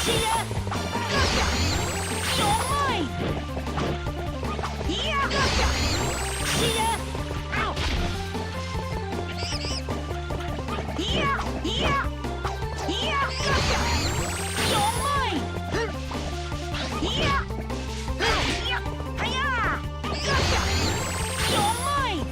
See ya! Gotcha! You're mine! Yeah! Gotcha! See ya! Ow! Yeah! Yeah! Yeah! Gotcha! You're mine! Yeah! Yeah! Hiya! Gotcha! You're mine!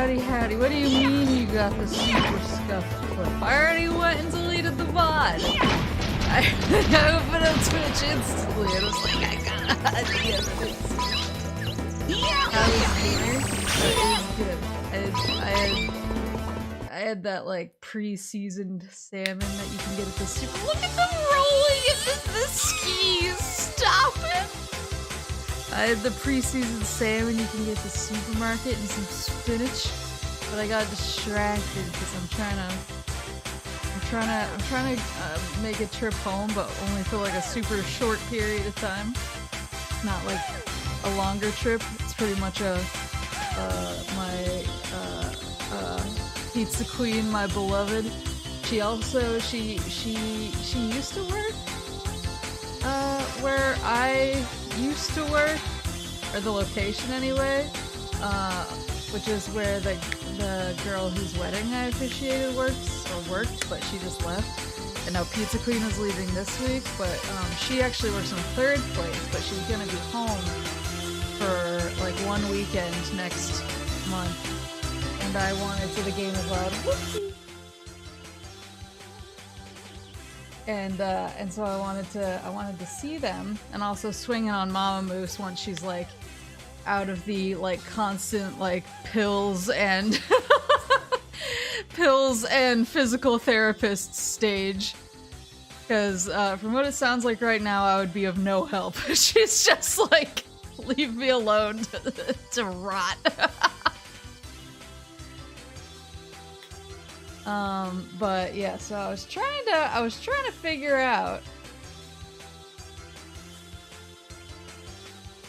Howdy, howdy. What do you mean you got the super scuffed clip? I already went and deleted the VOD. I opened up Twitch instantly and I was like, I gotta hide the evidence. How was dinner? It was good. I had that like pre-seasoned salmon that you can get at the super. Look at them rolling into the skis. Stop it. I had the pre-seasoned salmon you can get at the supermarket and some spinach, but I got distracted because I'm trying to make a trip home, but only for like a super short period of time. Not like a longer trip. It's pretty much a pizza queen, my beloved. She also she used to work where I used to work, or the location anyway, which is where the girl whose wedding I officiated worked, but she just left. And now Pizza Queen is leaving this week, but she actually works in third place, but she's gonna be home for like one weekend next month. And I wanted to the game as loud. Whoopsie! And so I wanted to see them, and also swinging on Mama Moose once she's like out of the like constant like pills and pills and physical therapist stage. Because from what it sounds like right now, I would be of no help. She's just like, leave me alone to rot. But yeah, so I was trying to figure out.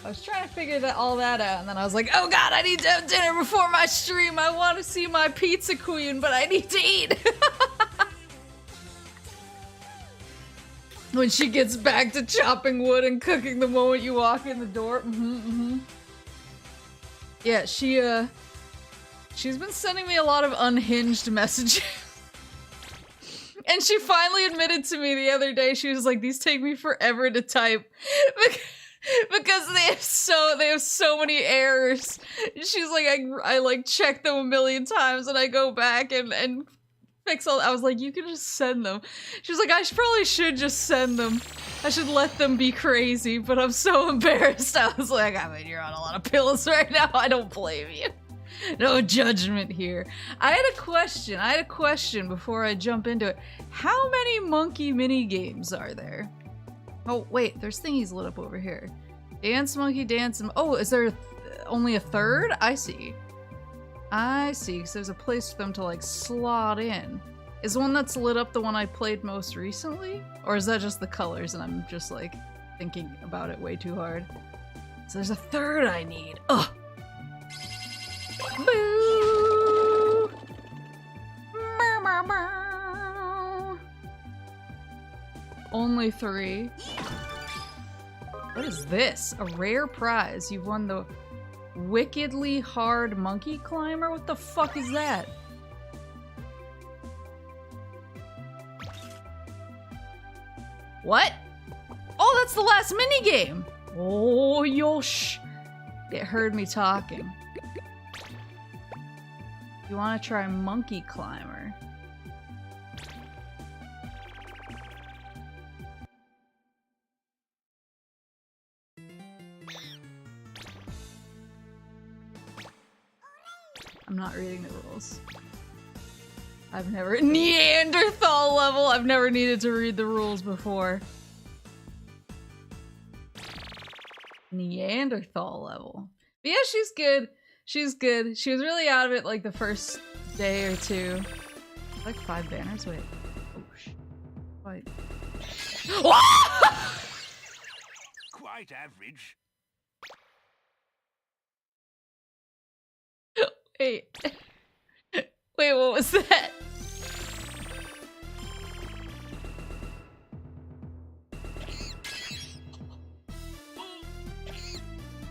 I was trying to figure all that out, and then I was like, oh god, I need to have dinner before my stream. I want to see my Pizza Queen, but I need to eat. When she gets back to chopping wood and cooking the moment you walk in the door. Yeah, she's been sending me a lot of unhinged messages. And she finally admitted to me the other day, she was like, these take me forever to type. Because they have so many errors. She's like, I like check them a million times and I go back and fix all. I was like, you can just send them. She was like, I probably should just send them. I should let them be crazy, but I'm so embarrassed. I was like, I mean, you're on a lot of pills right now. I don't blame you. No judgment here. I had a question before I jump into it. How many monkey mini games are there? Oh, wait, there's thingies lit up over here. Dance monkey, dance. Oh, is there only a third? I see. I see, because there's a place for them to, like, slot in. Is the one that's lit up the one I played most recently? Or is that just the colors and I'm just, like, thinking about it way too hard? So there's a third I need. Ugh! Boo! Only 3. What is this? A rare prize. You've won the wickedly hard monkey climber? What the fuck is that? What? Oh, that's the last minigame! Oh, yosh! It heard me talking. You want to try monkey climber? I'm not reading the rules. I've never— Neanderthal level! I've never needed to read the rules before. Neanderthal level. But yeah, she's good. She's good. She was really out of it like the first day or two. Like 5 banners? Wait. Oh, sh— Wait. Quite average. Wait. Wait, what was that?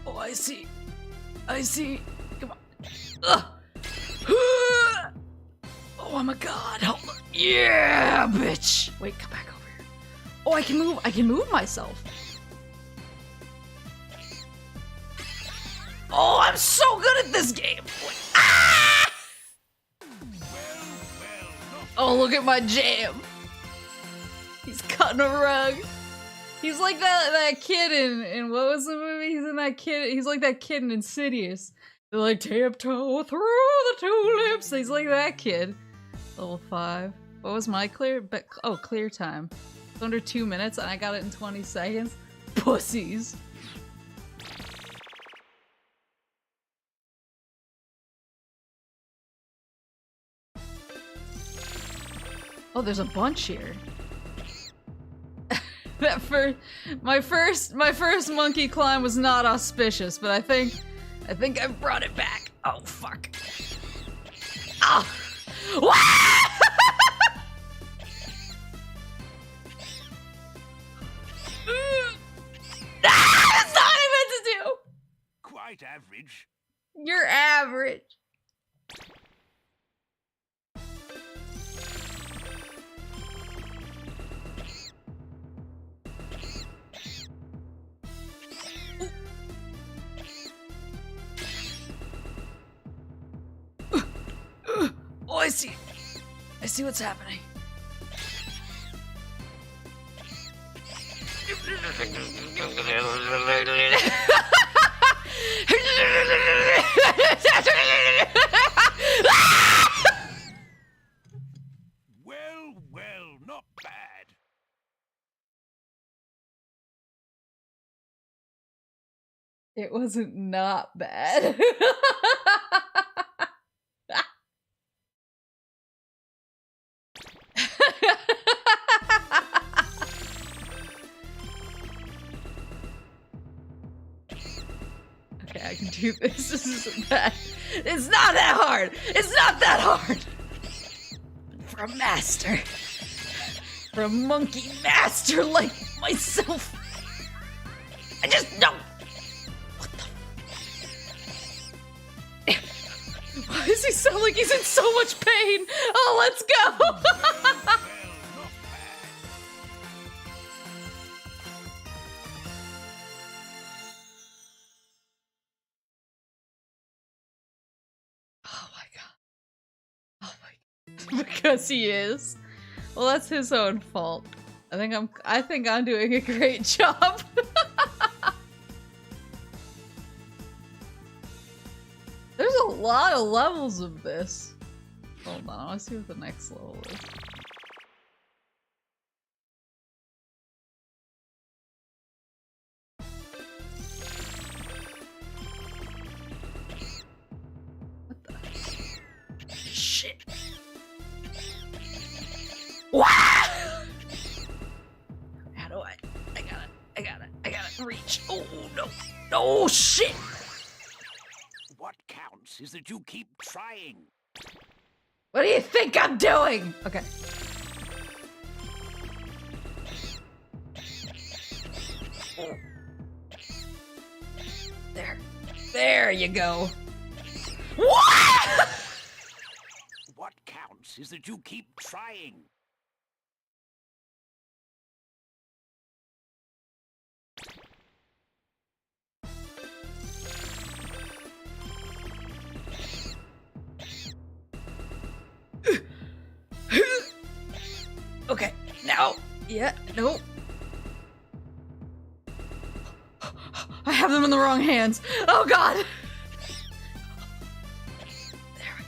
Oh, I see. I see. Come on. Ugh. Oh my god. Hold on. Yeah, bitch. Wait, come back over here. Oh, I can move. I can move myself. Oh, I'm so good at this game. Ah! Oh, look at my jam. He's cutting a rug. He's like that kid in what was the movie? He's like that kid in Insidious. They're like tiptoe through the tulips. He's like that kid. Level 5. What was my clear? Oh, clear time. It's under 2 minutes and I got it in 20 seconds. Pussies. Oh, there's a bunch here. My first monkey climb was not auspicious, but I think I've brought it back. Oh fuck. Oh. That's not what I meant to do! Quite average. You're average. Oh, I see. I see what's happening. Well, not bad. It wasn't not bad. Okay, I can do this. This isn't bad. It's not that hard. It's not that hard. For a master. For a monkey master like myself. I just know. What the? Why does he sound like he's in so much pain? Oh, let's go. Well, not bad. Oh my god. Oh my god. Because he is. Well, that's his own fault. I think I'm doing a great job. There's a lot of levels of this. Hold on, I want to see what the next level is. Shit. Wow! How do I gotta reach. Oh no. Oh shit! What counts is that you keep trying. What do you think I'm doing? Okay. There you go. What? What counts is that you keep trying. Okay, now. Yeah, no. I have them in the wrong hands. Oh god! There we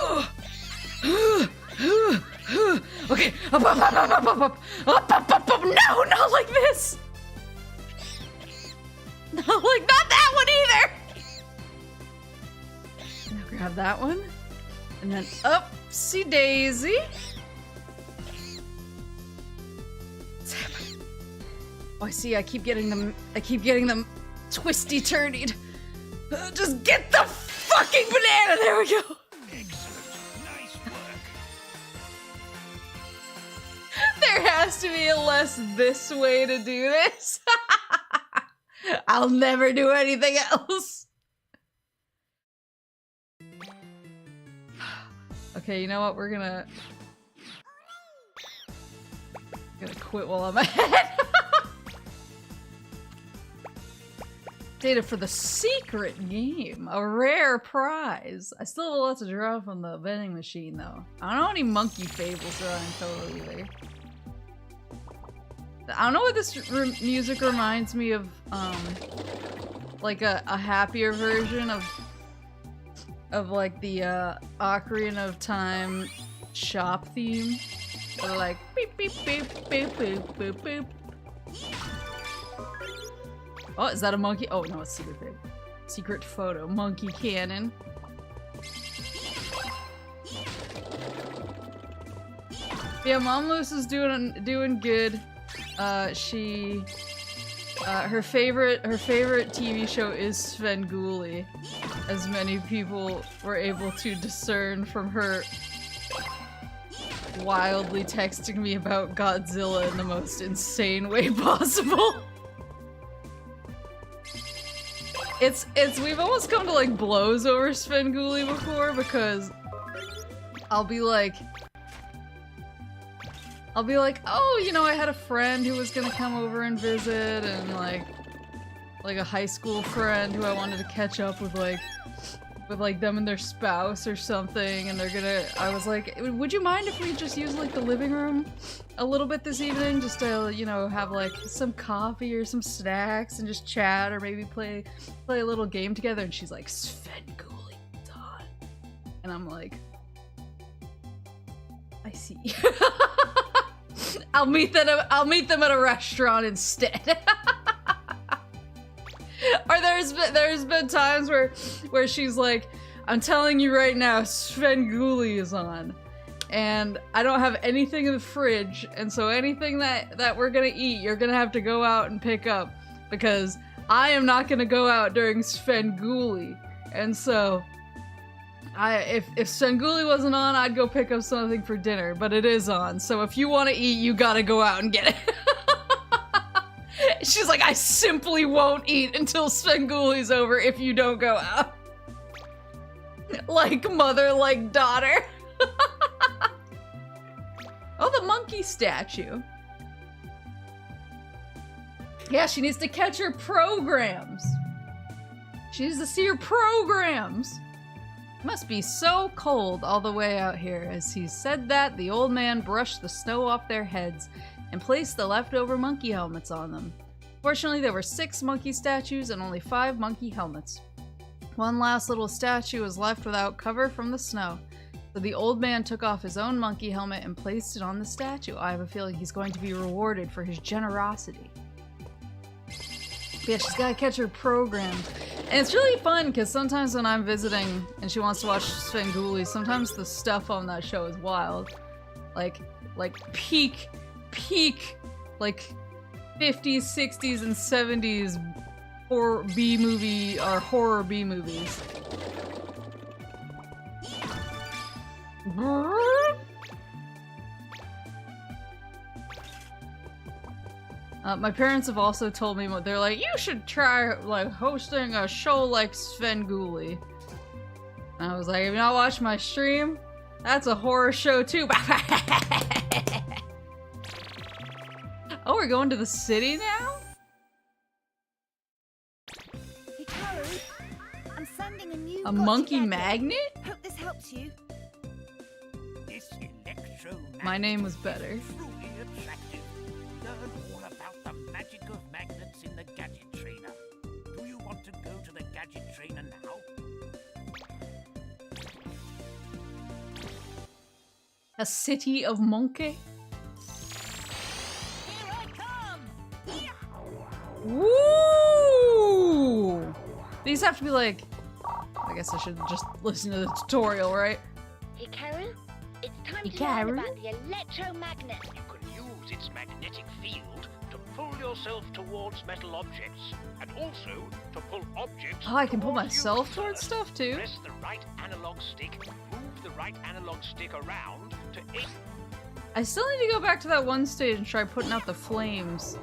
go. Okay, up. No, not like this! No, like, not that one either! Now grab that one. And then upsy daisy. What's happening? Oh, I see. I keep getting them twisty turnied. Just get the fucking banana. There we go. Excellent. Nice work. There has to be a less this way to do this. I'll never do anything else. Okay, you know what? We're gonna quit while I'm ahead. Data for the secret game. A rare prize. I still have a lot to draw from the vending machine though. I don't know any monkey fables are on total either. I don't know what this music reminds me of, like a happier version of like the Ocarina of Time shop theme. They're like beep beep beep beep beep beep beep. Oh, is that a monkey? Oh no, it's secret pig. Secret photo. Monkey cannon. Yeah, Mom Loose is doing good. Her favorite TV show is Svengoolie, as many people were able to discern from her wildly texting me about Godzilla in the most insane way possible. We've almost come to like blows over Svengoolie before, because I'll be like, oh, you know, I had a friend who was gonna come over and visit, and like a high school friend who I wanted to catch up with them and their spouse or something, and I was like, would you mind if we just use like the living room a little bit this evening, just to, you know, have like some coffee or some snacks and just chat, or maybe play a little game together? And she's like, Svengoolie, it's on. And I'm like, I see. I'll meet them at a restaurant instead. Or there's been times where she's like, I'm telling you right now, Svengoolie is on, and I don't have anything in the fridge, and so anything that we're gonna eat, you're gonna have to go out and pick up, because I am not gonna go out during Svengoolie. And so if Svengoolie wasn't on, I'd go pick up something for dinner, but it is on, so if you want to eat, you gotta go out and get it. She's like, I simply won't eat until Svengoolie's over if you don't go out. Like mother, like daughter. Oh, the monkey statue. Yeah, she needs to catch her programs. She needs to see her programs. It must be so cold all the way out here. As he said that, the old man brushed the snow off their heads and placed the leftover monkey helmets on them. Fortunately, there were 6 monkey statues and only 5 monkey helmets. One last little statue was left without cover from the snow. So the old man took off his own monkey helmet and placed it on the statue. I have a feeling he's going to be rewarded for his generosity. But yeah, she's gotta catch her programs. And it's really fun, because sometimes when I'm visiting and she wants to watch Svengoolie, sometimes the stuff on that show is wild. Like peak, like 50s, 60s, and 70s horror B-movies. My parents have also told me, they're like, you should try like hosting a show like Svengoolie. And I was like, have you not watched my stream? That's a horror show too. Oh, we're going to the city now? Hey, Carol, I'm sending a new A monkey magnet? Hope this helps you. This electromagnet My name was better. is truly attractive. Learn all about the magic of magnets in the gadget trainer. Do you want to go to the gadget trainer now? A city of monkey? Here I come! Woo! These have to be like... I guess I should just listen to the tutorial, right? Hey, Carol, it's time Hey, to Carol? learn about the electromagnet. You can use its magnetic field to pull yourself towards metal objects, and also to pull objects. Oh, I can pull towards you. myself towards stuff too? Press the right analog stick, move the right analog stick around to aim. I still need to go back to that one stage and try putting out the flames.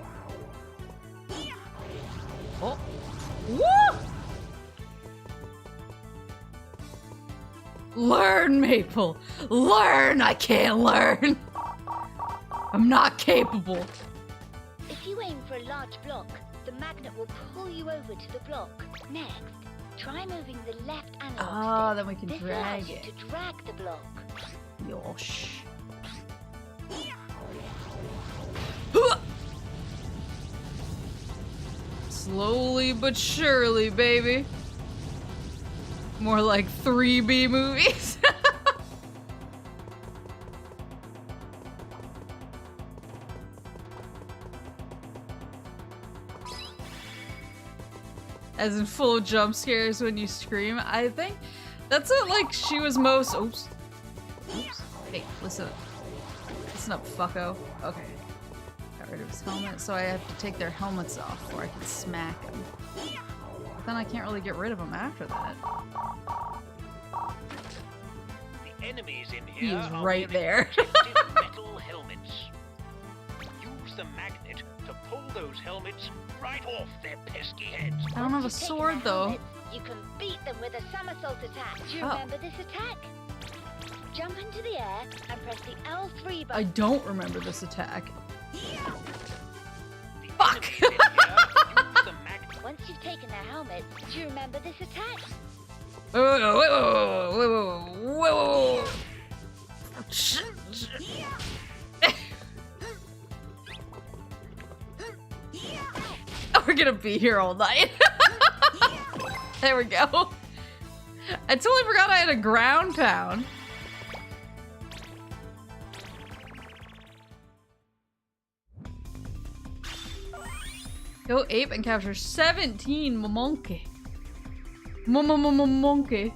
Oh. Woo! Learn, Maple! Learn! I can't learn! I'm not capable. If If you aim for a large block, the magnet will pull you over to the block. Next, try moving the left analog Ah, stick. then we can This drag allows you it. to drag the block. Yosh. Slowly but surely, baby. More like 3B movies. As in full jump scares when you scream. I think that's what, like, she was most— oops. Oops. Hey, listen up. Listen up, fucko. Okay. Got rid of his helmet, so I have to take their helmets off before I can smack them. Then I can't really get rid of them after that. The enemies in He here is are right wearing there. protective metal helmets. Use the magnet to pull those helmets right off their pesky heads. I don't have a Once you've taken sword, the though. helmets, you can beat them with a somersault attack. Do you Oh. remember this attack? Jump into the air and press the L3 I button. don't remember this attack. The Fuck! enemies in here use the magnet. Once you've taken their helmets, do you remember this attack? Wait, wait, wait, wait, wait, wait, wait, wait, wait. We're gonna be here all night. There we go. I totally forgot I had a ground pound. Go ape and capture 17 monkey. Monkey.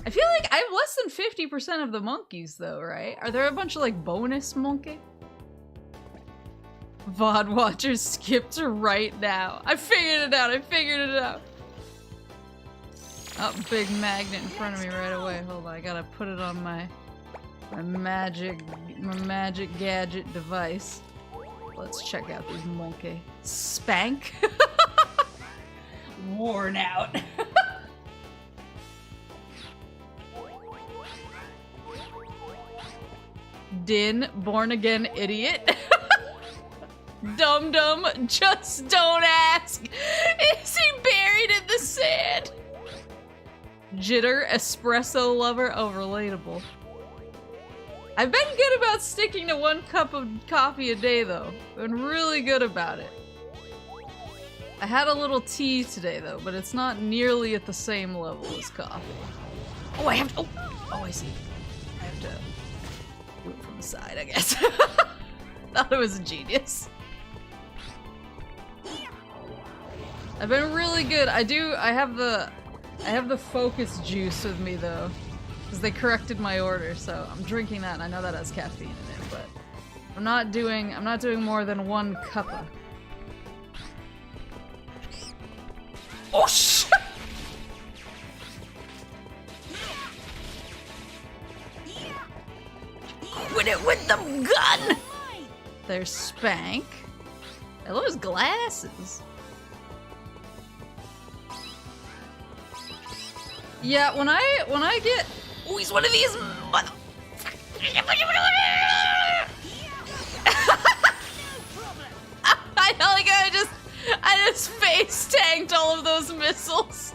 I feel like I have less than 50% of the monkeys though, right? Are there a bunch of like bonus monkey? VOD watchers skipped right now. I figured it out. Oh, big magnet in front of me right away. Hold on, I gotta put it on my magic gadget device. Let's check out these monkey. Spank? Worn out. Din, born again idiot. Dum dum, just don't ask. Is he buried in the sand? Jitter, espresso lover, oh, relatable. I've been good about sticking to 1 cup of coffee a day though. Been really good about it. I had a little tea today though, but it's not nearly at the same level as coffee. Oh, I have to— oh, I see. I have to do it from the side, I guess. Thought it was a genius. I've been really good. I have the focus juice with me though, because they corrected my order, so I'm drinking that and I know that has caffeine in it, but I'm not doing more than 1 cuppa. Oh shit! Quit it with the gun! There's Spank. I love his glasses. Yeah, when I get— oh, he's one of these mother— I just face tanked all of those missiles.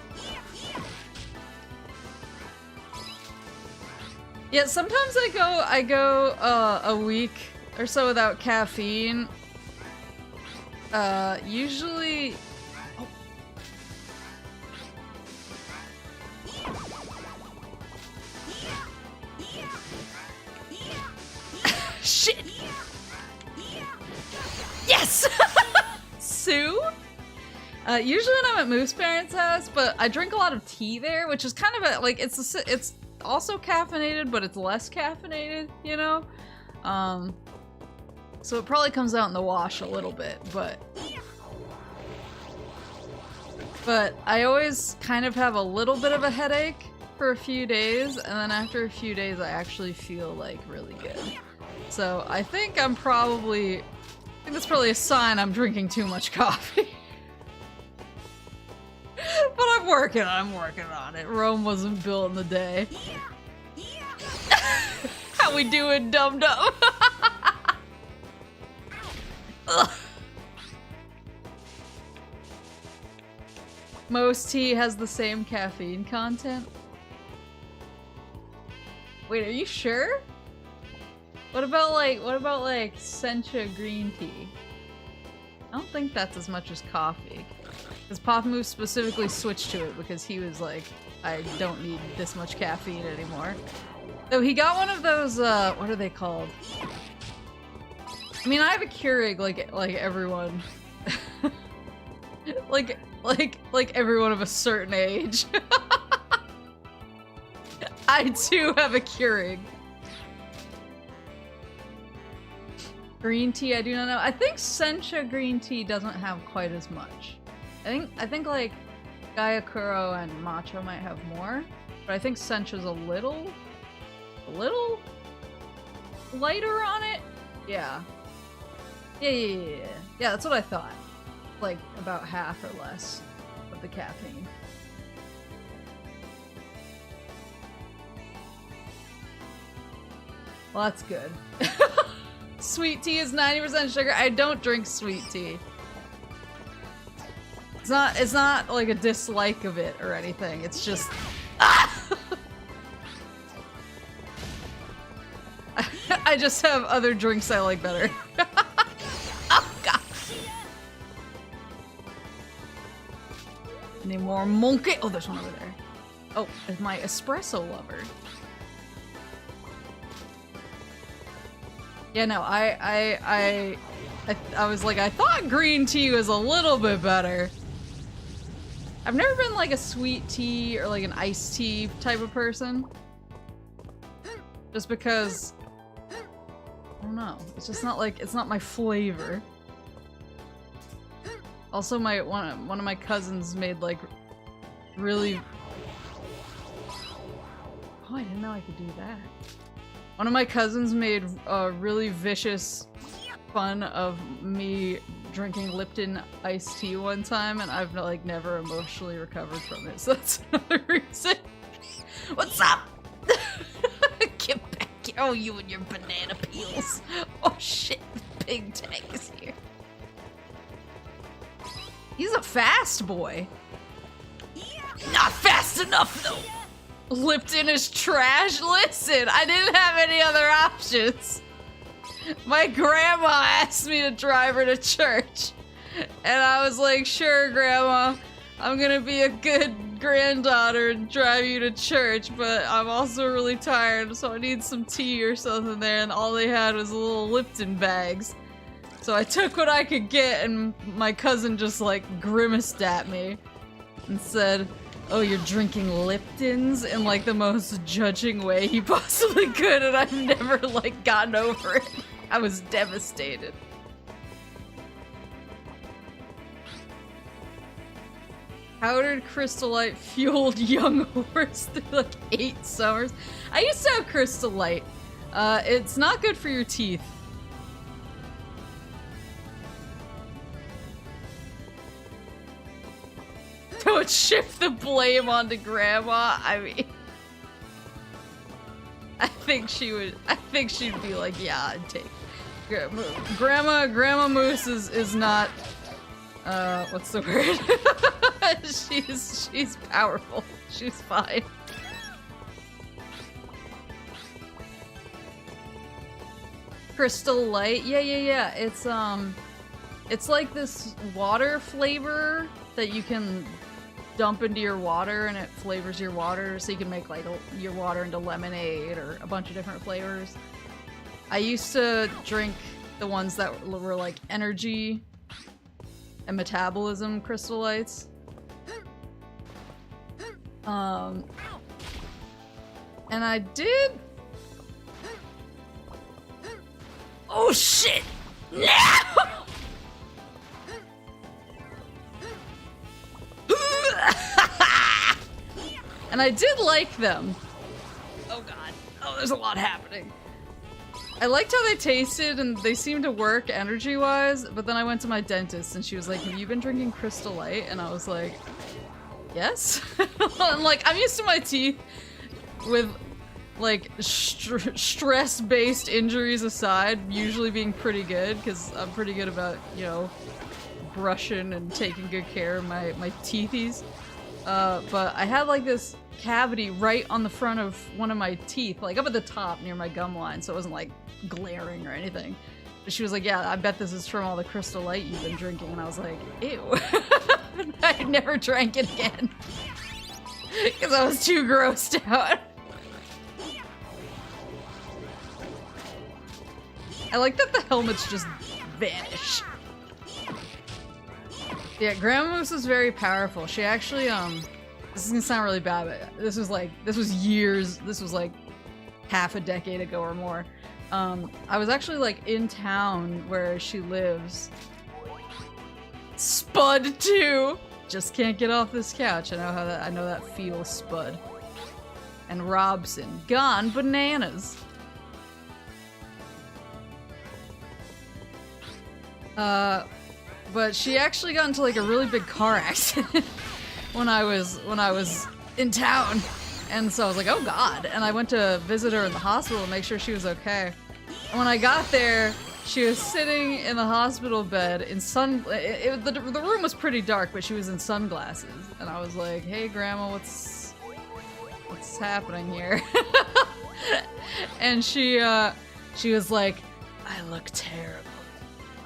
Yeah, sometimes I go a week or so without caffeine. Usually— oh. Shit! Yes! Sue? Usually when I'm at Moose Parents' house, but I drink a lot of tea there, which is kind of a, like, it's also caffeinated, but it's less caffeinated, you know? So it probably comes out in the wash a little bit, but I always kind of have a little bit of a headache for a few days, and then after a few days I actually feel like really good. So I think that's probably a sign I'm drinking too much coffee. But I'm working on it. Rome wasn't built in a day. How we doing, dum-dum? Ugh. Most tea has the same caffeine content. Wait, are you sure? What about like sencha green tea? I don't think that's as much as coffee. Because Pop Move specifically switched to it because he was like, I don't need this much caffeine anymore. Though he got one of those, what are they called? I mean, I have a Keurig like everyone. like everyone of a certain age. I too have a Keurig. Green tea, I do not know. I think sencha green tea doesn't have quite as much. I think like Gayakuro and matcha might have more, but I think sencha's a little lighter on it. Yeah. Yeah, that's what I thought. Like about half or less of the caffeine. Well, that's good. Sweet tea is 90% sugar. I don't drink sweet tea. It's not like a dislike of it or anything. It's just I just have other drinks I like better. Oh god. Any more monkey? Oh, there's one over there. Oh, it's my espresso lover. Yeah, no, I was like, I thought green tea was a little bit better. I've never been like a sweet tea or like an iced tea type of person. Just because, I don't know, it's just not like, it's not my flavor. Also, one of my cousins made like really... Oh, I didn't know I could do that. One of my cousins made really vicious fun of me drinking Lipton iced tea one time, and I've like never emotionally recovered from it, so that's another reason. What's up? Get back here. Oh, you and your banana peels. Oh shit, Pig Tank is here. He's a fast boy. Not fast enough though. Lipton is trash? Listen, I didn't have any other options. My grandma asked me to drive her to church. And I was like, sure, Grandma. I'm gonna be a good granddaughter and drive you to church, but I'm also really tired, so I need some tea or something there, and all they had was little Lipton bags. So I took what I could get, and my cousin just like grimaced at me and said, oh, you're drinking Liptons? In like the most judging way he possibly could, and I've never like gotten over it. I was devastated. Powdered Crystal Light fueled young horse through like 8 summers. I used to have Crystal Light. It's not good for your teeth. Don't shift the blame onto Grandma. I mean, I think she'd be like, yeah, I'd take Grandma Moose is not, what's the word? she's powerful. She's fine. Crystal Light, yeah. It's like this water flavor that you can dump into your water, and it flavors your water, so you can make like your water into lemonade or a bunch of different flavors. I used to drink the ones that were like energy and metabolism Crystal Lights. And I did... Oh shit! No! And I did like them. Oh god. Oh, there's a lot happening. I liked how they tasted and they seemed to work energy-wise, but then I went to my dentist and she was like, have you been drinking Crystal Light? And I was like, yes. I'm like, I'm used to my teeth with like stress-based injuries aside, usually being pretty good because I'm pretty good about, you know, brushing and taking good care of my teethies. But I had like this cavity right on the front of one of my teeth, like up at the top near my gum line, so it wasn't like glaring or anything. But she was like, yeah, I bet this is from all the Crystal Light you've been drinking. And I was like, ew. I never drank it again. Because I was too grossed out. I like that the helmets just vanish. Yeah, Grandma Moose is very powerful. She actually, this is gonna sound really bad, but this was like half a decade ago or more. I was actually like in town where she lives. Spud too! Just can't get off this couch. I know that feels, Spud. And Robson, gone bananas. But she actually got into like a really big car accident when I was in town. And so I was like, oh god. And I went to visit her in the hospital to make sure she was okay. And when I got there, she was sitting in the hospital bed in the room was pretty dark, but she was in sunglasses. And I was like, hey grandma, what's happening here? And she was like, I look terrible.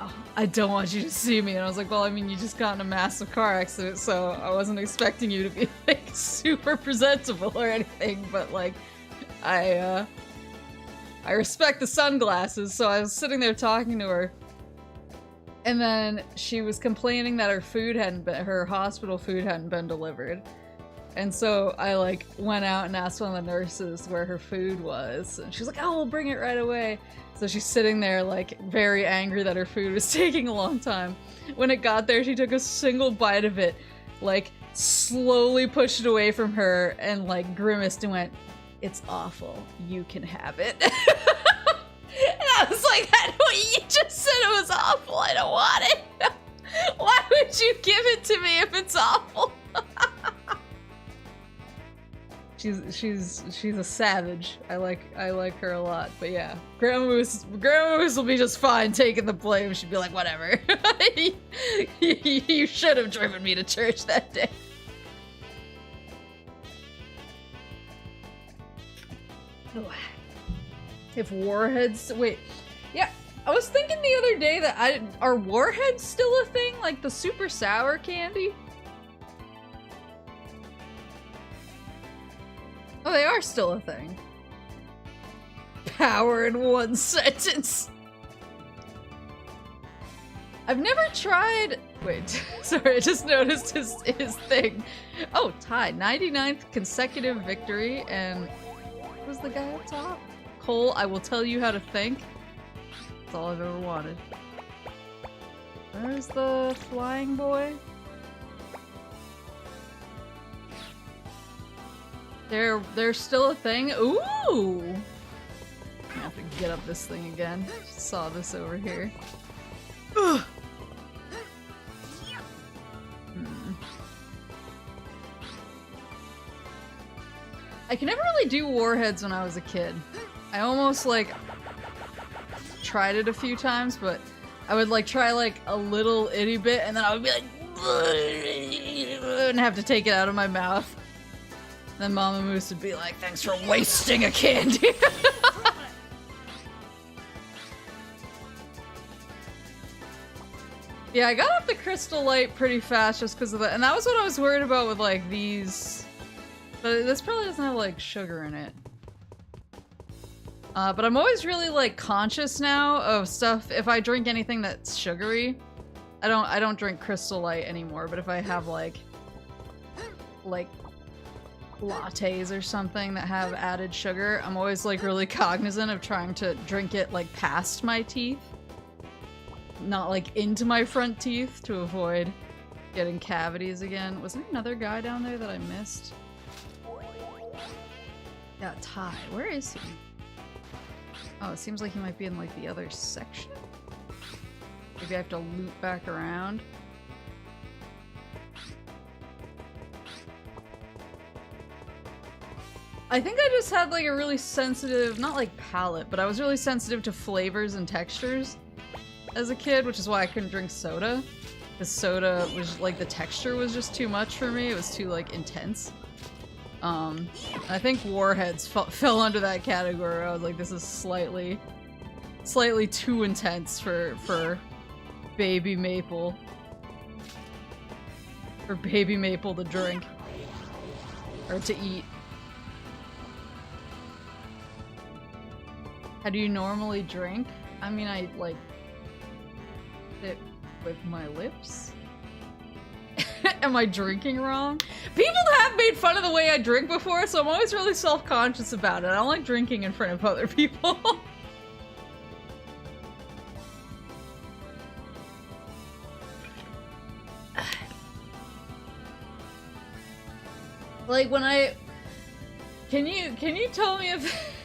Oh, I don't want you to see me. And I was like, well, I mean, you just got in a massive car accident, so I wasn't expecting you to be like super presentable or anything, but like, I respect the sunglasses. So I was sitting there talking to her, and then she was complaining that her hospital food hadn't been delivered. And so I like went out and asked one of the nurses where her food was, and she's like, oh, we'll bring it right away. So she's sitting there like very angry that her food was taking a long time. When it got there, she took a single bite of it, like slowly pushed it away from her and like grimaced and went, it's awful, you can have it. And I was like, you just said it was awful, I don't want it. Why would you give it to me if it's awful? She's a savage. I like her a lot, but yeah. Grandma Moose will be just fine taking the blame. She'd be like, whatever. You should have driven me to church that day. If warheads, wait, yeah, I was thinking the other day that are warheads still a thing? Like the super sour candy? Oh, they are still a thing. Power in one sentence. I've never tried. Wait, sorry, I just noticed his thing. Oh, tied. 99th consecutive victory, and what was the guy up top? Cole, I will tell you how to think. That's all I've ever wanted. Where's the flying boy? They're still a thing? Ooh! I have to get up this thing again. Just saw this over here. Ugh. I could never really do warheads when I was a kid. I almost like tried it a few times, but I would like try like a little itty bit and then I would be like and have to take it out of my mouth. Then Mama Moose would be like, thanks for wasting a candy. Yeah, I got up the Crystal Light pretty fast just because of that. And that was what I was worried about with like these. But this probably doesn't have like sugar in it. But I'm always really like conscious now of stuff. If I drink anything that's sugary, I don't drink Crystal Light anymore. But if I have like lattes or something that have added sugar, I'm always like really cognizant of trying to drink it like past my teeth, not like into my front teeth, to avoid getting cavities again. Was there another guy down there that I missed? Yeah, Ty. Where is he? Oh, it seems like he might be in like the other section. Maybe I have to loop back around. I think I just had like a really sensitive, not like palate, but I was really sensitive to flavors and textures as a kid, which is why I couldn't drink soda. Because soda was like, the texture was just too much for me. It was too like intense. I think Warheads fell under that category. I was like, this is slightly too intense for Baby Maple. For Baby Maple to drink. Or to eat. How do you normally drink? I mean, I like it with my lips. Am I drinking wrong? People have made fun of the way I drink before, so I'm always really self-conscious about it. I don't like drinking in front of other people. Like when I... Can you tell me if...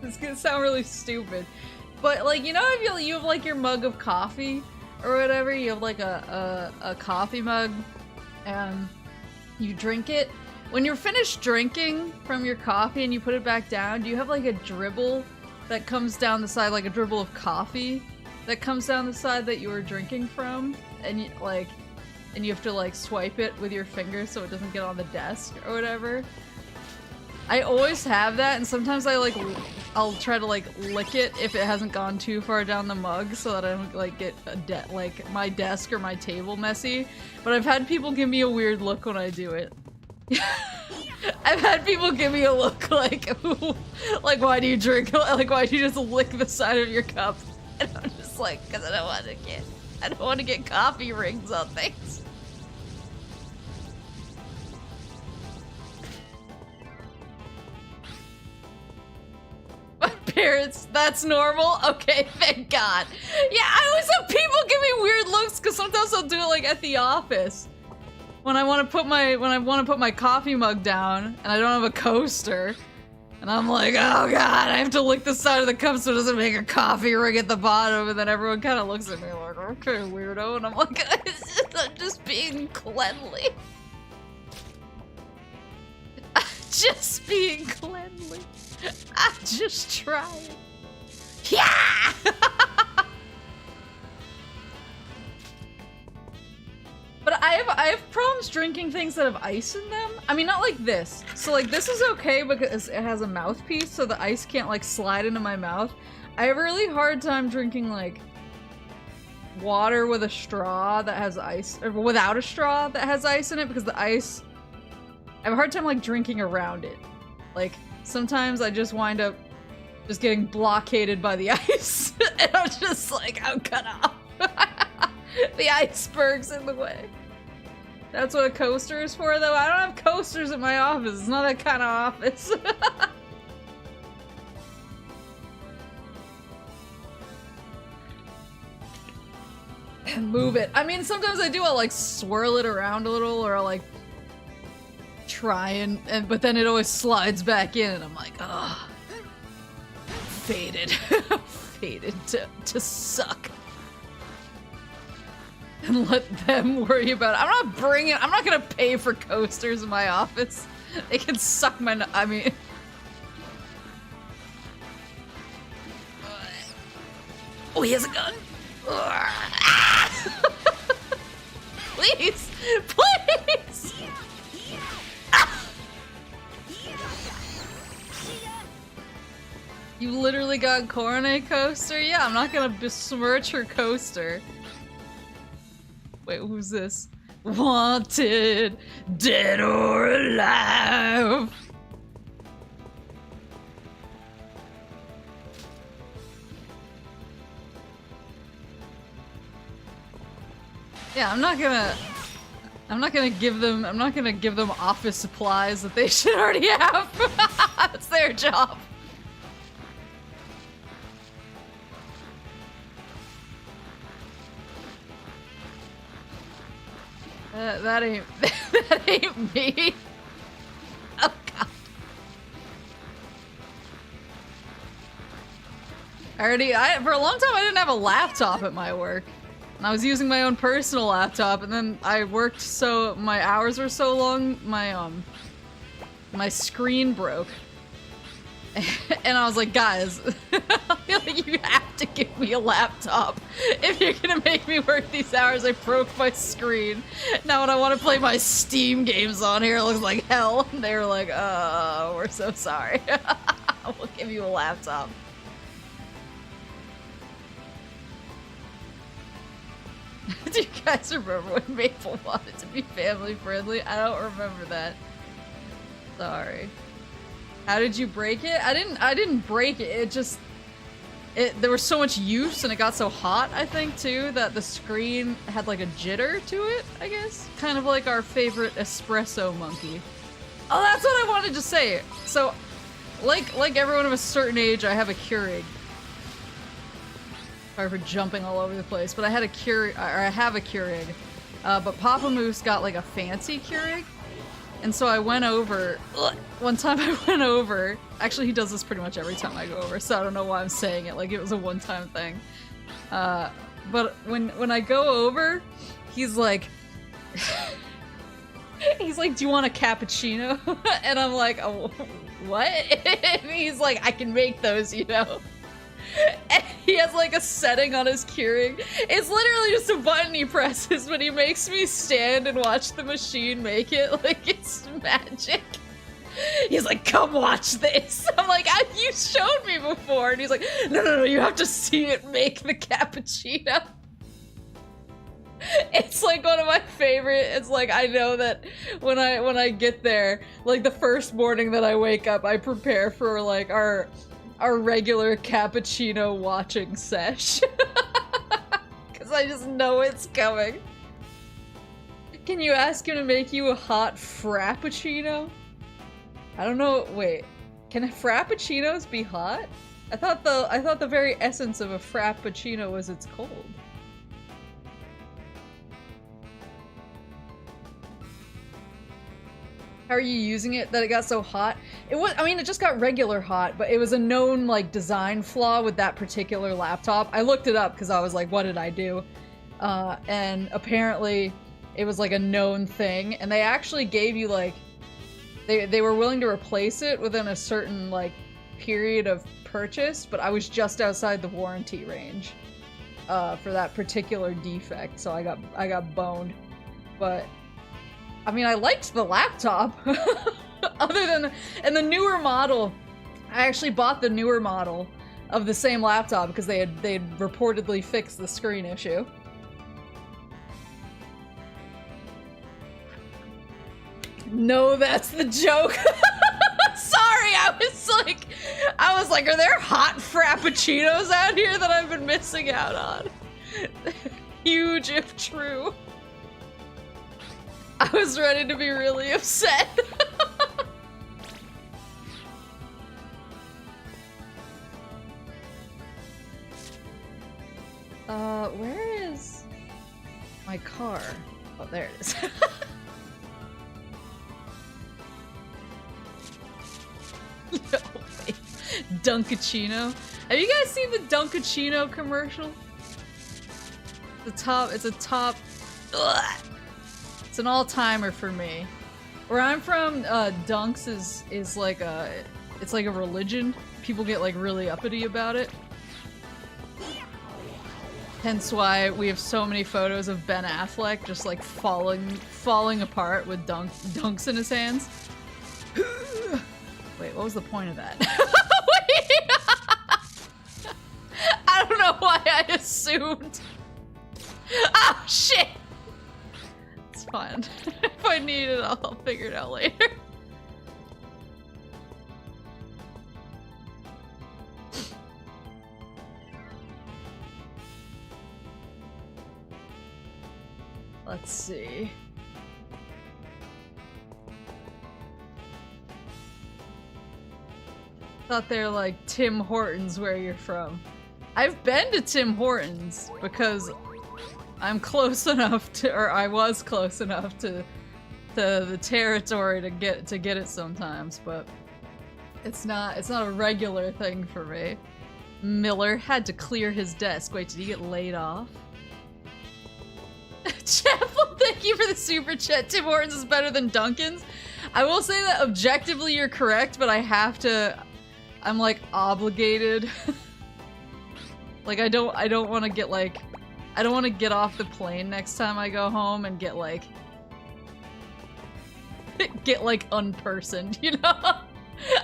This is gonna sound really stupid, but like, you know, if you have like your mug of coffee or whatever, you have like a coffee mug and you drink it. When you're finished drinking from your coffee and you put it back down, do you have like a dribble that comes down the side, like a dribble of coffee that comes down the side that you were drinking from, and you like, and you have to like swipe it with your finger so it doesn't get on the desk or whatever? I always have that, and sometimes I'll try to like lick it if it hasn't gone too far down the mug so that I don't like get like my desk or my table messy. But I've had people give me a weird look when I do it. I've had people give me a look like, like, why do you drink? Like, why do you just lick the side of your cup? And I'm just like, because I don't want to get coffee rings on things. My parents, that's normal? Okay, thank God. Yeah, I always have people give me weird looks because sometimes I'll do it like at the office. When I want to put my coffee mug down and I don't have a coaster. And I'm like, oh God, I have to lick the side of the cup so it doesn't make a coffee ring at the bottom. And then everyone kind of looks at me like, okay, weirdo. And I'm like, I'm just being cleanly. I'm just being cleanly. I'm just trying. Yeah! But I have problems drinking things that have ice in them. I mean, not like this. So like this is okay because it has a mouthpiece, so the ice can't like slide into my mouth. I have a really hard time drinking like water with a straw that has ice, or without a straw that has ice in it, because the ice, I have a hard time like drinking around it. Like sometimes I just wind up just getting blockaded by the ice and I'm just like, I'm cut off. The iceberg's in the way. That's what a coaster is for, though. I don't have coasters in my office. It's not that kind of office. Move it. I mean, sometimes I do. I'll like swirl it around a little, or I'll like try and but then it always slides back in, and I'm like, oh, fated, fated to suck. And let them worry about it. I'm not gonna pay for coasters in my office. They can suck my I mean... Oh, he has a gun? Please! Please! You literally got Corne coaster? Yeah, I'm not gonna besmirch her coaster. Wait, who's this? Wanted, dead or alive. Yeah, I'm not gonna give them office supplies that they should already have. That's their job. That ain't me. Oh God. For a long time I didn't have a laptop at my work. And I was using my own personal laptop, and then I worked so my hours were so long, my my screen broke. And I was like, guys, I feel like you have to give me a laptop if you're gonna make me work these hours. I broke my screen. Now when I want to play my Steam games on here, it looks like hell. And they were like, we're so sorry. We'll give you a laptop. Do you guys remember when Maple wanted to be family friendly? I don't remember that. Sorry. How did you break it? I didn't break it. It just there was so much use and it got so hot, I think, too, that the screen had like a jitter to it, I guess. Kind of like our favorite espresso monkey. Oh, that's what I wanted to say. So, like everyone of a certain age, I have a Keurig. Sorry for jumping all over the place, but I have a Keurig. But Papa Moose got like a fancy Keurig. And so I went over, one time I went over, actually he does this pretty much every time I go over, so I don't know why I'm saying it like it was a one-time thing. But when I go over, he's like, do you want a cappuccino? And I'm like, oh, what? And he's like, I can make those, you know? And he has like a setting on his Keurig. It's literally just a button he presses, but he makes me stand and watch the machine make it like it's magic. He's like, come watch this. I'm like, you showed me before. And he's like, no, you have to see it make the cappuccino. It's like one of my favorite. It's like, I know that when I get there, like the first morning that I wake up, I prepare for like our regular cappuccino watching sesh. Because I just know it's coming. Can you ask him to make you a hot frappuccino? I don't know, wait. Can frappuccinos be hot? I thought the very essence of a frappuccino was it's cold. How are you using it that it got so hot? It just got regular hot, but it was a known like design flaw with that particular laptop. I looked it up because I was like, what did I do? And apparently it was like a known thing, and they actually gave you like, they were willing to replace it within a certain like period of purchase, but I was just outside the warranty range for that particular defect, so I got boned. But I mean, I liked the laptop. And the newer model, I actually bought the newer model of the same laptop because they had reportedly fixed the screen issue. No, that's the joke. Sorry, I was like, are there hot frappuccinos out here that I've been missing out on? Huge if true. I was ready to be really upset. Where is my car? Oh, there it is. No, wait. Dunkachino. Have you guys seen the Dunkachino commercial? It's a top. Ugh. It's an all-timer for me. Where I'm from, dunks is like it's like a religion. People get like really uppity about it. Hence why we have so many photos of Ben Affleck just like falling apart with dunks in his hands. Wait, what was the point of that? Wait. I don't know why I assumed. Oh shit! It's fine. If I need it, I'll figure it out later. Let's see. Thought they're like Tim Hortons where you're from. I've been to Tim Hortons because I'm close enough to, or I was close enough to the territory to get it sometimes, but it's not a regular thing for me. Miller had to clear his desk. Wait, did he get laid off? Chapel, thank you for the super chat. Tim Hortons is better than Dunkin's. I will say that objectively you're correct, but I have to. I'm like obligated. Like I don't want to get like. I don't want to get off the plane next time I go home and get like unpersoned, you know?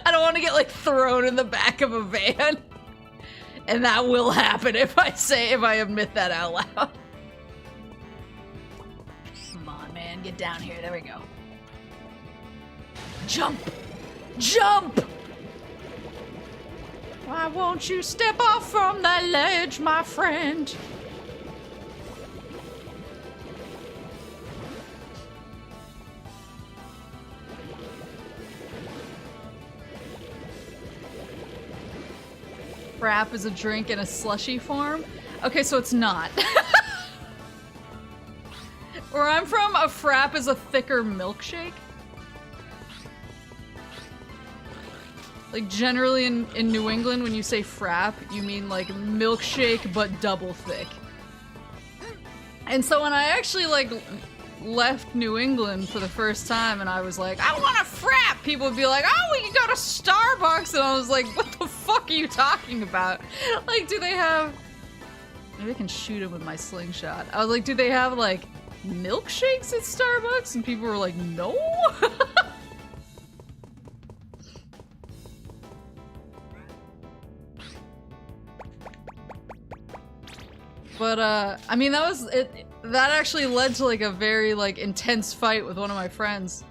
I don't want to get like thrown in the back of a van. And that will happen if I admit that out loud. Come on, man, get down here. There we go. Jump! Jump! Why won't you step off from that ledge, my friend? Frap is a drink in a slushy form? Okay, so it's not. Where I'm from, a frap is a thicker milkshake. Like, generally in New England, when you say frap, you mean, like, milkshake, but double thick. And so when I actually, like, left New England for the first time and I was like, I want a frap! People would be like, oh, we can go to Starbucks! And I was like, what the fuck are you talking about? Like, do they have... Maybe I can shoot him with my slingshot. I was like, do they have, like, milkshakes at Starbucks? And people were like, no? But, I mean, that was it. That actually led to, like, a very, like, intense fight with one of my friends.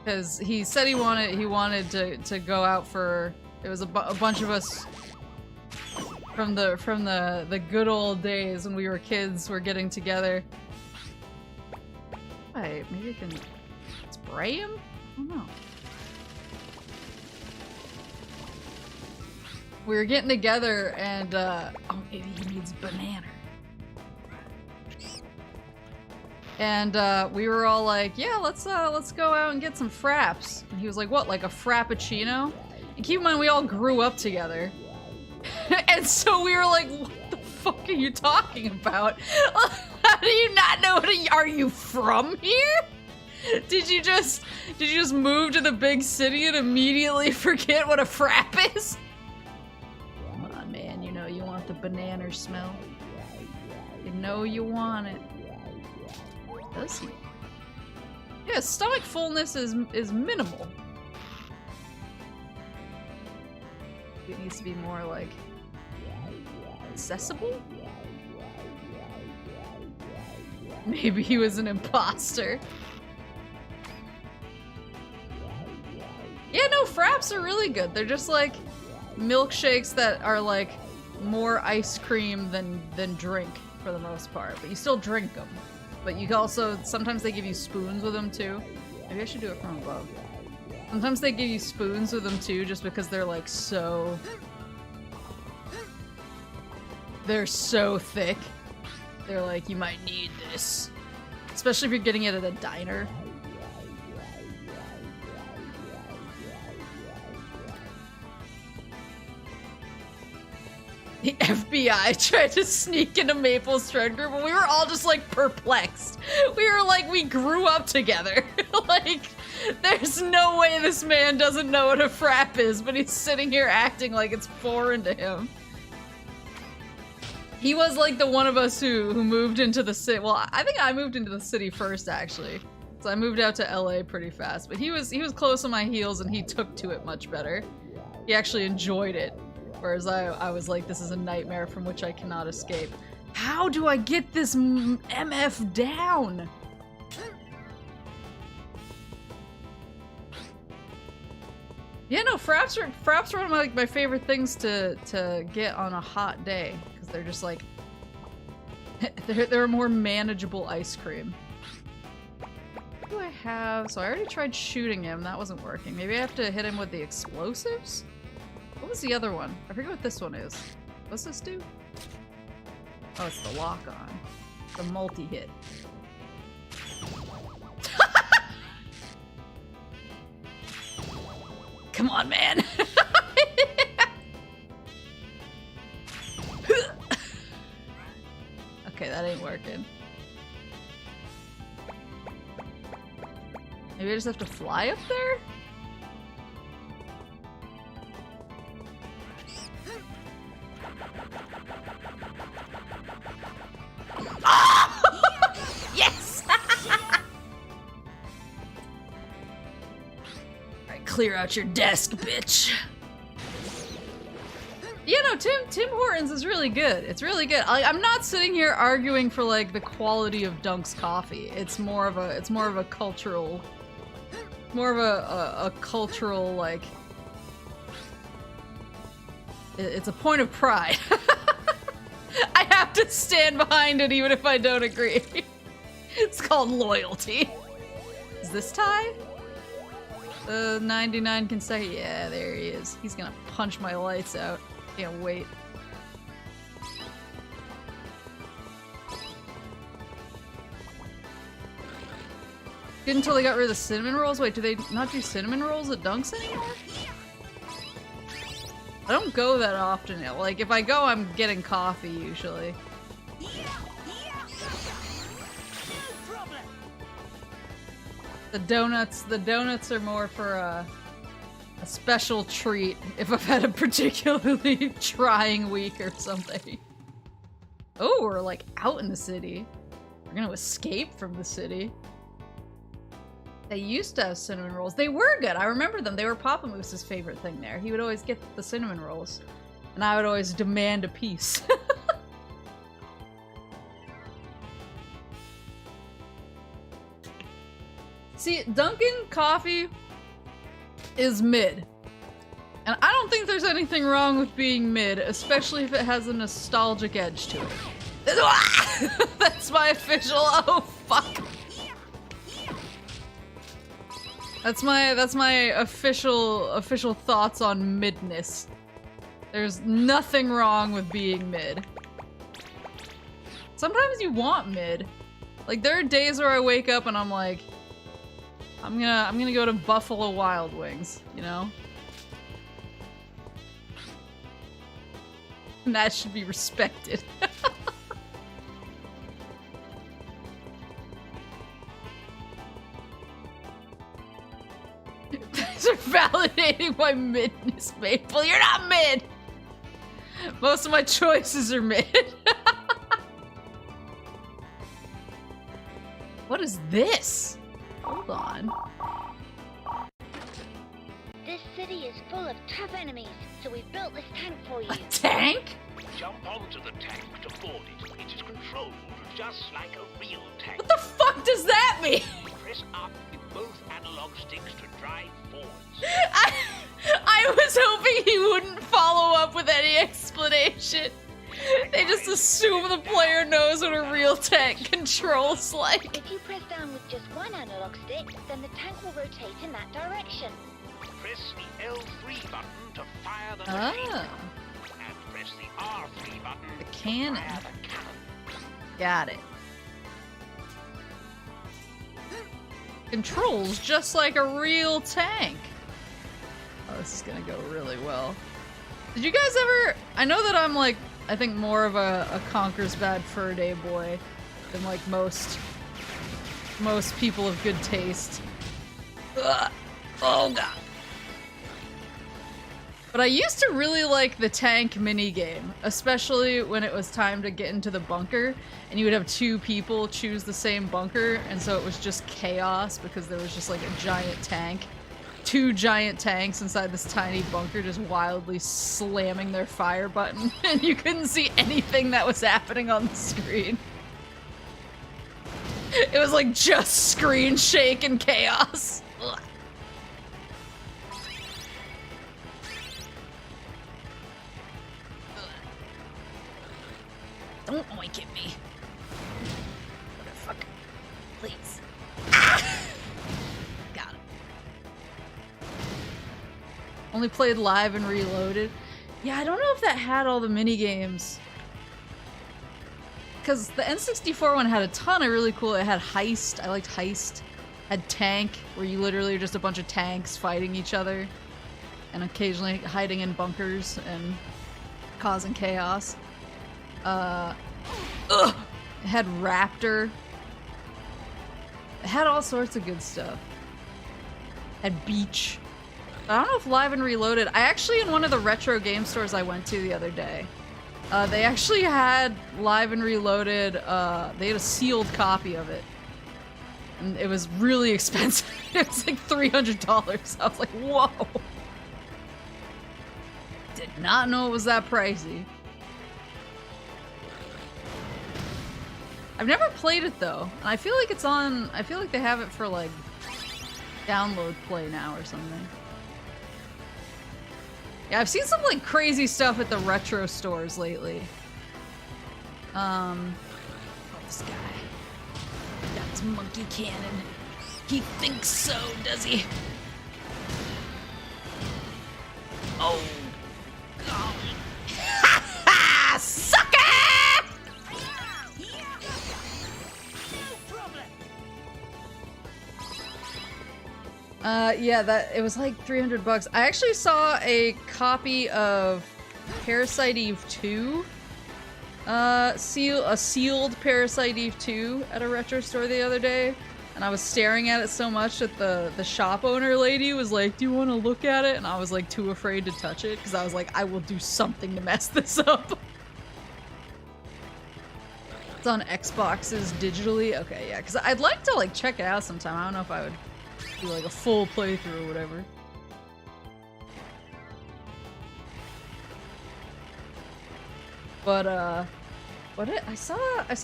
Because he said he wanted to go out for... It was a bunch of us from the good old days when we were kids were getting together. Wait, maybe I can spray him? I don't know. We were getting together and, oh, maybe he needs banana. And, we were all like, yeah, let's go out and get some fraps. And he was like, what, like a frappuccino? And keep in mind, we all grew up together. And so we were like, what the fuck are you talking about? How do you not know are you from here? Did you just move to the big city and immediately forget what a frap is? Man, you know you want the banana smell. You know you want it. Does he? Yeah, stomach fullness is minimal. It needs to be more like accessible? Maybe he was an imposter. Yeah, no, fraps are really good. They're just like milkshakes that are like more ice cream than drink for the most part, but you still drink them. But you can also, sometimes they give you spoons with them too. Maybe I should do it from above. Sometimes they give you spoons with them too, just because they're like so... They're so thick. They're like, you might need this. Especially if you're getting it at a diner. The FBI tried to sneak into Maple's friend group, and we were all just like perplexed. We were like, we grew up together. Like, there's no way this man doesn't know what a frap is, but he's sitting here acting like it's foreign to him. He was like the one of us who moved into the city. Well, I think I moved into the city first, actually. So I moved out to LA pretty fast, but he was close on my heels and he took to it much better. He actually enjoyed it. Whereas I was like, this is a nightmare from which I cannot escape. How do I get this MF down? Yeah, no, fraps are one of my favorite things to get on a hot day. Because they're just like, they're a more manageable ice cream. What do I have? So I already tried shooting him, that wasn't working. Maybe I have to hit him with the explosives? What was the other one? I forget what this one is. What's this do? Oh, it's the lock-on. The multi-hit. Come on, man! Okay, that ain't working. Maybe I just have to fly up there? Yes! Alright, clear out your desk, bitch. Yeah, no, Tim Hortons is really good. It's really good. I'm not sitting here arguing for like the quality of Dunk's coffee. It's more of a cultural, a cultural like. It's a point of pride. I have to stand behind it even if I don't agree. It's called loyalty. Is this Ty? 99 consecutive. Yeah, there he is. He's gonna punch my lights out. Can't wait. Good until they got rid of the cinnamon rolls? Wait, do they not do cinnamon rolls at Dunks anymore? I don't go that often. Like, if I go, I'm getting coffee usually. The donuts are more for a special treat if I've had a particularly trying week or something. Oh, we're like out in the city. We're gonna escape from the city. They used to have cinnamon rolls. They were good. I remember them. They were Papa Moose's favorite thing there. He would always get the cinnamon rolls. And I would always demand a piece. See, Dunkin' coffee is mid. And I don't think there's anything wrong with being mid, especially if it has a nostalgic edge to it. That's my official, oh fuck. That's my official thoughts on midness. There's nothing wrong with being mid. Sometimes you want mid. Like there are days where I wake up and I'm like, I'm gonna go to Buffalo Wild Wings, you know? And that should be respected. These are validating my midness, Maple. You're not mid! Most of my choices are mid. What is this? Hold on. This city is full of tough enemies, so we built this tank for you. A tank? Jump onto the tank to board it. It is controlled just like a real tank. What the fuck does that mean? Press up with both analog sticks to drive forwards. I was hoping he wouldn't follow up with any explanation. They just assume the player knows what a real tank controls like. If you press down with just one analog stick, then the tank will rotate in that direction. Press the L3 button to fire the machine gun. And press the R3 button The to cannon. fire the cannon. Got it. Controls just like a real tank. Oh, this is gonna go really well. Did you guys ever... I know that I'm like, I think more of a Conker's Bad Fur Day boy than like most people of good taste. Ugh. Oh god. But I used to really like the tank minigame, especially when it was time to get into the bunker, and you would have two people choose the same bunker, and so it was just chaos because there was just like a giant tank. Two giant tanks inside this tiny bunker just wildly slamming their fire button, and you couldn't see anything that was happening on the screen. It was like just screen shake and chaos. Ugh. Don't oink at me. Motherfucker. Please. Ah! Got him. Only played live and reloaded. Yeah, I don't know if that had all the minigames. Because the N64 one had a ton of really cool. It had Heist. I liked Heist. Had Tank, where you literally are just a bunch of tanks fighting each other. And occasionally hiding in bunkers and causing chaos. It had Raptor. It had all sorts of good stuff. at Beach. I don't know if Live and Reloaded. I actually, in one of the retro game stores I went to the other day, they actually had Live and Reloaded. They had a sealed copy of it. And it was really expensive. It was like $300. I was like, whoa. Did not know it was that pricey. I've never played it though. And I feel like it's on, I feel like they have it for like download play now or something. Yeah, I've seen some like crazy stuff at the retro stores lately. Oh, this guy. Got his monkey cannon. He thinks so, does he? Oh, golly. Ha ha! Sucker! Yeah, it was like $300. I actually saw a copy of Parasite Eve 2. A sealed Parasite Eve 2 at a retro store the other day, and I was staring at it so much that the shop owner lady was like, "Do you want to look at it?" And I was like too afraid to touch it because I was like, I will do something to mess this up. It's on Xboxes digitally. Okay, yeah, because I'd like to like check it out sometime. I don't know if I would do like a full playthrough or whatever. But I saw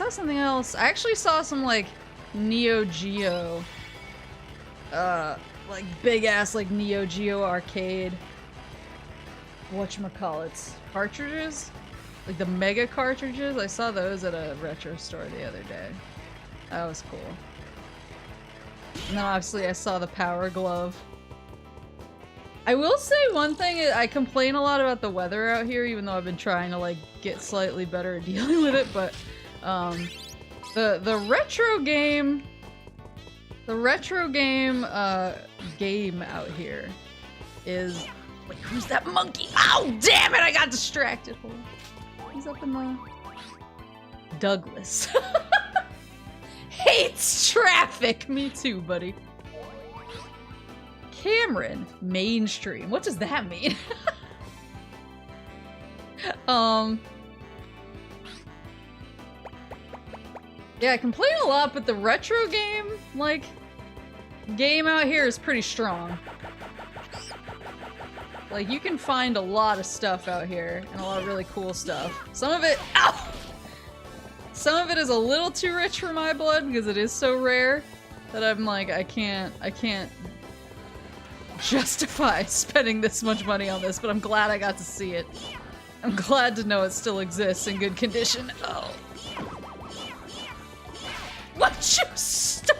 something else. I actually saw some like Neo Geo like big ass like Neo Geo arcade whatchamacallits cartridges, like the mega cartridges. I saw those at a retro store the other day. That was cool. And then obviously I saw the Power Glove. I will say one thing, I complain a lot about the weather out here, even though I've been trying to like get slightly better at dealing with it, but the retro game game out here is like, who's that monkey? Oh damn it, I got distracted. Hold on. He's up in the Douglas. Hates traffic. Me too, buddy. Cameron, mainstream. What does that mean? Yeah, I complain a lot, but the retro game, like, game out here is pretty strong. Like, you can find a lot of stuff out here, and a lot of really cool stuff. Some of it, ow! Some of it is a little too rich for my blood, because it is so rare, that I'm like, I can't justify spending this much money on this, but I'm glad I got to see it. I'm glad to know it still exists in good condition. Oh. What you stop?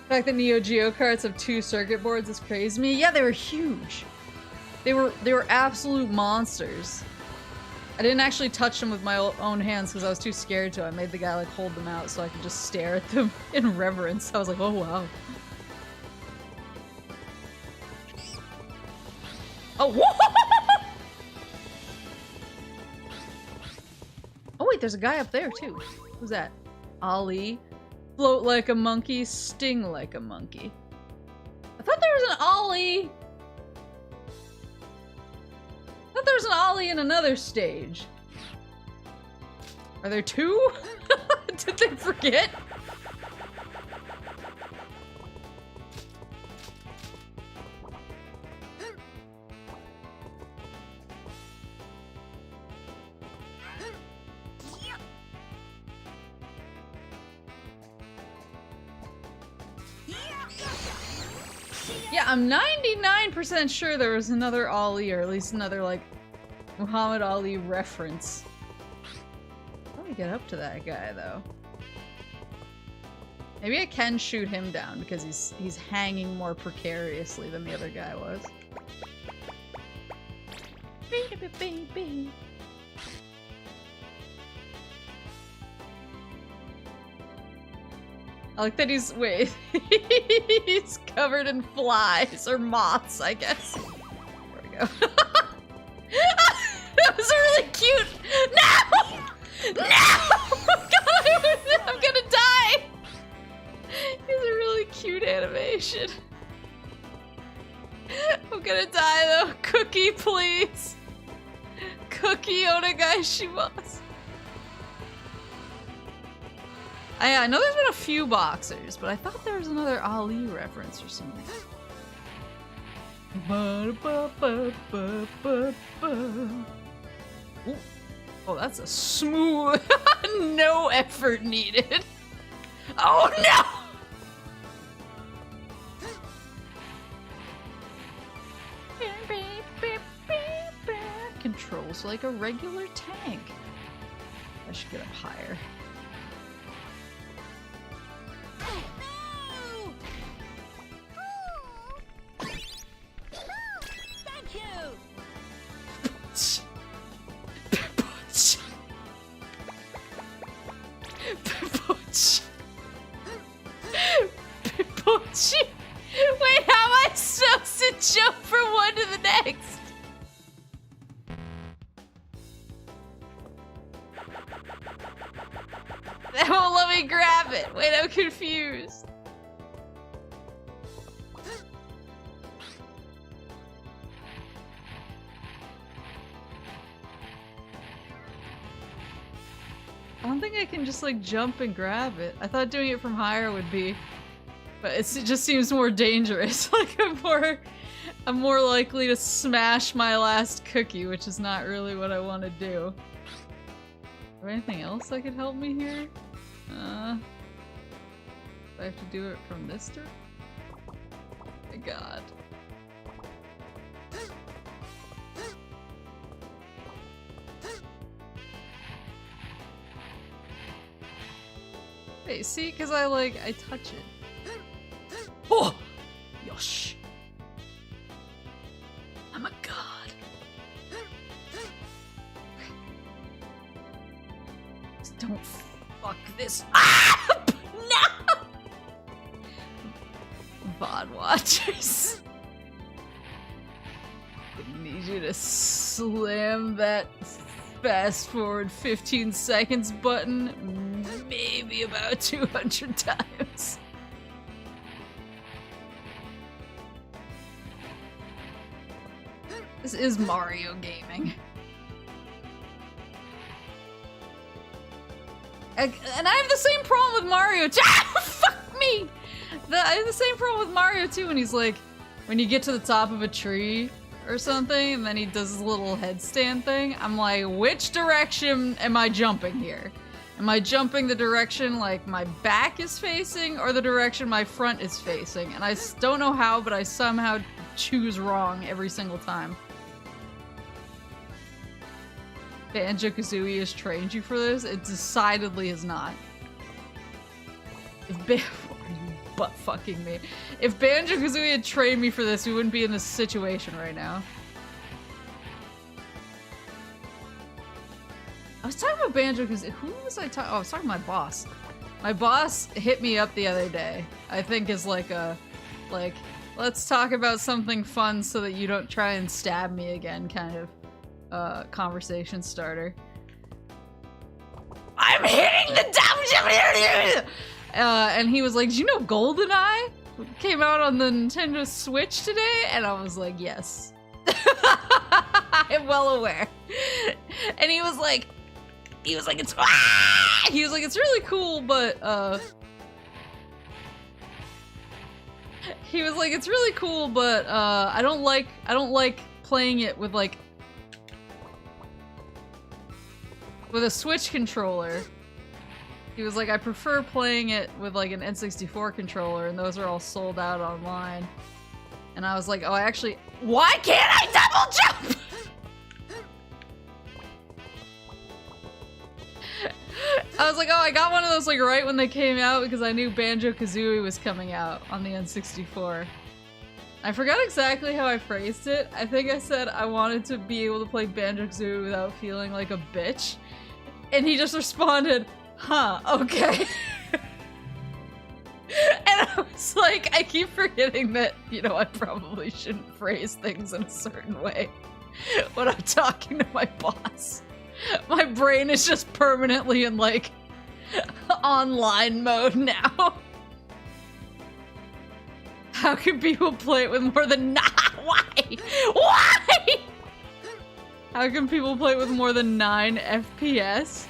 The fact that Neo Geo carts have 2 circuit boards is crazy to me. Yeah, they were huge. They were absolute monsters. I didn't actually touch them with my own hands because I was too scared to. I made the guy like hold them out so I could just stare at them in reverence. I was like, oh wow. Oh, whoa! Oh wait, there's a guy up there too. Who's that? Ali. Float like a monkey, sting like a monkey. I thought there was an Ali. I thought there was an Ollie in another stage. Are there 2? Did they forget? Yeah, I'm 99% sure there was another Ali, or at least another, like, Muhammad Ali reference. How do we get up to that guy, though? Maybe I can shoot him down, because he's hanging more precariously than the other guy was. I like that he's- wait. He's covered in flies, or moths, I guess. There we go. That was really cute! No! No! God, I'm gonna die! please. Cookie onegaishimasu. I know there's been a few boxers, but I thought there was another Ali reference or something. Ooh. Oh, that's a smooth, no effort needed. Oh no! Controls like a regular tank. I should get up higher. Thank you! Wait, how am I supposed to jump from one to the next? That won't let me grab it. Wait, I'm confused. I don't think I can just like jump and grab it. I thought doing it from higher would be, but it just seems more dangerous. Like I'm more likely to smash my last cookie, which is not really what I want to do. Is there anything else that could help me here? Do I have to do it from this direction? Oh my god. Wait, see? Because I touch it. Oh! Yosh! I'm a god. Just don't fuck this. Ah! No! VOD watchers. I need you to slam that fast forward 15 seconds button maybe about 200 times. This is Mario gaming. And I have the same problem with Mario too. Fuck me! I have the same problem with Mario too when he's like, when you get to the top of a tree or something and then he does his little headstand thing, I'm like, which direction am I jumping here? Am I jumping the direction like my back is facing or the direction my front is facing? And I don't know how, but I somehow choose wrong every single time. Banjo-Kazooie has trained you for this? It decidedly has not. Are you butt-fucking me? If Banjo-Kazooie had trained me for this, we wouldn't be in this situation right now. I was talking about Banjo-Kazooie. Who was I talking? Oh, I was talking to my boss. My boss hit me up the other day. I think is like a, let's talk about something fun so that you don't try and stab me again kind of conversation starter. I'm hitting the top. And he was like, "Do you know GoldenEye came out on the Nintendo Switch today?" And I was like, "Yes." I'm well aware. And he was like, it's it's really cool, but he was like, it's really cool, but I don't like playing it with a Switch controller. He was like, I prefer playing it with like an N64 controller, and those are all sold out online. And I was like, oh, why can't I double jump? I was like, oh, I got one of those like right when they came out because I knew Banjo-Kazooie was coming out on the N64. I forgot exactly how I phrased it. I think I said I wanted to be able to play Banjo-Kazooie without feeling like a bitch. And he just responded, huh, okay. And I was like, I keep forgetting that, you know, I probably shouldn't phrase things in a certain way when I'm talking to my boss. My brain is just permanently in, like, online mode now. How can people play it with more than... Nah, why? Why? How can people play with more than 9 FPS?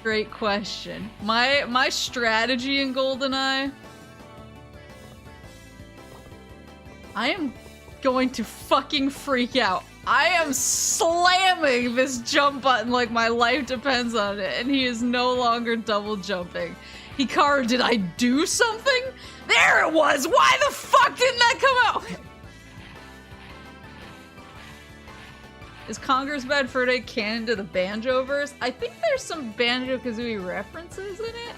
Great question. My strategy in GoldenEye, I am going to fucking freak out. I am slamming this jump button like my life depends on it, and he is no longer double jumping. Hikaru, did I do something? There it was! Why the fuck didn't that come out? Okay. Is Conker's Bad Fur Day canon to the Banjo-verse? I think there's some Banjo-Kazooie references in it.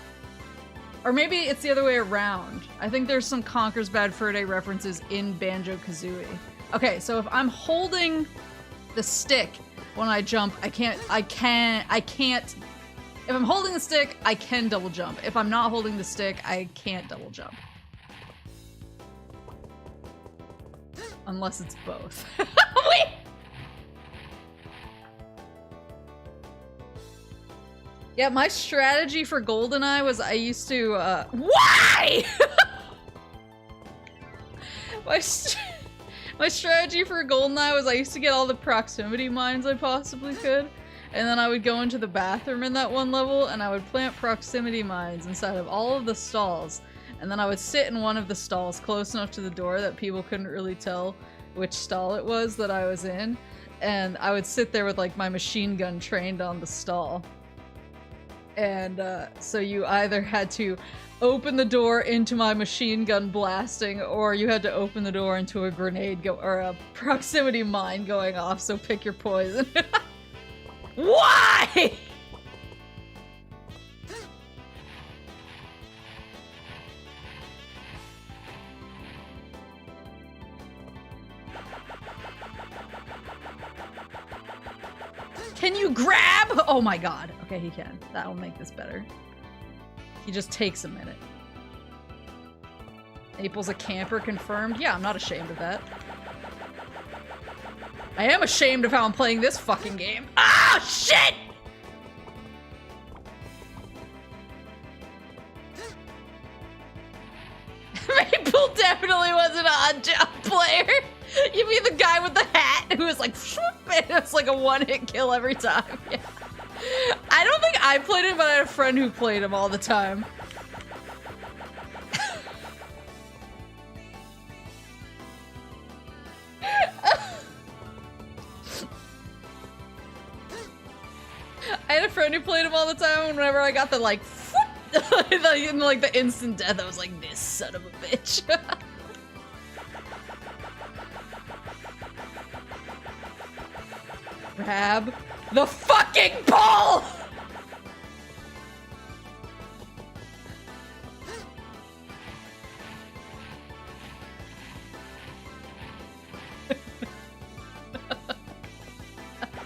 Or maybe it's the other way around. I think there's some Conker's Bad Fur Day references in Banjo-Kazooie. Okay, so if I'm holding the stick when I jump, I can't, if I'm holding the stick, I can double jump. If I'm not holding the stick, I can't double jump. Unless it's both. Wait! Yeah, my strategy for GoldenEye was I used to, why?! My strategy for GoldenEye was I used to get all the proximity mines I possibly could, and then I would go into the bathroom in that one level, and I would plant proximity mines inside of all of the stalls, and then I would sit in one of the stalls close enough to the door that people couldn't really tell which stall it was that I was in, and I would sit there with like my machine gun trained on the stall. And so you either had to open the door into my machine gun blasting, or you had to open the door into a grenade or a proximity mine going off, so pick your poison. Why?! Can you grab? Oh my god. Okay, he can. That'll make this better. He just takes a minute. Maple's a camper confirmed? Yeah, I'm not ashamed of that. I am ashamed of how I'm playing this fucking game. Ah, shit! Maple definitely wasn't a odd job player. You mean the guy with the hat who was like, and it's like a one-hit kill every time. Yeah. I don't think I played him, but I had a friend who played him all the time. I had a friend who played him all the time, and whenever I got the like, like the instant death, I was like, this son of a bitch. Grab the fucking ball! I'm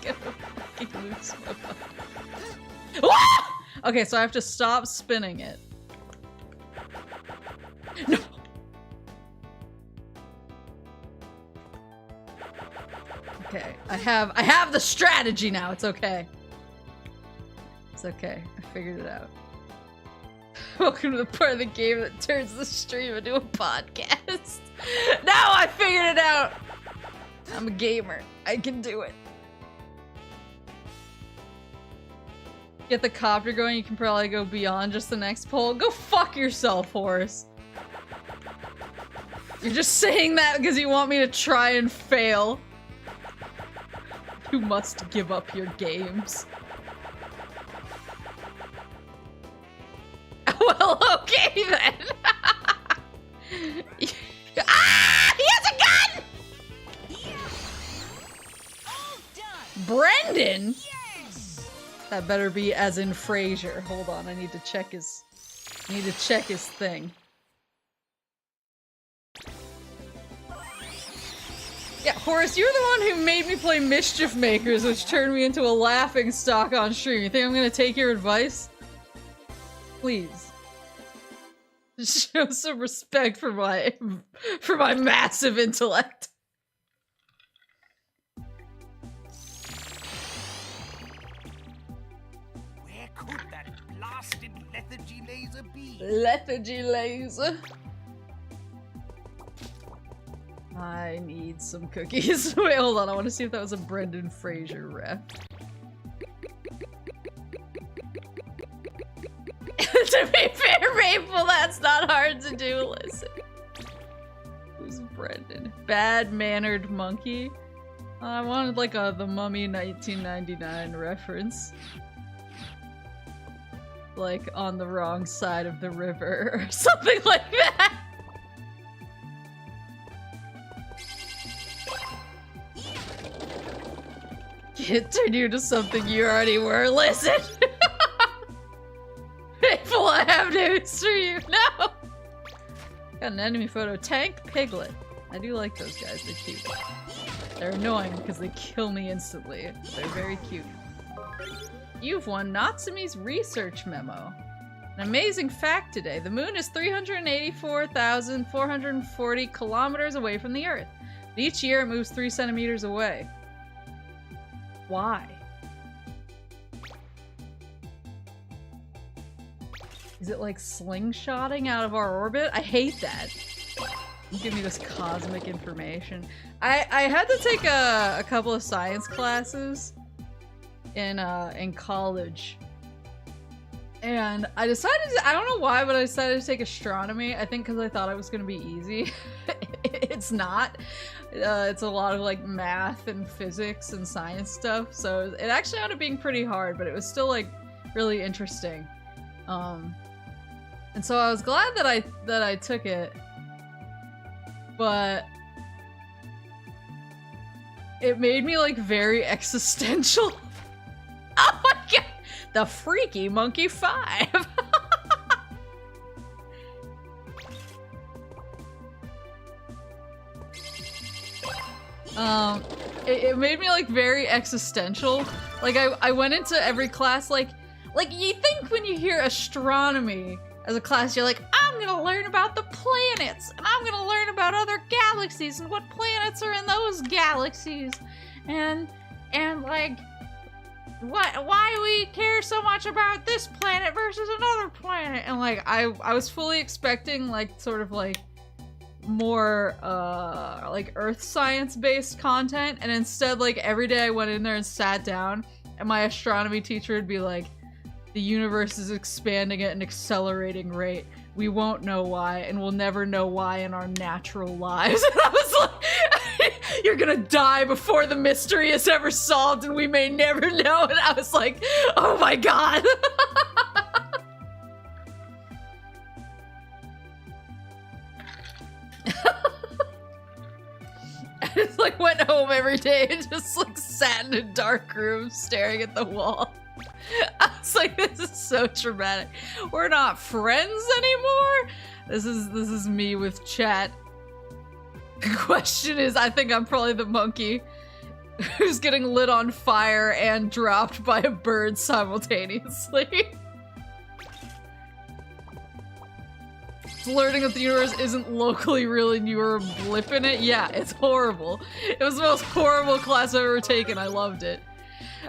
gonna fucking lose my mind. Okay, so I have to stop spinning it. No! Okay, I have the strategy now. It's okay. It's okay. I figured it out. Welcome to the part of the game that turns the stream into a podcast. Now I figured it out. I'm a gamer. I can do it. Get the copter going. You can probably go beyond just the next pole. Go fuck yourself, horse. You're just saying that because you want me to try and fail. You must give up your games. Well, okay then. Ah! He has a gun! All done. Brendan? Yes. That better be as in Frasier. Hold on, I need to check his thing. Yeah, Horace, you're the one who made me play Mischief Makers, which turned me into a laughing stock on stream. You think I'm gonna take your advice? Please. Show some respect for my massive intellect. Where could that blasted lethargy laser be? Lethargy laser. I need some cookies. Wait, hold on. I want to see if that was a Brendan Fraser ref. To be fair, Maple, that's not hard to do. Listen. Who's Brendan? Bad-mannered monkey? I wanted like a The Mummy 1999 reference. Like on the wrong side of the river or something like that. Can't turn you into something you already were. Listen! Maple, I have news for you. No! Got an enemy photo. Tank Piglet. I do like those guys. They're cute. They're annoying because they kill me instantly. They're very cute. You've won Natsumi's research memo. An amazing fact today. The moon is 384,440 kilometers away from the Earth. Each year it moves 3 centimeters away. Why? Is it like slingshotting out of our orbit? I hate that. Give me this cosmic information. I had to take a couple of science classes in college. And I decided to, I don't know why, but I decided to take astronomy. I think because I thought it was going to be easy. It's not. It's a lot of like math and physics and science stuff. So it actually ended up being pretty hard, but it was still like really interesting. And so I was glad that I took it. But it made me like very existential. Oh my god! The Freaky Monkey 5! It made me like very existential. Like I went into every class like you think when you hear astronomy as a class, you're like, I'm gonna learn about the planets, and I'm gonna learn about other galaxies and what planets are in those galaxies, and like why we care so much about this planet versus another planet. And like I was fully expecting like sort of like more like earth science based content, and instead like every day I went in there and sat down and my astronomy teacher would be like, the universe is expanding at an accelerating rate. We won't know why, and we'll never know why in our natural lives. And I was like, you're gonna die before the mystery is ever solved, and we may never know. And I was like, oh my god. I just like went home every day and just like sat in a dark room staring at the wall. I was like, this is so traumatic. We're not friends anymore. This is me with chat. The question is, I think I'm probably the monkey who's getting lit on fire and dropped by a bird simultaneously. Learning that the universe isn't locally real and you're a blip in it. Yeah, it's horrible. It was the most horrible class I've ever taken. I loved it.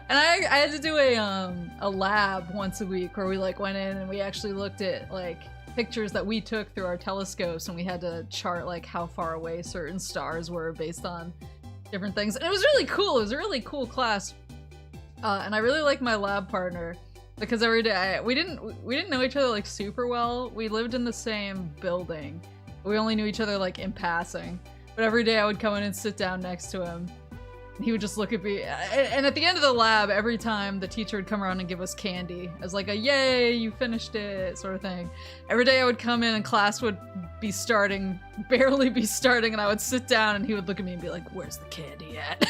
And I had to do a lab once a week where we like went in and we actually looked at like pictures that we took through our telescopes, and we had to chart like how far away certain stars were based on different things. And it was really cool. It was a really cool class. And I really liked my lab partner because every day we didn't know each other like super well. We lived in the same building. We only knew each other like in passing. But every day I would come in and sit down next to him. He would just look at me, and at the end of the lab, every time the teacher would come around and give us candy as like a yay, you finished it sort of thing. Every day I would come in and class would be starting, barely be starting, and I would sit down and he would look at me and be like, where's the candy at?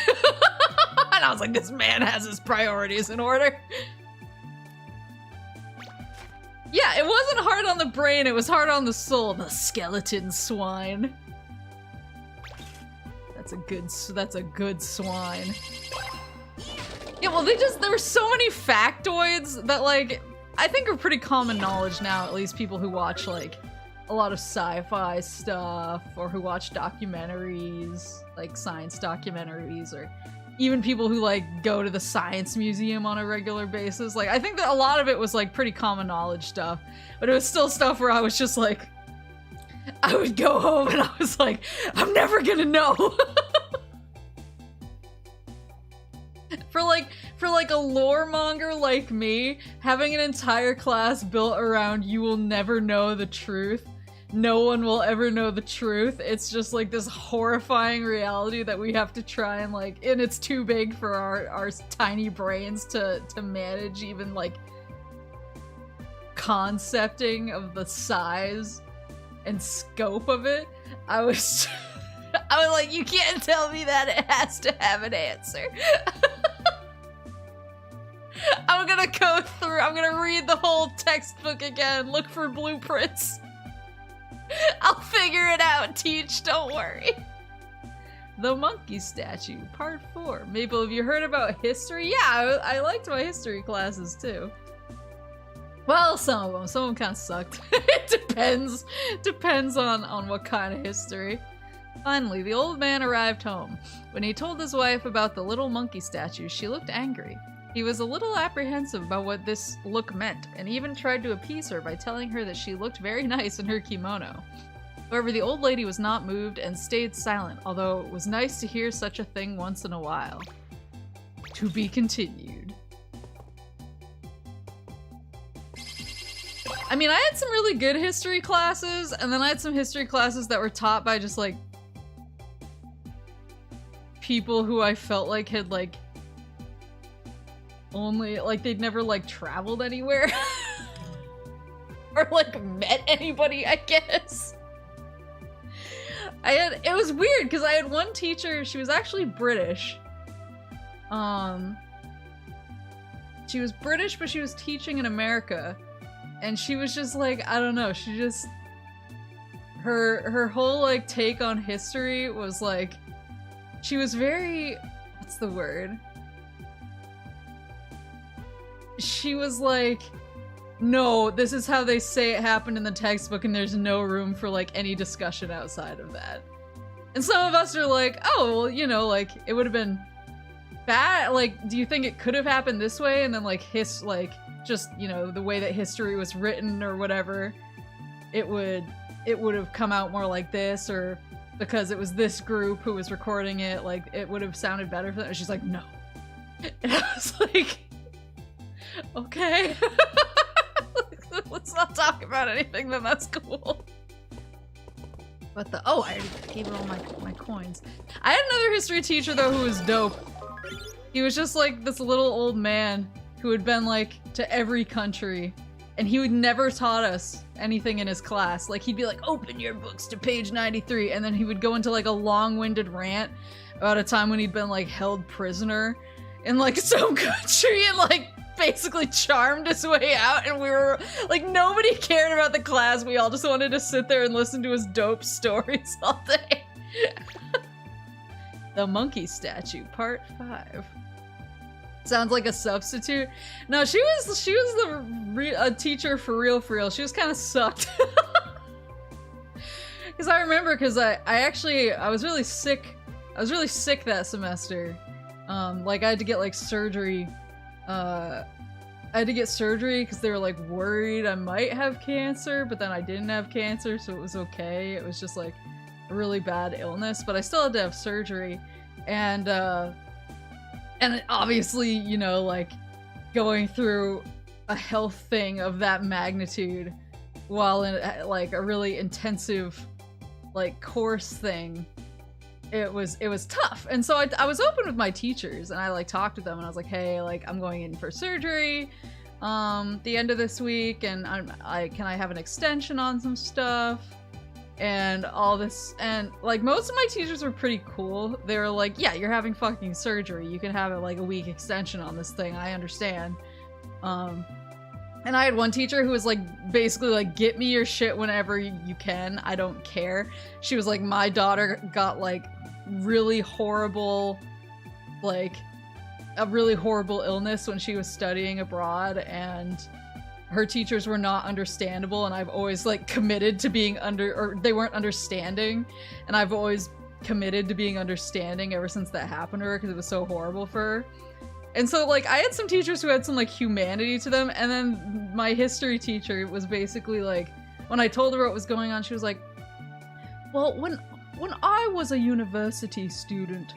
And I was like, this man has his priorities in order. Yeah, it wasn't hard on the brain, it was hard on the soul. The skeleton swine. That's a good swine. Yeah, well there were so many factoids that like, I think are pretty common knowledge now, at least people who watch like a lot of sci-fi stuff or who watch documentaries, like science documentaries, or even people who like go to the science museum on a regular basis. Like I think that a lot of it was like pretty common knowledge stuff, but it was still stuff where I was just like, I would go home and I was like, I'm never gonna know. For like a lore monger like me, having an entire class built around you will never know the truth. No one will ever know the truth. It's just like this horrifying reality that we have to try and like, and it's too big for our tiny brains to manage, even like concepting of the size and scope of it. I was like, you can't tell me that it has to have an answer. I'm gonna go through, I'm gonna read the whole textbook again, look for blueprints. I'll figure it out, teach, don't worry. The Monkey Statue, Part 4. Maple, have you heard about history? Yeah, I liked my history classes too. Well, some of them kind of sucked. It depends on what kind of history. Finally, the old man arrived home. When he told his wife about the little monkey statue, she looked angry. He was a little apprehensive about what this look meant, and even tried to appease her by telling her that she looked very nice in her kimono. However, the old lady was not moved and stayed silent, although it was nice to hear such a thing once in a while. To be continued. I mean, I had some really good history classes, and then I had some history classes that were taught by just like people who I felt like had like only like they'd never like traveled anywhere or like met anybody, I guess. It was weird because I had one teacher, she was actually British. She was British, but she was teaching in America, and she was just like, I don't know, she just her whole like take on history was like, she was very, what's the word? She was like, no, this is how they say it happened in the textbook and there's no room for like any discussion outside of that. And some of us are like, oh, well, you know, like it would have been bad. Like, do you think it could have happened this way? And then like just, you know, the way that history was written or whatever, it would have come out more like this, or because it was this group who was recording it, like it would have sounded better for them. And she's like, no. And I was like, okay. Let's not talk about anything then, that's cool. But I already gave her all my coins. I had another history teacher though who was dope. He was just like this little old man who had been like to every country, and he would never taught us anything in his class. Like he'd be like, open your books to page 93, and then he would go into like a long-winded rant about a time when he'd been like held prisoner in like some country and like basically charmed his way out, and we were like, nobody cared about the class, we all just wanted to sit there and listen to his dope stories all day. The Monkey Statue, Part 5. Sounds like a substitute. No, she was a teacher for real. She was kind of sucked. Because I remember, because I was really sick. I was really sick that semester. Like I had to get like surgery. I had to get surgery because they were like worried I might have cancer, but then I didn't have cancer, so it was okay. It was just like a really bad illness, but I still had to have surgery. And obviously, you know, like going through a health thing of that magnitude while in like a really intensive like course thing, it was tough. And so I was open with my teachers, and I like talked to them, and I was like, hey, like I'm going in for surgery the end of this week, and can I have an extension on some stuff and all this. And like most of my teachers were pretty cool. They were like, yeah, you're having fucking surgery, you can have like a week extension on this thing, I understand. And I had one teacher who was like, basically like, get me your shit whenever you can, I don't care. She was like, my daughter got like really horrible, like a really horrible illness when she was studying abroad, and her teachers were not understandable, and I've always like committed to being or they weren't understanding, and I've always committed to being understanding ever since that happened to her, because it was so horrible for her. And so like I had some teachers who had some like humanity to them, and then my history teacher was basically like, when I told her what was going on, she was like, Well, when I was a university student,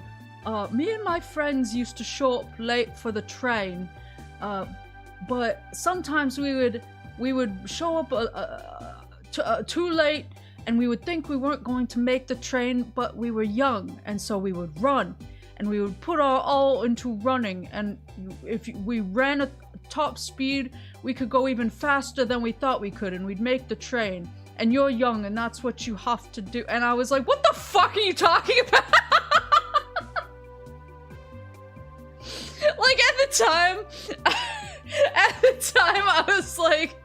me and my friends used to show up late for the train, but sometimes we would show up too late, and we would think we weren't going to make the train, but we were young, and so we would run, and we would put our all into running, and if we ran at top speed, we could go even faster than we thought we could, and we'd make the train. And you're young, and that's what you have to do. And I was like, what the fuck are you talking about? Like, at the time, I was like,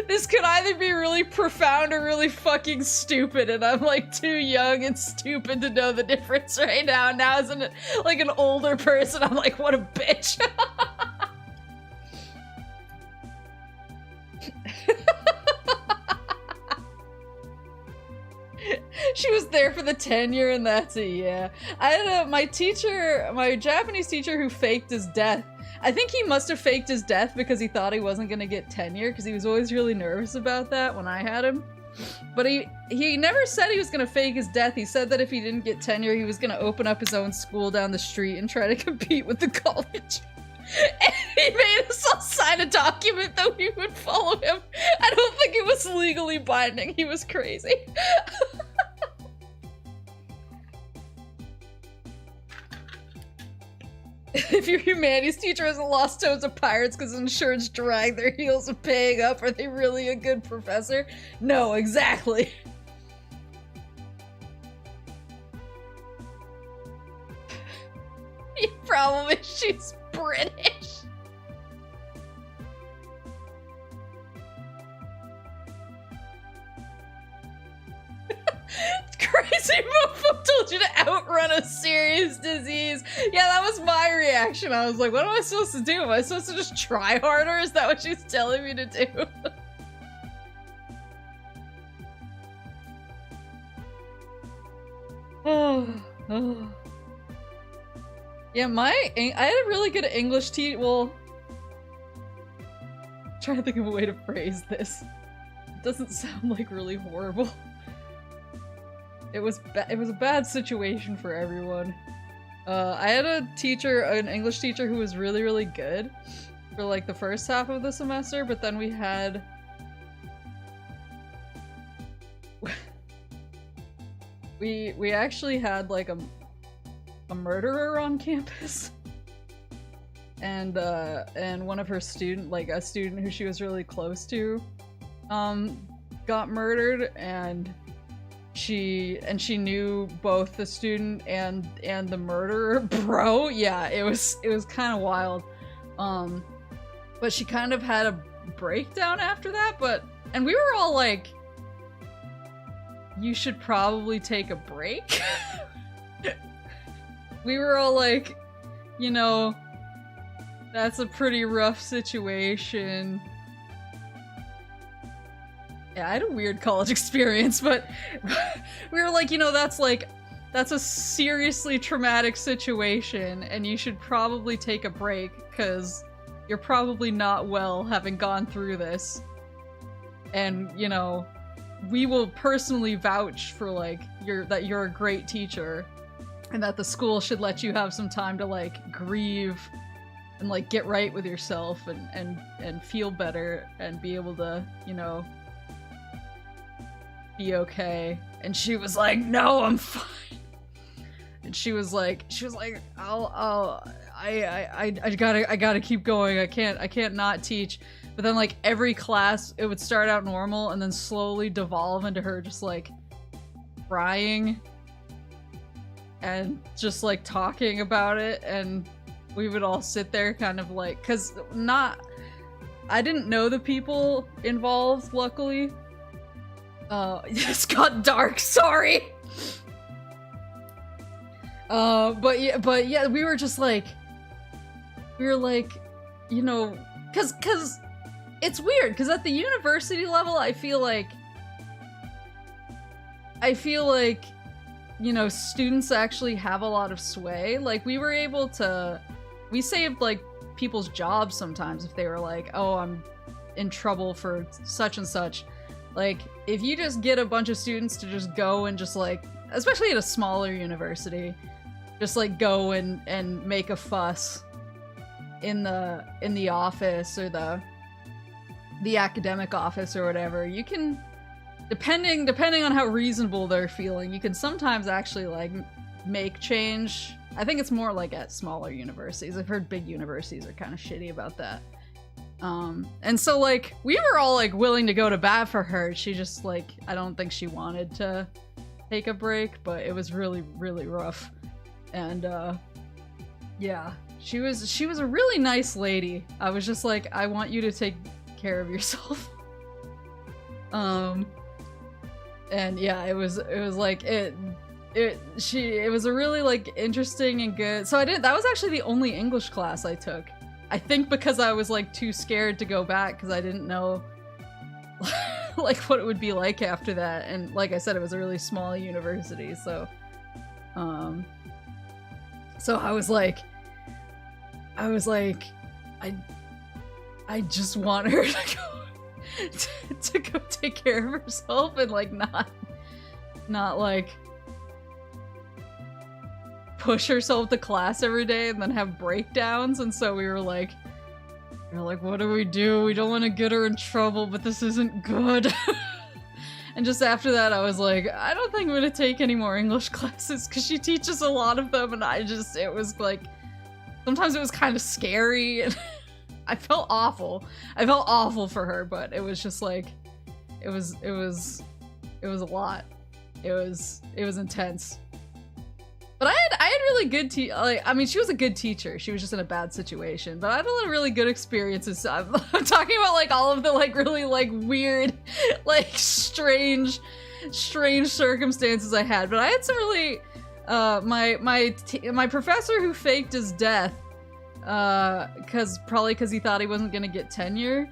this could either be really profound or really fucking stupid, and I'm like too young and stupid to know the difference right now. And now as an older person, I'm like, what a bitch. She was there for the tenure and that's it, yeah. I had my Japanese teacher who faked his death. I think he must have faked his death because he thought he wasn't gonna get tenure, because he was always really nervous about that when I had him. But he never said he was gonna fake his death. He said that if he didn't get tenure, he was gonna open up his own school down the street and try to compete with the college. And he made us all sign a document that we would follow him. I don't think it was legally binding. He was crazy. If your humanities teacher hasn't lost toes of pirates because insurance dragged their heels of paying up, are they really a good professor? No, exactly. The problem is she's British. Crazy mofo told you to outrun a serious disease. Yeah, that was my reaction. I was like, what am I supposed to do? Am I supposed to just try harder? Is that what she's telling me to do? Oh. Yeah, I had a really good English teacher. Well, I'm trying to think of a way to phrase this. It doesn't sound like really horrible. It was a bad situation for everyone. I had a teacher, an English teacher, who was really, really good for like the first half of the semester, but then we had we actually had like a murderer on campus. And one of her a student who she was really close to, got murdered, and she knew both the student and the murderer. Bro, yeah, it was kind of wild. But she kind of had a breakdown after that, and we were all like, you should probably take a break. We were all like, you know, that's a pretty rough situation. Yeah, I had a weird college experience, but we were like, you know, that's a seriously traumatic situation, and you should probably take a break, because you're probably not well having gone through this. And, you know, we will personally vouch for, like, that you're a great teacher, and that the school should let you have some time to, like, grieve and, like, get right with yourself and feel better and be able to, you know, be okay. And she was like, no, I'm fine. And she was like, I gotta keep going. I can't not teach. But then like every class, it would start out normal and then slowly devolve into her just like crying and just like talking about it. And we would all sit there kind of like, I didn't know the people involved, luckily. It's got dark, sorry! But yeah, we were just like, you know, cause it's weird, cause at the university level, I feel like, you know, students actually have a lot of sway. Like, we saved, like, people's jobs sometimes if they were like, oh, in trouble for such and such. Like, if you just get a bunch of students to just go and just like, especially at a smaller university, just like go and make a fuss in the office or the academic office or whatever, you can, depending on how reasonable they're feeling, you can sometimes actually like make change. I think it's more like at smaller universities. I've heard big universities are kind of shitty about that. And so like we were all like willing to go to bat for her. She just like, I don't think she wanted to take a break, but it was really, really rough. And yeah, she was a really nice lady. I was just like, I want you to take care of yourself. And yeah, it was like it was a really like interesting and good. So that was actually the only English class I took. I think because I was like too scared to go back because I didn't know like what it would be like after that. And like I said, it was a really small university, so I was like, I just want her to go take care of herself and like not like push herself to class every day and then have breakdowns. And so we were like, what do? We don't want to get her in trouble, but this isn't good. And just after that, I was like, I don't think I'm gonna take any more English classes because she teaches a lot of them, and it was like, sometimes it was kind of scary, and I felt awful. I felt awful for her, but it was just like, it was a lot. It was intense. But I had really good she was a good teacher. She was just in a bad situation. But I had a lot of really good experiences. I'm talking about like all of the like really like weird, like strange circumstances I had. But I had some really my professor who faked his death probably because he thought he wasn't gonna get tenure,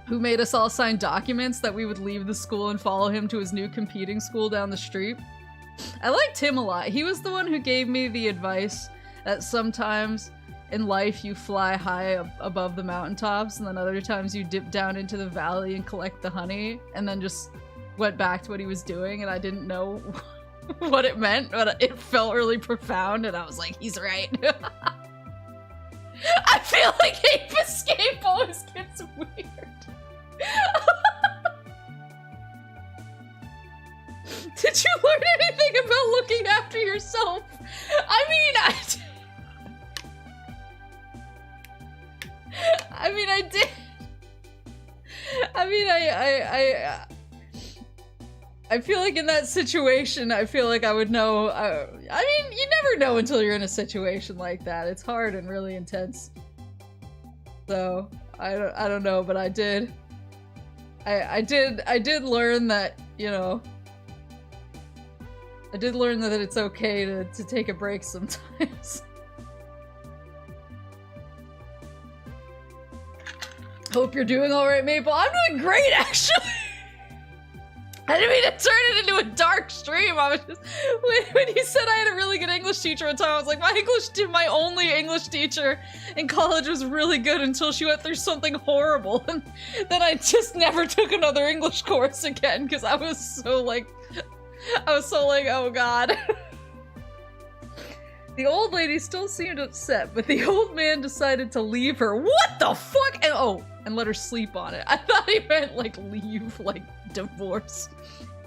who made us all sign documents that we would leave the school and follow him to his new competing school down the street. I liked him a lot. He was the one who gave me the advice that sometimes in life you fly high above the mountaintops, and then other times you dip down into the valley and collect the honey, and then just went back to what he was doing, and I didn't know what it meant, but it felt really profound, and I was like, he's right. I feel like Ape Escape always gets weird. Did you learn anything about looking after yourself? I mean, I did. I mean, I feel like in that situation, I feel like I would know. I mean, you never know until you're in a situation like that. It's hard and really intense. So, I don't know, but I did learn that, you know, I did learn that it's okay to take a break sometimes. Hope you're doing alright, Maple. I'm doing great, actually! I didn't mean to turn it into a dark stream. I was just, when you said I had a really good English teacher one time, I was like, my only English teacher in college was really good until she went through something horrible. And then I just never took another English course again because I was so like, oh god. The old lady still seemed upset, but the old man decided to leave her. What the fuck? And let her sleep on it. I thought he meant like leave, like divorce.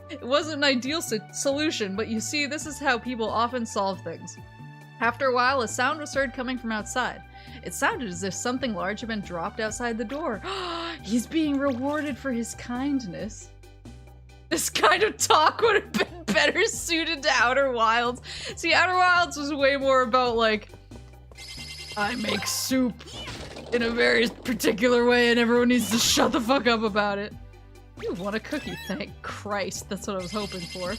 It wasn't an ideal solution, but you see, this is how people often solve things. After a while, a sound was heard coming from outside. It sounded as if something large had been dropped outside the door. He's being rewarded for his kindness. This kind of talk would have been better suited to Outer Wilds. See, Outer Wilds was way more about like, I make soup in a very particular way and everyone needs to shut the fuck up about it. You want a cookie, thank Christ. That's what I was hoping for.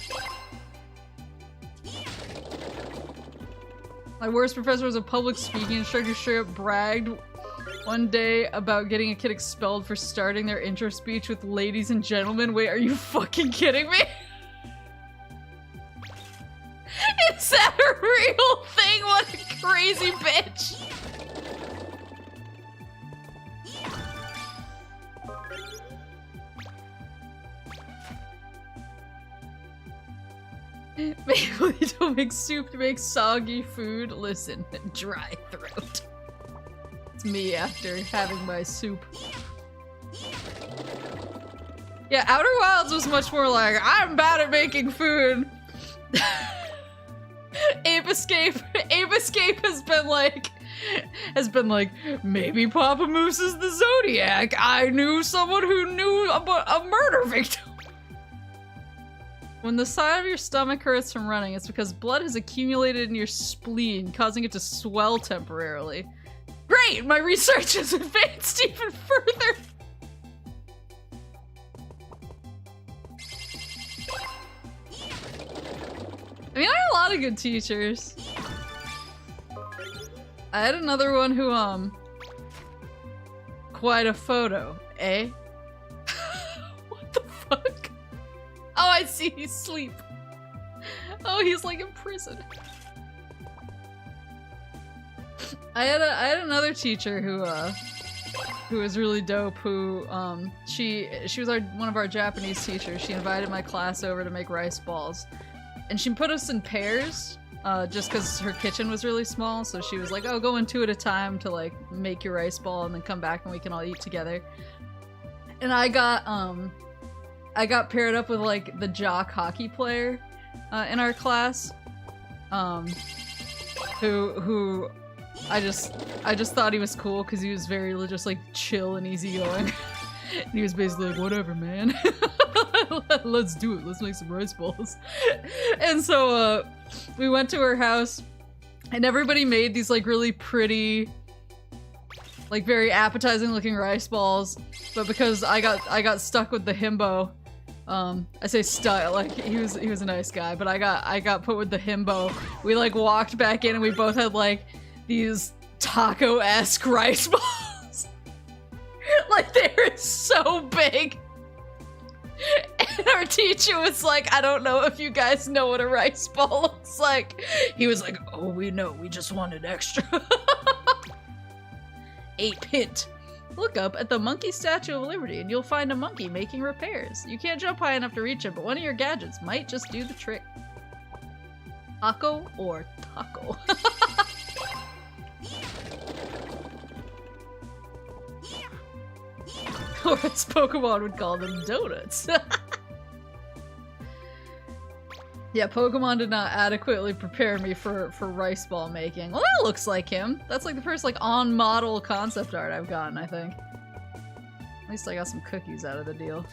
My worst professor was a public speaking instructor. Straight up bragged one day about getting a kid expelled for starting their intro speech with "ladies and gentlemen." Wait, are you fucking kidding me? Is that a real thing? What a crazy bitch. Maple, you don't make soup to make soggy food. Listen, dry throat. It's me after having my soup. Yeah, Outer Wilds was much more like, I'm bad at making food. Ape Escape has been like, maybe Papa Moose is the Zodiac. I knew someone who knew about a murder victim. When the side of your stomach hurts from running, it's because blood has accumulated in your spleen, causing it to swell temporarily. Great! My research has advanced even further! I mean, I had a lot of good teachers. I had another one who, quite a photo, eh? What the fuck? Oh, I see, he's asleep. Oh, he's like in prison. I had another teacher who was really dope, who, she was one of our Japanese teachers. She invited my class over to make rice balls. And she put us in pairs, just because her kitchen was really small, so she was like, oh, go in 2 at a time to, like, make your rice ball and then come back and we can all eat together. And I got paired up with, like, the jock hockey player, in our class, who I just thought he was cool because he was very just, like, chill and easygoing. And he was basically like, whatever, man. Let's do it. Let's make some rice balls. And so, we went to her house and everybody made these like really pretty, like very appetizing looking rice balls. But because I got stuck with the himbo, I say stuck, like he was a nice guy, but I got put with the himbo. We like walked back in and we both had like these taco-esque rice balls. Like they were so big. And our teacher was like, I don't know if you guys know what a rice ball looks like. He was like, oh, we know, we just wanted extra. Ape hint. Look up at the monkey Statue of Liberty and you'll find a monkey making repairs. You can't jump high enough to reach it, but one of your gadgets might just do the trick. Taco or taco? Or as Pokemon would call them, donuts. Yeah, Pokemon did not adequately prepare me for rice ball making. Well, that looks like him. That's like the first like on-model concept art I've gotten, I think. At least I got some cookies out of the deal.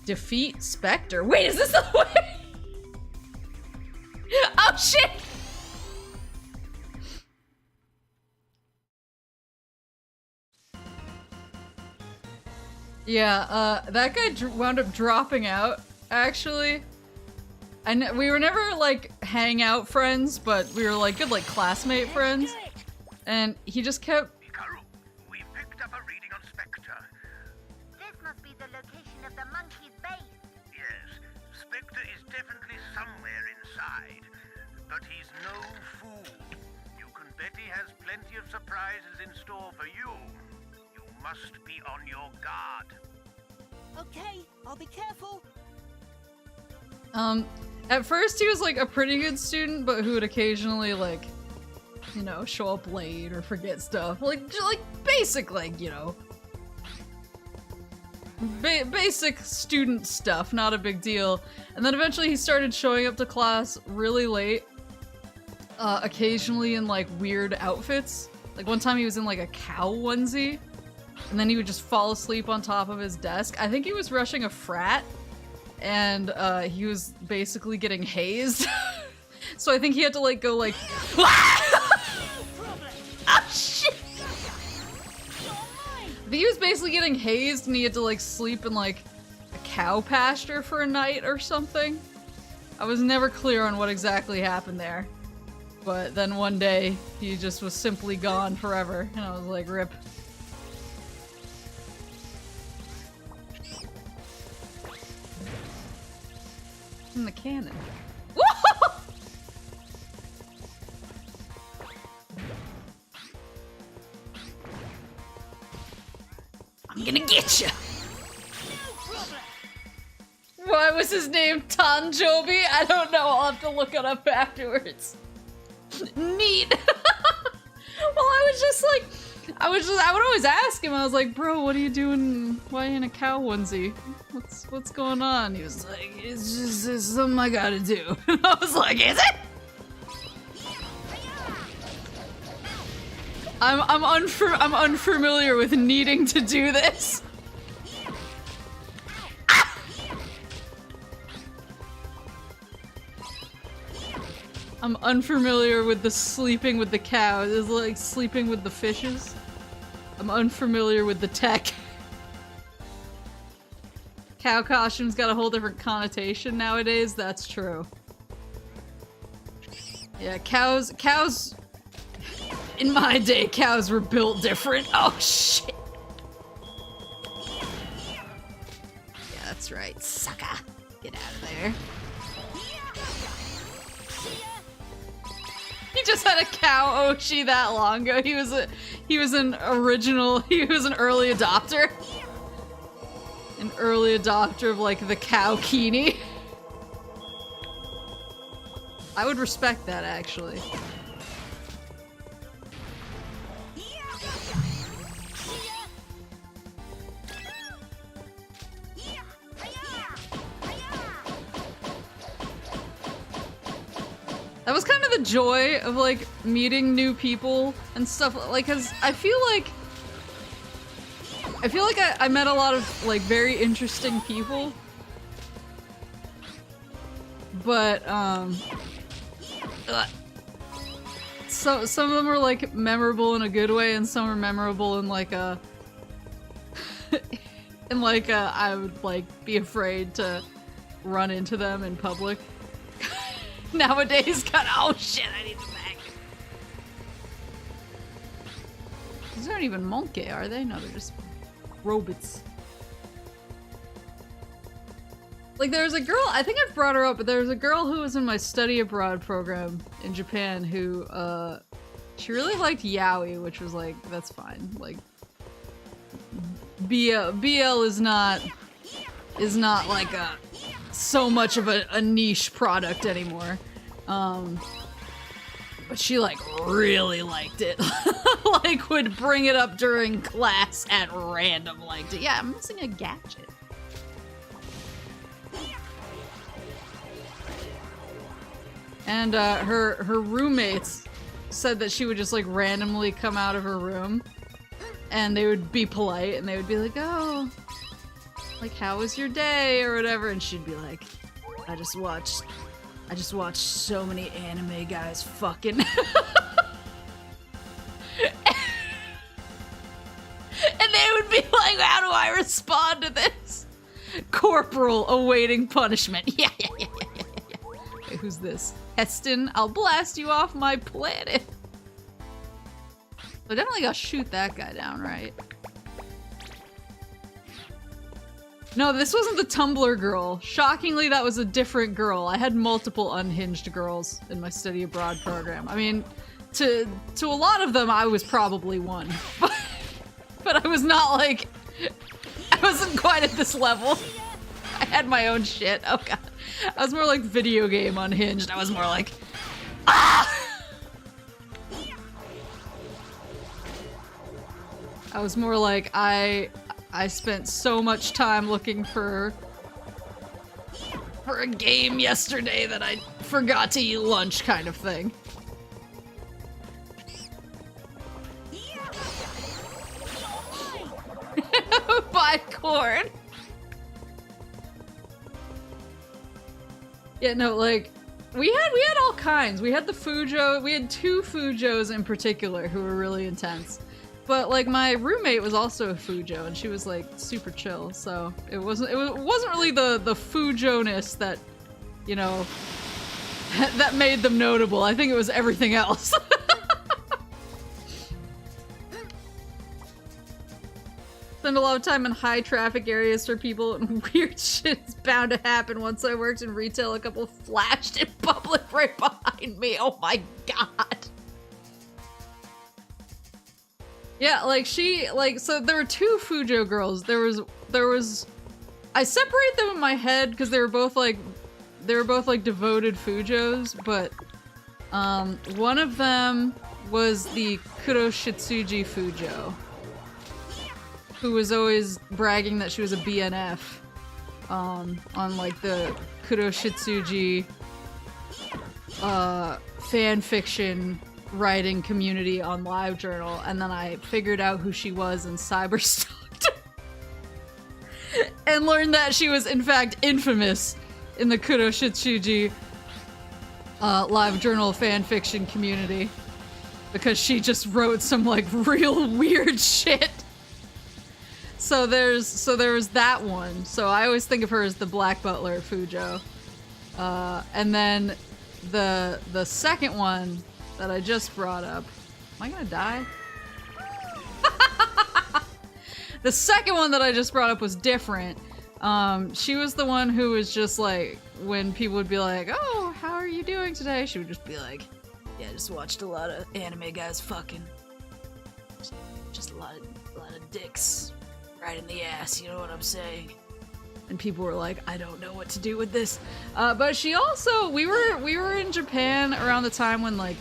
Defeat Spectre. Wait, is this the way? Oh shit! Yeah, that guy wound up dropping out, actually. We were never, like, hangout friends, but we were, like, good, like, classmate friends. And he just kept... Hikaru, we picked up a reading on Spectre. This must be the location of the monkey's base. Yes, Spectre is definitely somewhere inside. But he's no fool. You can bet he has plenty of surprises in store for you. You must be on your guard. Okay, I'll be careful. At first he was like a pretty good student, but who would occasionally like, you know, show up late or forget stuff. Like basic, like, you know, basic student stuff, not a big deal. And then eventually he started showing up to class really late, occasionally in like weird outfits. Like one time he was in like a cow onesie, and then he would just fall asleep on top of his desk. I think he was rushing a frat, and he was basically getting hazed. So I think he had to like go like, ah, shit! I think he was basically getting hazed and he had to like sleep in like a cow pasture for a night or something. I was never clear on what exactly happened there. But then one day he just was simply gone forever, and I was like, rip. In the cannon. Woo! I'm gonna get get you. Why was his name Tanjobi? I don't know. I'll have to look it up afterwards. Neat. Well, I would always ask him. I was like, bro, what are you doing? Why are you in a cow onesie? What's going on? He was like, it's something I gotta do. And I was like, is it? I'm unfamiliar with needing to do this. I'm unfamiliar with the sleeping with the cows. It's like sleeping with the fishes. I'm unfamiliar with the tech. Cow costume's got a whole different connotation nowadays, that's true. Yeah, cows... In my day, cows were built different. Oh, shit. Yeah, that's right, sucker. Get out of there. He just had a cow Oshi that long ago. He was an early adopter. An early adopter of like the cow Kini. I would respect that actually. That was kind of the joy of like meeting new people and stuff, like, cause I feel like I met a lot of like very interesting people, but so some of them were like memorable in a good way, and some were memorable in like a I would like be afraid to run into them in public. Nowadays, oh shit, I need them back. These aren't even monkey, are they? No, they're just robots. Like, there's a girl, I think I've brought her up, but there's a girl who was in my study abroad program in Japan who, she really liked yaoi, which was like, that's fine. Like, BL is not like so much of a niche product anymore. But she like really liked it. Like would bring it up during class at random, like, yeah, I'm missing a gadget. And her roommates said that she would just like randomly come out of her room and they would be polite and they would be like, oh, like, how was your day or whatever, and she'd be like, I just watched so many anime guys fucking. And they would be like, how do I respond to this? Corporal awaiting punishment. Yeah. Wait, who's this? Heston, I'll blast you off my planet. I definitely gotta shoot that guy down, right? No, this wasn't the Tumblr girl. Shockingly, that was a different girl. I had multiple unhinged girls in my study abroad program. I mean, to a lot of them, I was probably one. But I was not like... I wasn't quite at this level. I had my own shit. Oh god. I was more like video game unhinged. I was more like... Ah! I was more like, I spent so much time looking for a game yesterday that I forgot to eat lunch kind of thing. Buy corn. Yeah, no, like, we had all kinds. We had the Fujo, we had two Fujos in particular who were really intense. But like my roommate was also a Fujo, and she was like super chill. So it wasn't really the Fujo-ness that, you know, that made them notable. I think it was everything else. Spend a lot of time in high traffic areas for people, and weird shit's bound to happen. Once I worked in retail, a couple flashed in public right behind me. Oh my god. Yeah, like she, like, so there were two Fujo girls. There was, I separate them in my head because they were both like devoted Fujos, but, one of them was the Kuroshitsuji Fujo, who was always bragging that she was a BNF, on like the Kuroshitsuji, fan fiction writing community on LiveJournal, and then I figured out who she was and cyberstalked her. And learned that she was in fact infamous in the Kuroshitsuji LiveJournal fanfiction community because she just wrote some like real weird shit. So there was that one. So I always think of her as the Black Butler Fujo. And then the second one that I just brought up. Am I gonna die? The second one that I just brought up was different. She was the one who was just like, when people would be like, oh, how are you doing today? She would just be like, yeah, just watched a lot of anime guys fucking. Just a lot of dicks right in the ass, you know what I'm saying? And people were like, I don't know what to do with this. But she also, we were in Japan around the time when like,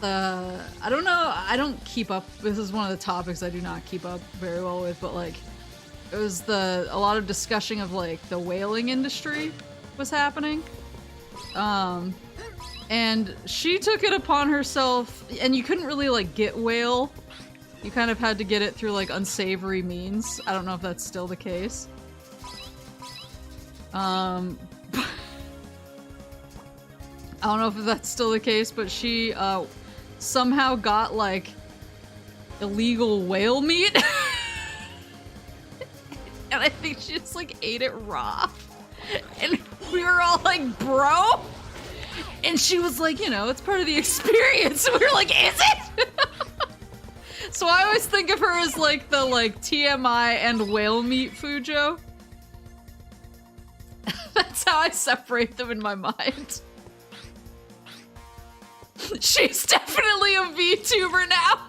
I don't know, I don't keep up, this is one of the topics I do not keep up very well with, but like, it was a lot of discussion of like the whaling industry was happening. And she took it upon herself, and you couldn't really like get whale. You kind of had to get it through like unsavory means. I don't know if that's still the case. I don't know if that's still the case, but she somehow got like illegal whale meat. And I think she just like ate it raw. And we were all like, bro? And she was like, you know, it's part of the experience. And we were like, is it? So I always think of her as like the like TMI and whale meat Fujo. That's how I separate them in my mind. She's definitely a VTuber now.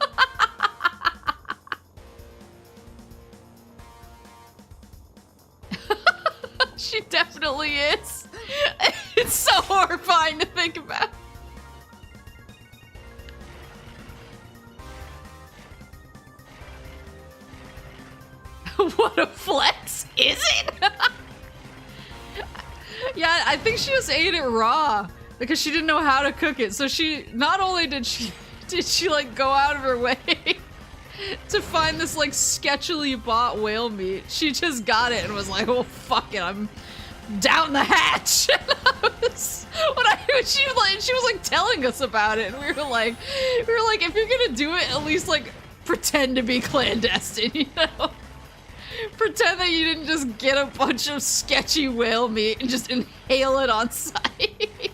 She definitely is. It's so horrifying to think about. What a flex, is it? Yeah, I think she just ate it raw because she didn't know how to cook it. So she, not only did she like go out of her way to find this like sketchily bought whale meat, she just got it and was like, oh fuck it, I'm down the hatch. She was like telling us about it, and we were like, if you're gonna do it, at least like pretend to be clandestine, you know? Pretend that you didn't just get a bunch of sketchy whale meat and just inhale it on site.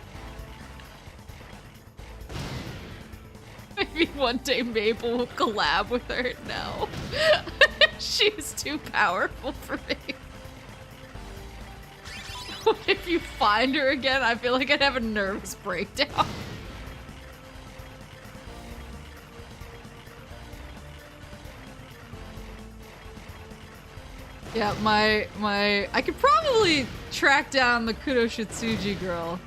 Maybe one day Maple will collab with her. No. She's too powerful for me. If you find her again, I feel like I'd have a nervous breakdown. Yeah, I could probably track down the Kuroshitsuji girl,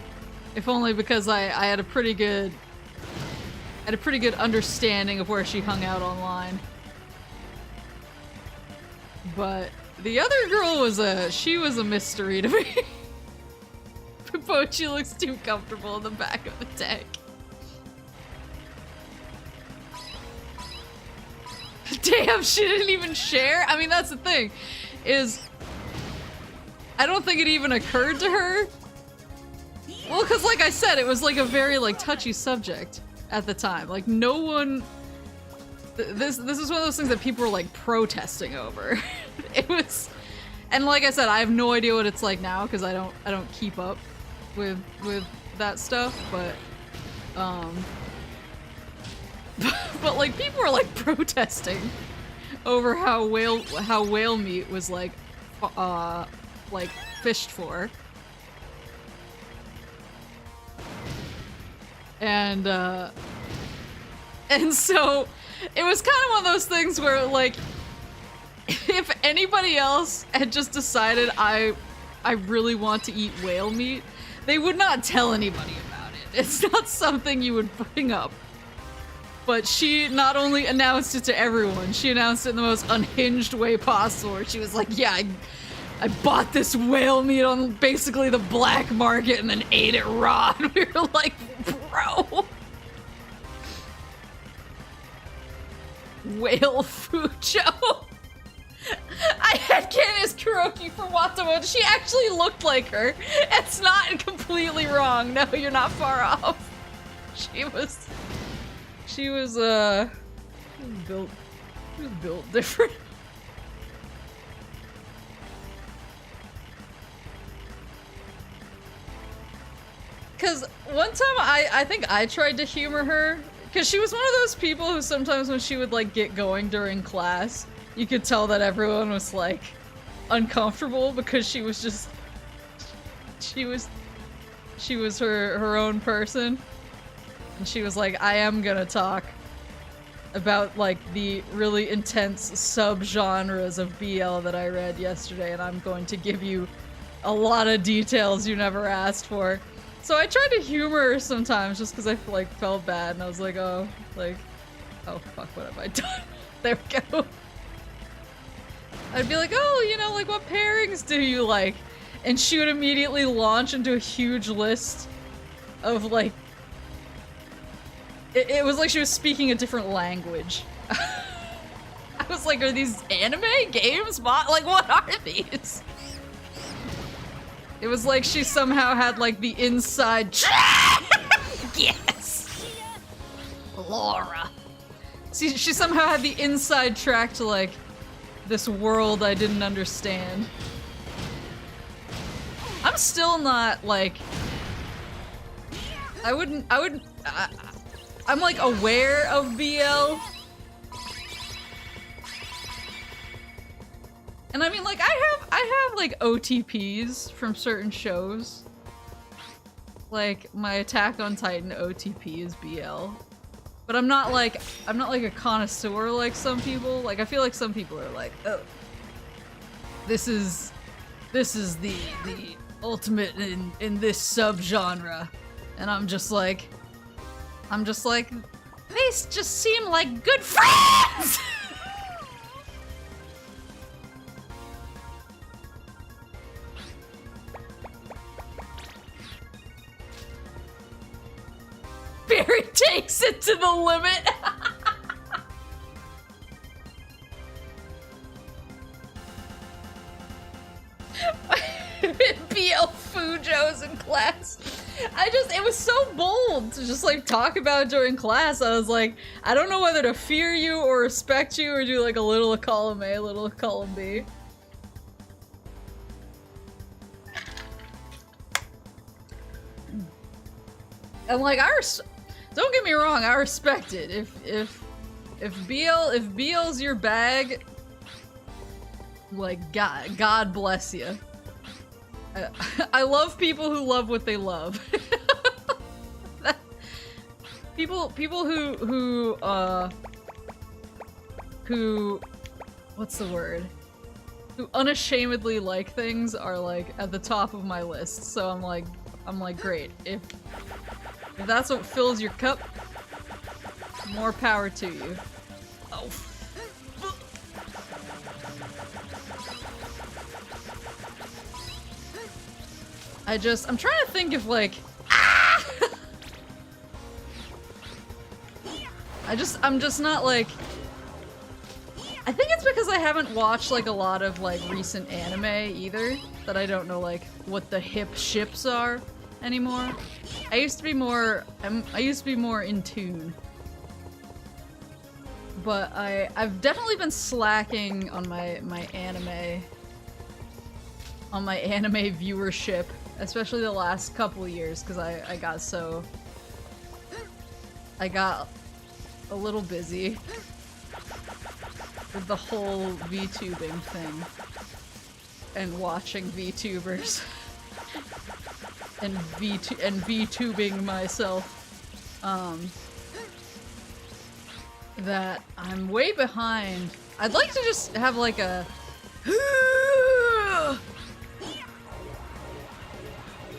if only because I had a pretty good understanding of where she hung out online. But the other girl was a mystery to me. Pochi looks too comfortable in the back of the tank. Damn, she didn't even share? I mean, that's the thing, is I don't think it even occurred to her. Well, because like I said, it was like a very like touchy subject at the time. Like no one, this is one of those things that people were like protesting over. It was, and like I said, I have no idea what it's like now because I don't keep up with that stuff, but but like people were like protesting over how whale meat was like fished for. And so It was kind of one of those things where, like, if anybody else had just decided I really want to eat whale meat, they would not tell anybody about it. It's not something you would bring up. But she not only announced it to everyone, she announced it in the most unhinged way possible, where she was like, yeah, I bought this whale meat on basically the black market and then ate it raw. And we were like, bro. Whale Fujo. I had Candace Kuroki from Watamoto. She actually looked like her. It's not completely wrong. No, you're not far off. She was built different. Cause one time I think I tried to humor her, cause she was one of those people who sometimes when she would like get going during class, you could tell that everyone was like uncomfortable because she was her own person. And she was like, I am gonna talk about like the really intense subgenres of BL that I read yesterday, and I'm going to give you a lot of details you never asked for. So I tried to humor her sometimes just because I like felt bad, and I was like, oh fuck, what have I done? There we go. I'd be like, oh, you know, like what pairings do you like? And she would immediately launch into a huge list of like, it was like she was speaking a different language. I was like, are these anime games? Like, what are these? It was like she somehow had like the inside yes! Laura. See, she somehow had the inside track to like this world I didn't understand. I'm still not like, I'm like aware of BL. And I mean like I have like OTPs from certain shows. Like my Attack on Titan OTP is BL. But I'm not like a connoisseur like some people. Like I feel like some people are like, oh, this is the ultimate in this subgenre. And I'm just like, they just seem like good friends! Barry takes it to the limit! BL Fujos in class. It was so bold to just like talk about it during class. I was like, I don't know whether to fear you or respect you or do like a little column A, a little column B. And like don't get me wrong, I respect it. If BL's your bag, like God bless you. I love people who love what they love. People who what's the word? Who unashamedly like things are like at the top of my list. So I'm like great. If that's what fills your cup, more power to you. Oh. I'm trying to think if like, I'm just not like, I think it's because I haven't watched like a lot of like recent anime either, that I don't know like what the hip ships are anymore. I used to be more in tune. But I've definitely been slacking on my anime viewership, especially the last couple years, because I got a little busy with the whole VTubing thing and watching VTubers and VTubing myself. that I'm way behind. I'd like to just have like a...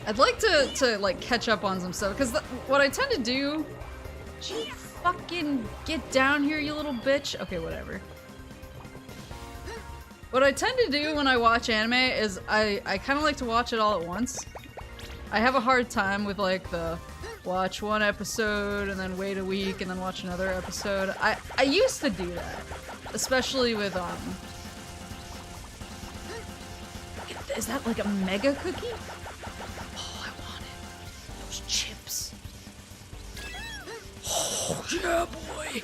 I'd like to like catch up on some stuff, because what I tend to do... Fucking get down here, you little bitch. Okay, whatever. What I tend to do when I watch anime is I kind of like to watch it all at once. I have a hard time with like the watch one episode and then wait a week and then watch another episode. I used to do that, especially with is that like a mega cookie? Oh, I want it. Those chips. Oh yeah, boy.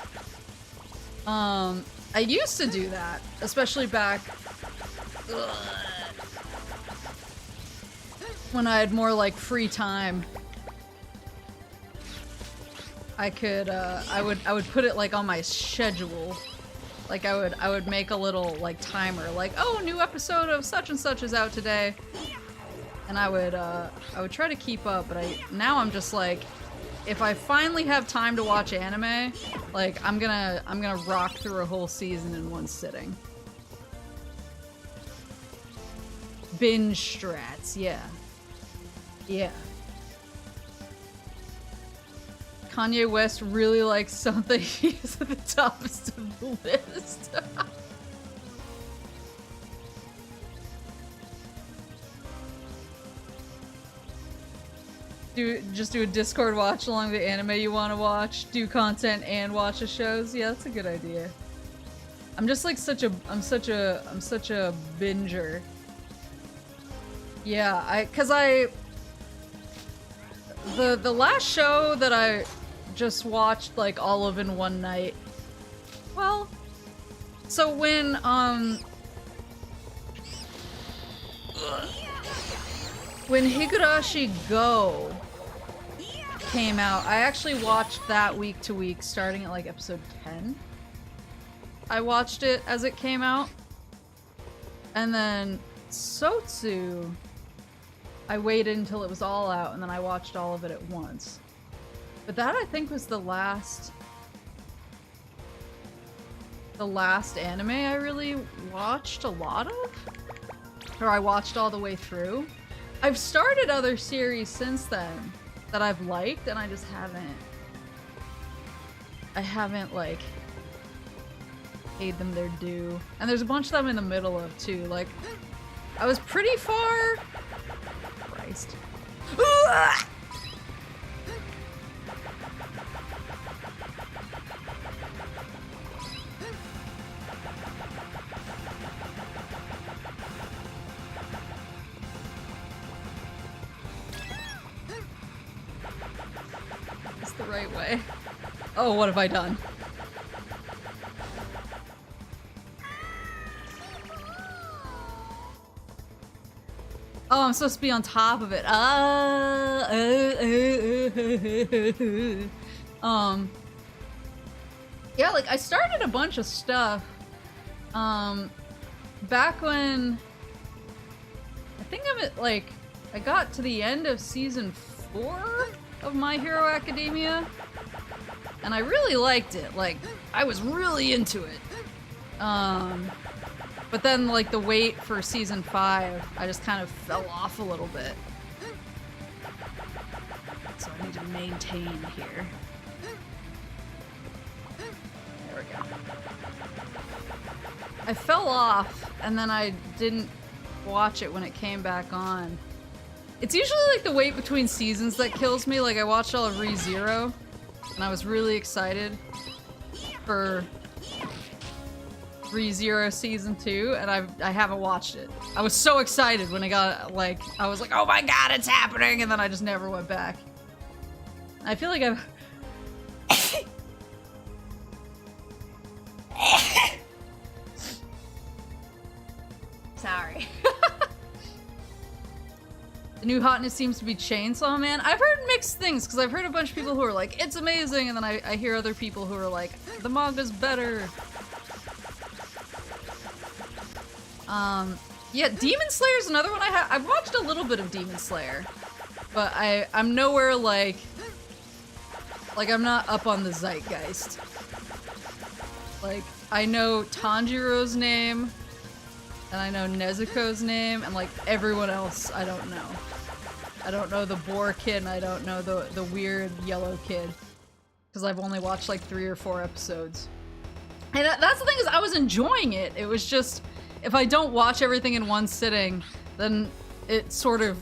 I used to do that, especially back when I had more like free time. I could I would put it like on my schedule. Like I would make a little like timer, like, oh, new episode of such and such is out today. And I would try to keep up, but now I'm just like, if I finally have time to watch anime, like I'm gonna rock through a whole season in one sitting. Binge strats, yeah. Yeah. Kanye West really likes something. He's at the top of the list. Just do a Discord watch along the anime you want to watch, do content and watch the shows. Yeah, that's a good idea. I'm just like I'm such a binger. Yeah, the last show that I just watched like all of in one night. Well, so when Higurashi Go came out, I actually watched that week to week, starting at like episode 10. I watched it as it came out. And then Sotsu, I waited until it was all out, and then I watched all of it at once. But that, I think, was the last anime I really watched a lot of. Or I watched all the way through. I've started other series since then that I've liked, and I just haven't like paid them their due. And there's a bunch of them in the middle of too. Like, I was pretty far. Christ. It's the right way. Oh, what have I done? Oh, I'm supposed to be on top of it. Yeah, like I started a bunch of stuff. Back when I think I got to the end of season 4 of My Hero Academia, and I really liked it. Like, I was really into it. But then, like, the wait for season 5, I just kind of fell off a little bit. So I need to maintain here. There we go. I fell off, and then I didn't watch it when it came back on. It's usually, like, the wait between seasons that kills me. Like, I watched all of ReZero, and I was really excited for ReZero season 2, and I haven't watched it. I was so excited when I got, like, I was like, oh my god, it's happening, and then I just never went back. I feel like I've sorry. The new hotness seems to be Chainsaw Man. I've heard mixed things, because I've heard a bunch of people who are like, it's amazing, and then I hear other people who are like, the manga's better. Yeah, Demon Slayer's another one I've watched a little bit of Demon Slayer, but I'm nowhere like I'm not up on the zeitgeist. Like, I know Tanjiro's name, and I know Nezuko's name, and like everyone else I don't know. I don't know the boar kid, and I don't know the weird yellow kid. Because I've only watched like 3 or 4 episodes. And that's the thing, is I was enjoying it. It was just, if I don't watch everything in one sitting, then it sort of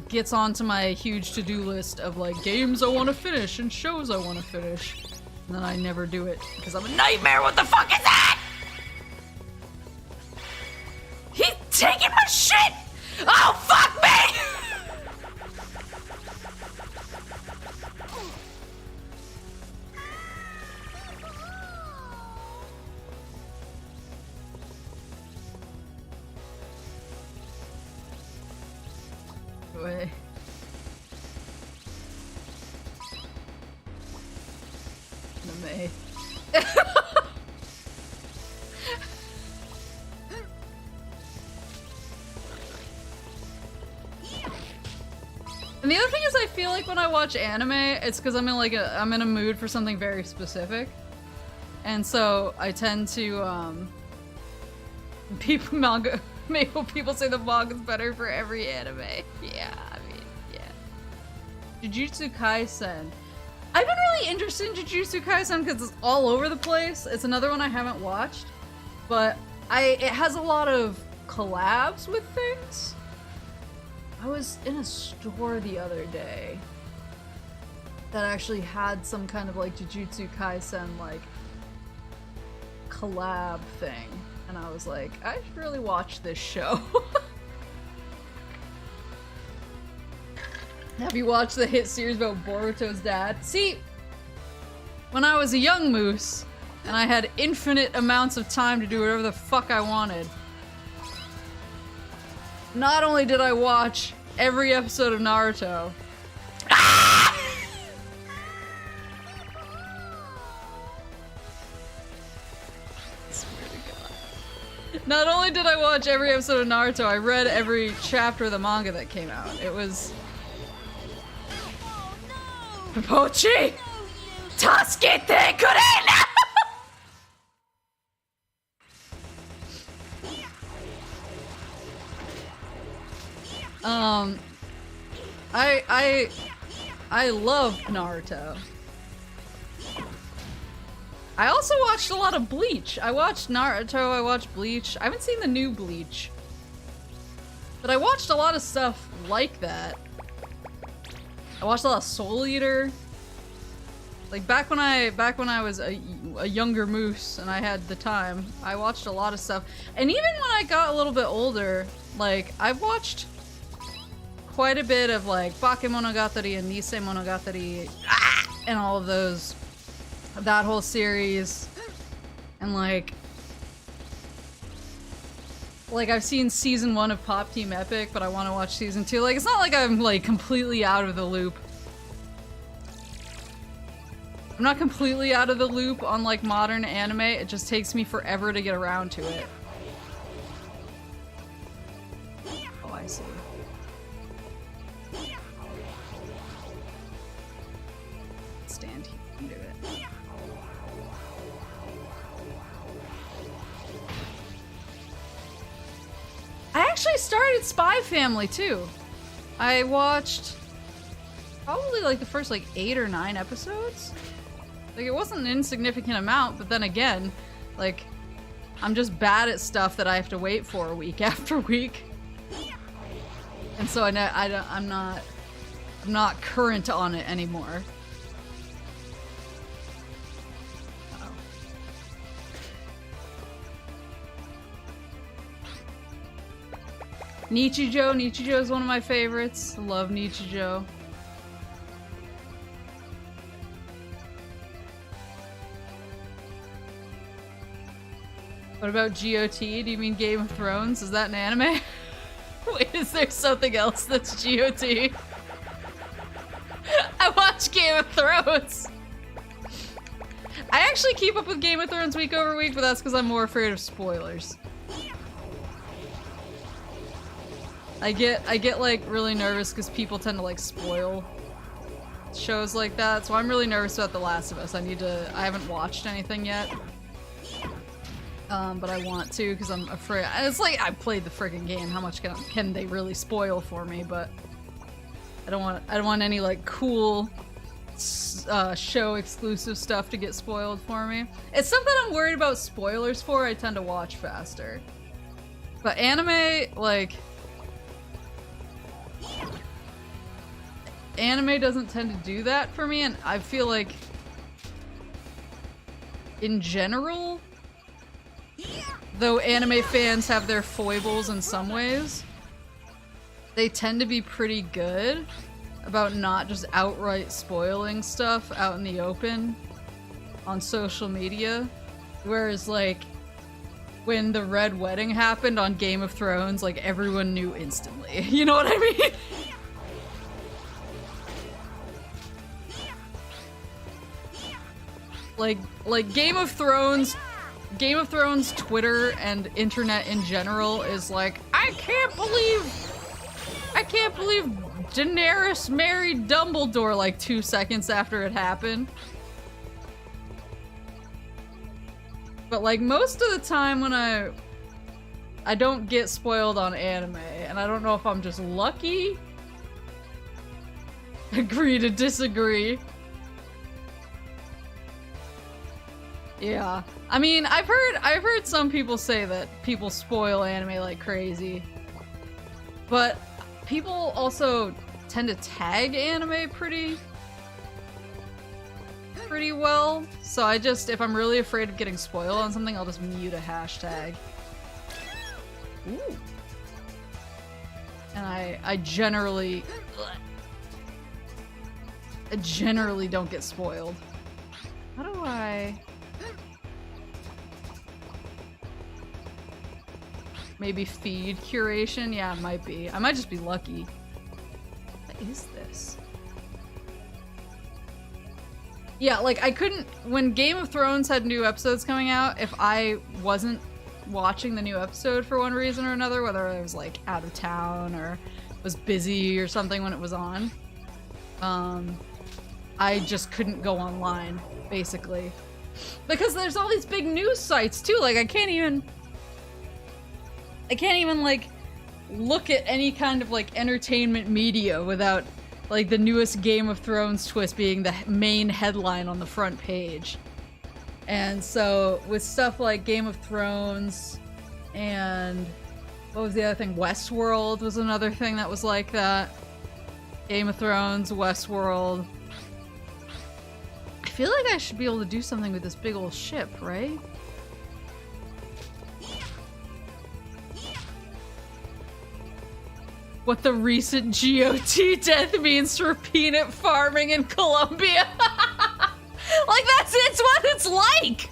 gets onto my huge to-do list of like games I want to finish and shows I want to finish. And then I never do it because I'm a nightmare. What the fuck is that? He's taking my shit! Oh, fuck me! Way. Anime. And the other thing is, I feel like when I watch anime, it's because I'm in like I'm in a mood for something very specific, and so I tend to Maple people say the manga's better for every anime. Yeah, I mean, yeah. Jujutsu Kaisen. I've been really interested in Jujutsu Kaisen because it's all over the place. It's another one I haven't watched, but it has a lot of collabs with things. I was in a store the other day that actually had some kind of like Jujutsu Kaisen like collab thing. And I was like, I should really watch this show. Have you watched the hit series about Boruto's dad? See, when I was a young moose, and I had infinite amounts of time to do whatever the fuck I wanted, not only did I watch every episode of Naruto, not only did I watch every episode of Naruto, I read every chapter of the manga that came out. It was... Pochi! Tasukete kurena! I love Naruto. I also watched a lot of Bleach. I watched Naruto, I watched Bleach. I haven't seen the new Bleach. But I watched a lot of stuff like that. I watched a lot of Soul Eater. Like back when I was a younger moose and I had the time, I watched a lot of stuff. And even when I got a little bit older, like I've watched quite a bit of like Bakemonogatari and Nisei Monogatari and all of those, that whole series. And like I've seen season 1 of Pop Team Epic, but I want to watch season 2. Like it's not like I'm like completely out of the loop. I'm not completely out of the loop on like modern anime, it just takes me forever to get around to it. Oh, I see. Stand here and do it. I actually started Spy Family too. I watched probably like the first like 8 or 9 episodes. Like, it wasn't an insignificant amount, but then again, like, I'm just bad at stuff that I have to wait for week after week. And so I'm not current on it anymore. Uh-oh. Nichijou is one of my favorites. I love Nichijou. What about GOT? Do you mean Game of Thrones? Is that an anime? Wait, is there something else that's GOT? I watch Game of Thrones! I actually keep up with Game of Thrones week over week, but that's because I'm more afraid of spoilers. I get like really nervous because people tend to like spoil shows like that, so I'm really nervous about The Last of Us. I haven't watched anything yet. But I want to because I'm afraid. It's like I played the freaking game. How much can they really spoil for me? But I don't want any like cool show exclusive stuff to get spoiled for me. It's something I'm worried about spoilers for. I tend to watch faster. But anime, like, anime doesn't tend to do that for me, and I feel like in general, though anime fans have their foibles in some ways, they tend to be pretty good about not just outright spoiling stuff out in the open on social media. Whereas, like, when the Red Wedding happened on Game of Thrones, like, everyone knew instantly. You know what I mean? Like Game of Thrones Twitter and internet in general is like, I can't believe Daenerys married Dumbledore like 2 seconds after it happened. But like most of the time when I don't get spoiled on anime, and I don't know if I'm just lucky. Agree to disagree. Yeah. I mean, I've heard some people say that people spoil anime like crazy. But people also tend to tag anime pretty well. So I just, if I'm really afraid of getting spoiled on something, I'll just mute a hashtag. Ooh. And I generally don't get spoiled. How do I... Maybe feed curation? Yeah, it might be. I might just be lucky. What is this? Yeah, like I couldn't... When Game of Thrones had new episodes coming out, if I wasn't watching the new episode for one reason or another, whether I was like out of town or was busy or something when it was on, I just couldn't go online, basically. Because there's all these big news sites too, like I can't even like look at any kind of like entertainment media without like the newest Game of Thrones twist being the main headline on the front page. And so with stuff like Game of Thrones and what was the other thing? Westworld was another thing that was like that. Game of Thrones, Westworld. I feel like I should be able to do something with this big old ship, right? What the recent GOT death means for peanut farming in Colombia. Like it's what it's like.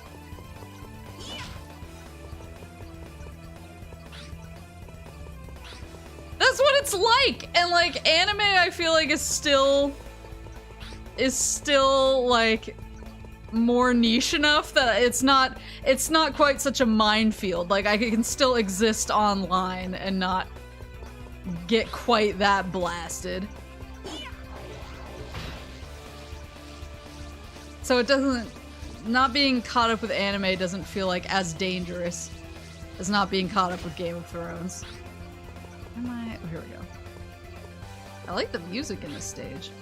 That's what it's like. And like anime I feel like is still like more niche enough that it's not quite such a minefield. Like I can still exist online and not get quite that blasted. So it doesn't... Not being caught up with anime doesn't feel like as dangerous as not being caught up with Game of Thrones. Am I... Oh, here we go. I like the music in this stage.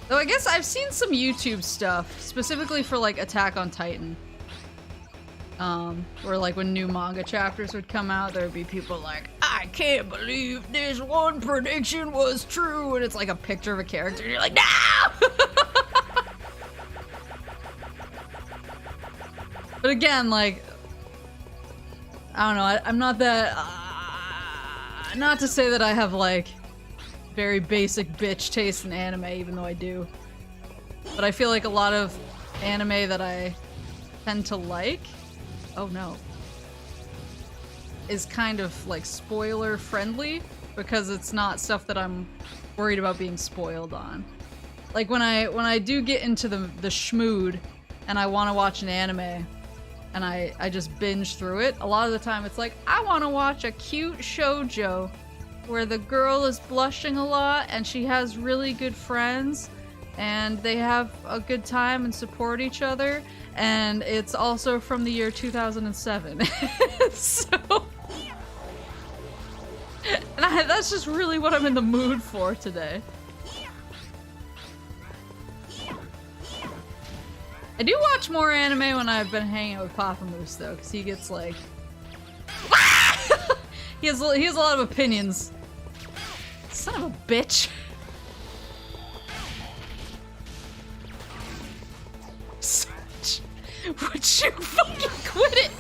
Though I guess I've seen some YouTube stuff, specifically for like Attack on Titan. Where like when new manga chapters would come out, there would be people like, I can't believe this one prediction was true, and it's like a picture of a character, and you're like, no! But again, like, I don't know, I'm not that, not to say that I have like very basic bitch taste in anime, even though I do. But I feel like a lot of anime that I tend to like, oh no, is kind of like spoiler friendly because it's not stuff that I'm worried about being spoiled on. Like when I do get into the schmood and I want to watch an anime, and I just binge through it. A lot of the time it's like, I want to watch a cute shoujo where the girl is blushing a lot and she has really good friends and they have a good time and support each other, and it's also from the year 2007. So and that's just really what I'm in the mood for today. I do watch more anime when I've been hanging out with Papa Moose though, because he gets like he has a lot of opinions. Son of a bitch. Search. Would you fucking quit it?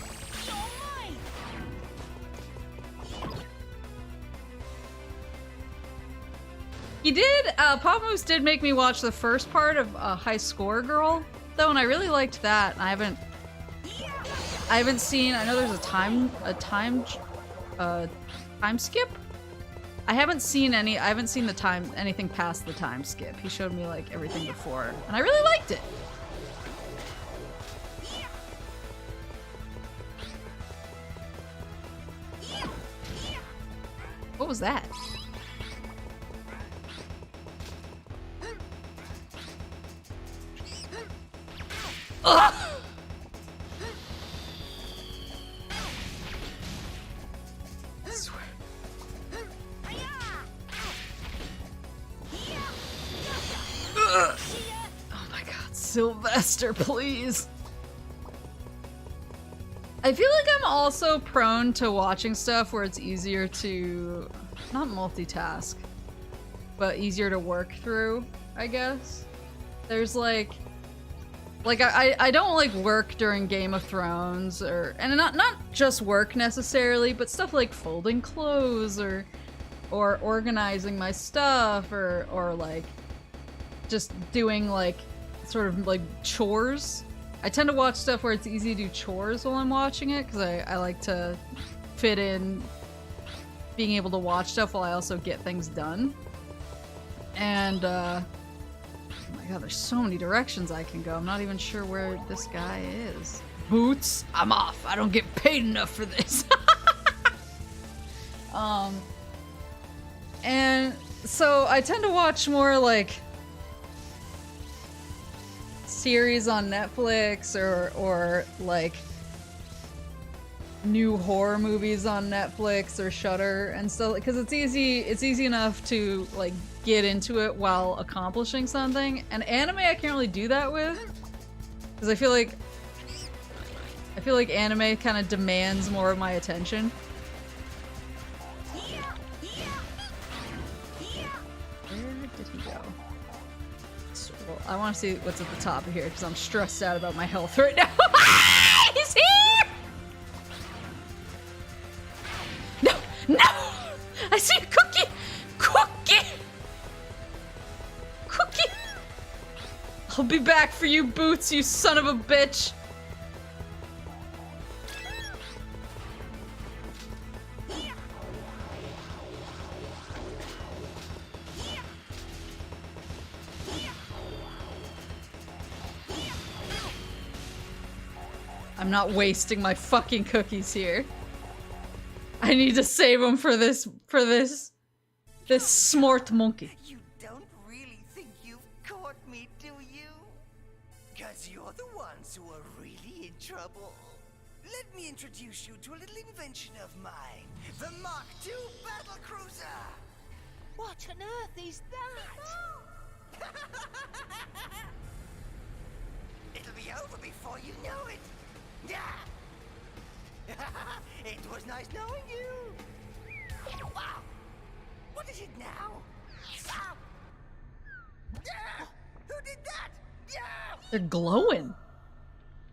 He did, Papa Moose did make me watch the first part of High Score Girl, though, and I really liked that. I haven't seen, I know there's a time skip? I haven't seen anything past the time skip. He showed me like everything before, and I really liked it. What was that? Ugh! I swear. Ugh. Oh my god, Sylvester, please. I feel like I'm also prone to watching stuff where it's easier to not multitask, but easier to work through, I guess. There's like I don't like work during Game of Thrones, and not just work necessarily, but stuff like folding clothes or organizing my stuff or like just doing like sort of like chores. I tend to watch stuff where it's easy to do chores while I'm watching it, because I like to fit in being able to watch stuff while I also get things done. And oh my god, there's so many directions I can go. I'm not even sure where this guy is. Boots, I'm off. I don't get paid enough for this. And so I tend to watch more like series on Netflix or like new horror movies on Netflix or Shudder and stuff, because it's easy enough to like get into it while accomplishing something. And anime I can't really do that with, because I feel like anime kind of demands more of my attention. Where did he go? Well, I want to see what's at the top of here, because I'm stressed out about my health right now. He's here! No! No! I see a cookie! Cookie! Cookie! I'll be back for you, Boots, you son of a bitch! I'm not wasting my fucking cookies here. I need to save them for this smart monkey. You don't really think you've caught me, do you? 'Cause you're the ones who are really in trouble. Let me introduce you to a little invention of mine, the Mark II battle cruiser. What on earth is that? It'll be over before you know it. Yeah. It was nice knowing you. Wow. What is it now? Ah. Yeah. Who did that? Yeah. They're glowing.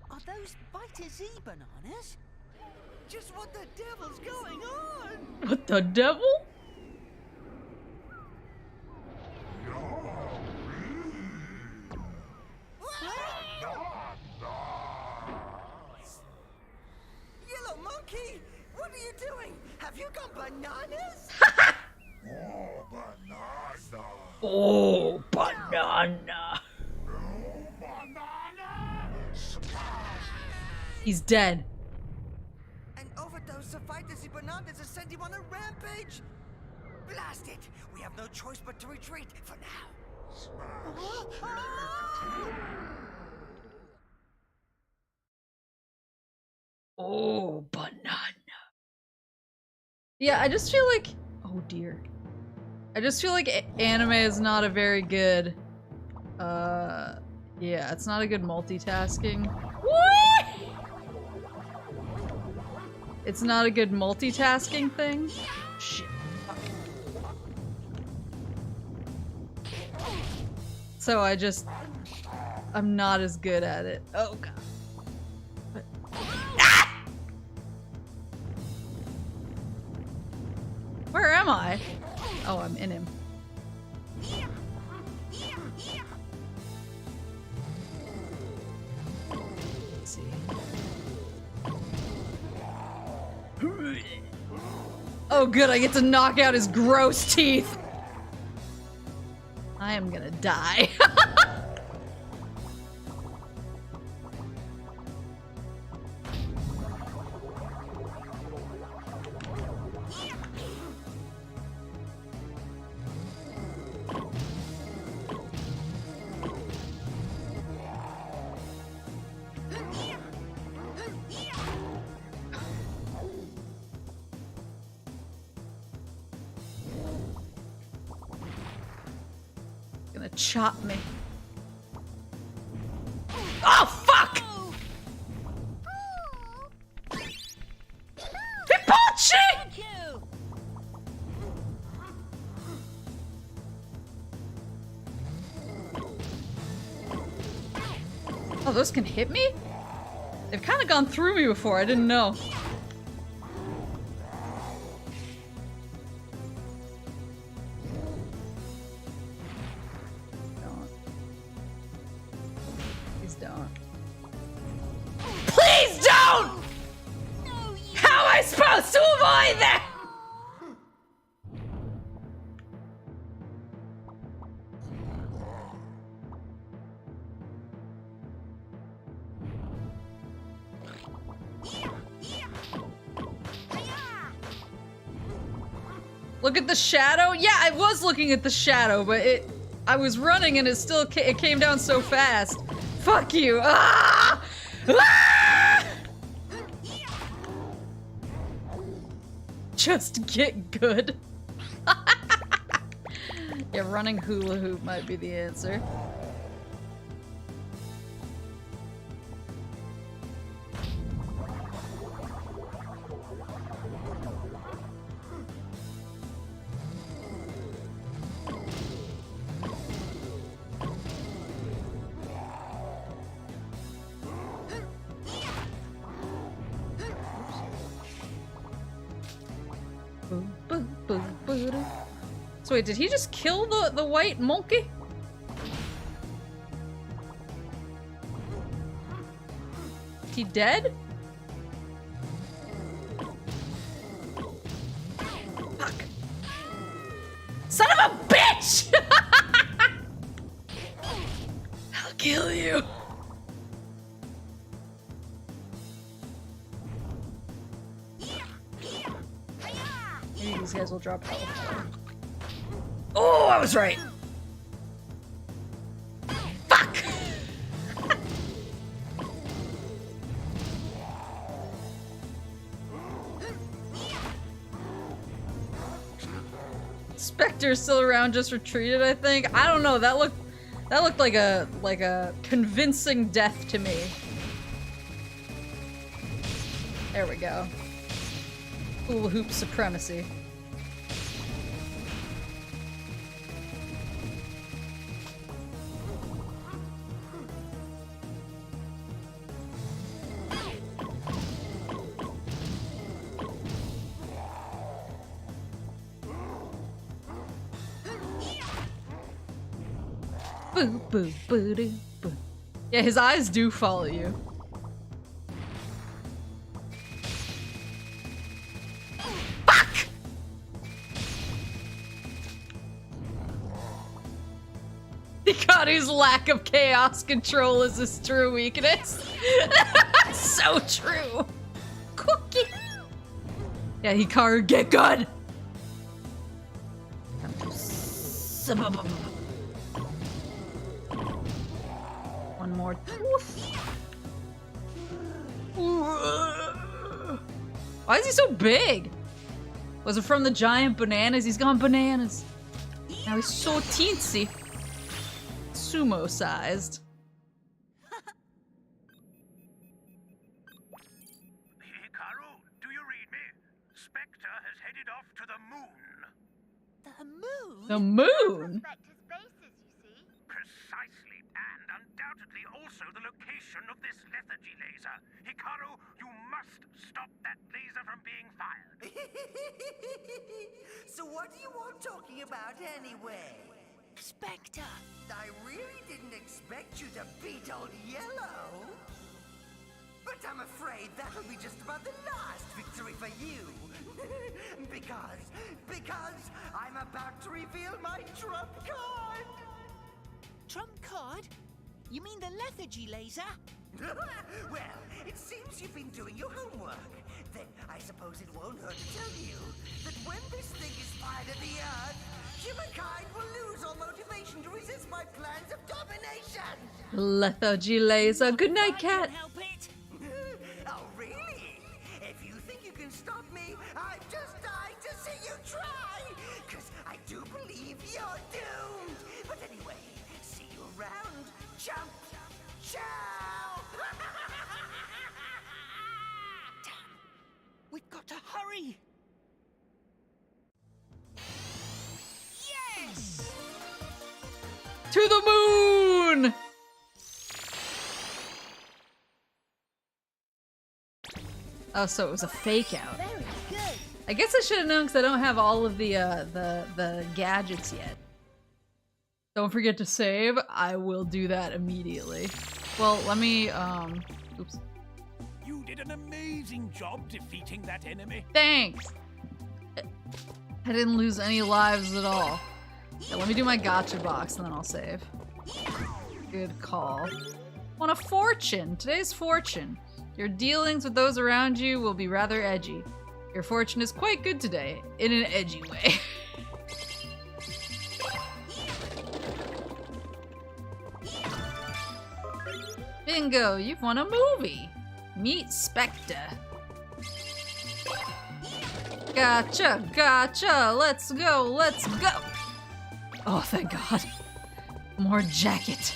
Are those Vita Z bananas? Just what the devil's going on? What the devil? Yellow monkey, what are you doing? Have you got bananas? Oh, banana. He's dead. An overdose of fantasy bananas has sent him on a rampage. Blast it! We have no choice but to retreat for now. Oh, banana. Yeah, I just feel like... Oh, dear. I just feel like anime is not a very good... Yeah, it's not a good multitasking. What? It's not a good multitasking thing. Shit. Fuck. So I'm not as good at it. Oh, God. Where am I? Oh, I'm in him. Let's see. Oh good, I get to knock out his gross teeth. I am gonna die. Gonna chop me. Oh fuck! Hipachi! Oh, those can hit me? They've kind of gone through me before, I didn't know. Please don't. Please don't! How am I supposed to avoid that? Look at the shadow? Yeah, I was looking at the shadow, but I was running and it came down so fast. Fuck you. Ah! Ah! Just get good. Yeah, running hula hoop might be the answer. So wait, did he just kill the white monkey? He dead? Fuck. Son of a bitch! I'll kill you. Maybe these guys will drop health. Oh, I was right. Fuck! Spectre's still around, just retreated, I think. I don't know. That looked like a convincing death to me. There we go. Hula hoop supremacy. Boo boo boo doo boo. Yeah, his eyes do follow you. Fuck! Hikari's lack of chaos control is his true weakness. So true. Cookie. Yeah, Hikaru, get good. One more. Why is he so big? Was it from the giant bananas? He's gone bananas. Now he's so teensy. Sumo sized. Hikaru, do you read me? Spectre has headed off to the moon. The moon? The moon? Spectre's bases, you see. Precisely, and undoubtedly also the location of this lethargy laser. Hikaru, you must stop that laser from being fired. So what do you want talking about anyway? Spectre. I really didn't expect you to beat old Yellow. But I'm afraid that'll be just about the last victory for you. because I'm about to reveal my trump card. Trump card? You mean the lethargy laser? Well, it seems you've been doing your homework. Then I suppose it won't hurt to tell you that when this thing is fired at the Earth, humankind will lose all motivation to resist my plans of domination. Lethargy laser. Good night, cat. Help it. Oh, really? If you think you can stop me, I'm just dying to see you try. Cause I do believe you're doomed. But anyway, see you around, chump. Ciao! We've got to hurry. Yes! To the moon! Oh, so it was a fake out. Very good. I guess I should have known because I don't have all of the gadgets yet. Don't forget to save. I will do that immediately. Well, let me, oops. You did an amazing job defeating that enemy. Thanks! I didn't lose any lives at all. Yeah, let me do my gotcha box and then I'll save. Good call. Want a fortune! Today's fortune. Your dealings with those around you will be rather edgy. Your fortune is quite good today, in an edgy way. Bingo, you've won a movie! Meet Spectre. Gotcha, gotcha, let's go, let's go! Oh, thank God. More jacket.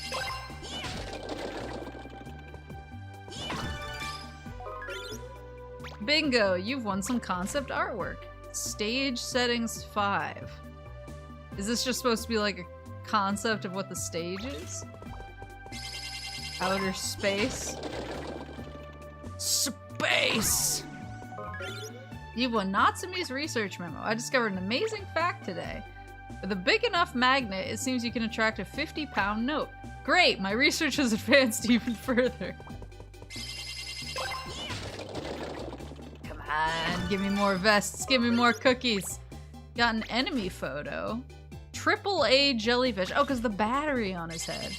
Bingo, you've won some concept artwork. Stage settings 5. Is this just supposed to be like a concept of what the stage is? Outer space. Space! You've won Natsumi's research memo. I discovered an amazing fact today. With a big enough magnet, it seems you can attract a 50-pound note. Great! My research has advanced even further. Come on, give me more vests, give me more cookies. Got an enemy photo. AAA jellyfish. Oh, because the battery on his head.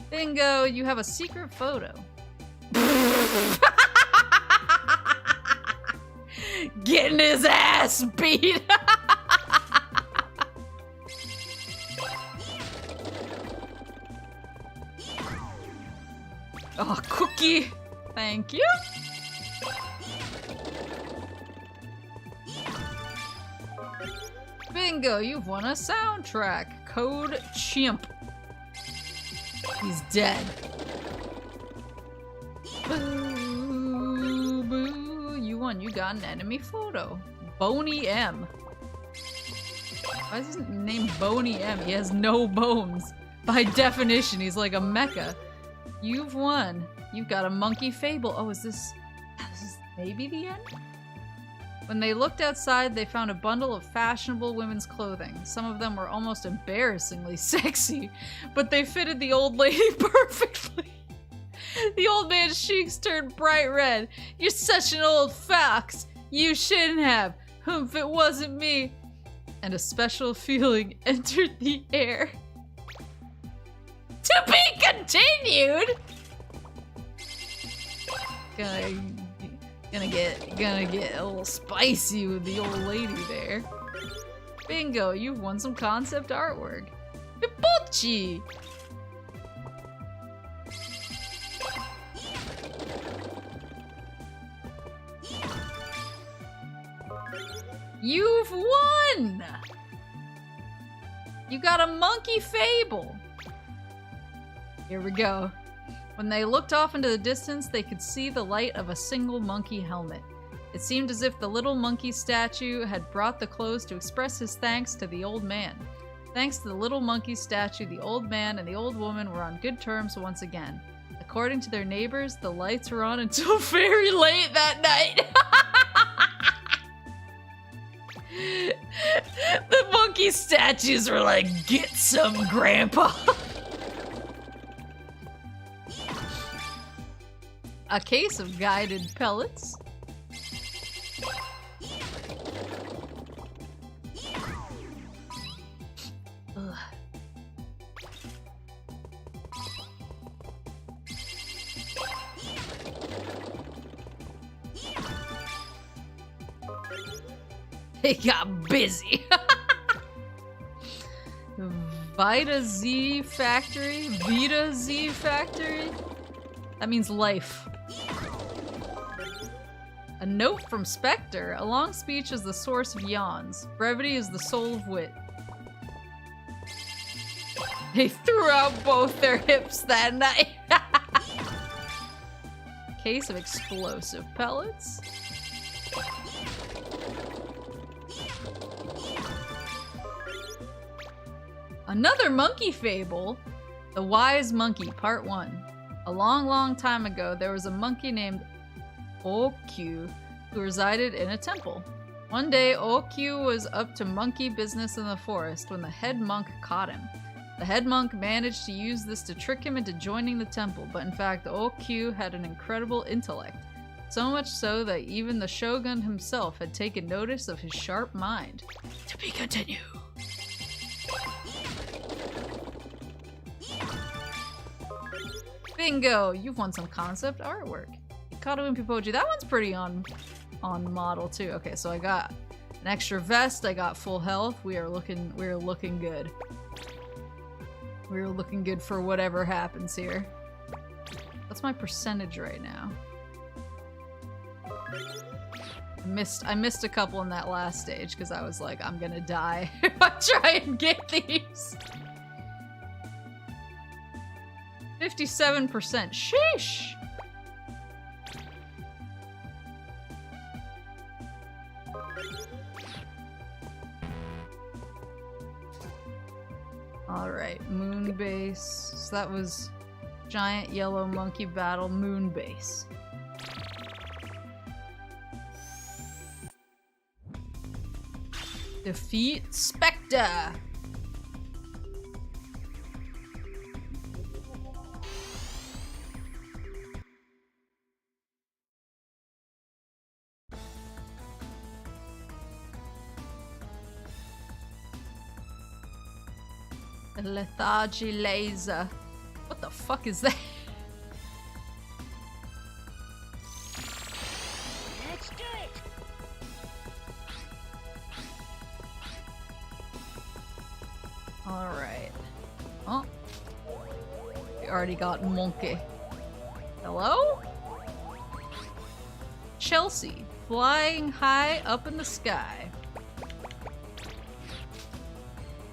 Bingo, you have a secret photo. Getting his ass beat. Oh, cookie. Thank you. Bingo, you've won a soundtrack. Code Chimp. He's dead. Boo, boo. You won. You got an enemy photo. Boney M. Why is his name Boney M? He has no bones. By definition, he's like a mecha. You've won. You've got a monkey fable. Oh, is this maybe the end? When they looked outside, they found a bundle of fashionable women's clothing. Some of them were almost embarrassingly sexy, but they fitted the old lady perfectly. The old man's cheeks turned bright red. You're such an old fox. You shouldn't have. If it wasn't me. And a special feeling entered the air. To be continued. Gonna get a little spicy with the old lady there. Bingo, you've won some concept artwork. Hipochi! You've won! You got a monkey fable. Here we go. When they looked off into the distance, they could see the light of a single monkey helmet. It seemed as if the little monkey statue had brought the clothes to express his thanks to the old man. Thanks to the little monkey statue, the old man and the old woman were on good terms once again. According to their neighbors, the lights were on until very late that night. The monkey statues were like, "Get some, Grandpa." A case of guided pellets. Ugh. They got busy. Vita Z Factory? Vita Z Factory? That means life. A note from Spectre. A long speech is the source of yawns. Brevity is the soul of wit. They threw out both their hips that night. Case of explosive pellets. Another monkey fable. The Wise Monkey, Part 1. A long time ago, there was a monkey named Okyu who resided in a temple. One day, Okyu was up to monkey business in the forest when the head monk caught him. The head monk managed to use this to trick him into joining the temple, but in fact, Okyu had an incredible intellect. So much so that even the shogun himself had taken notice of his sharp mind. To be continued. Bingo! You've won some concept artwork. Mikado and Pipoji. That one's pretty on model too. Okay, so I got an extra vest. I got full health. We are looking good. We're looking good for whatever happens here. What's my percentage right now? I missed a couple in that last stage because I was like, I'm gonna die if I try and get these. 57%. Sheesh! Alright, moon base. So that was giant yellow monkey battle, moon base. Defeat Spectre! Lethargy laser. What the fuck is that? Let's do it. All right. Oh, we already got monkey. Hello? Chelsea, flying high up in the sky.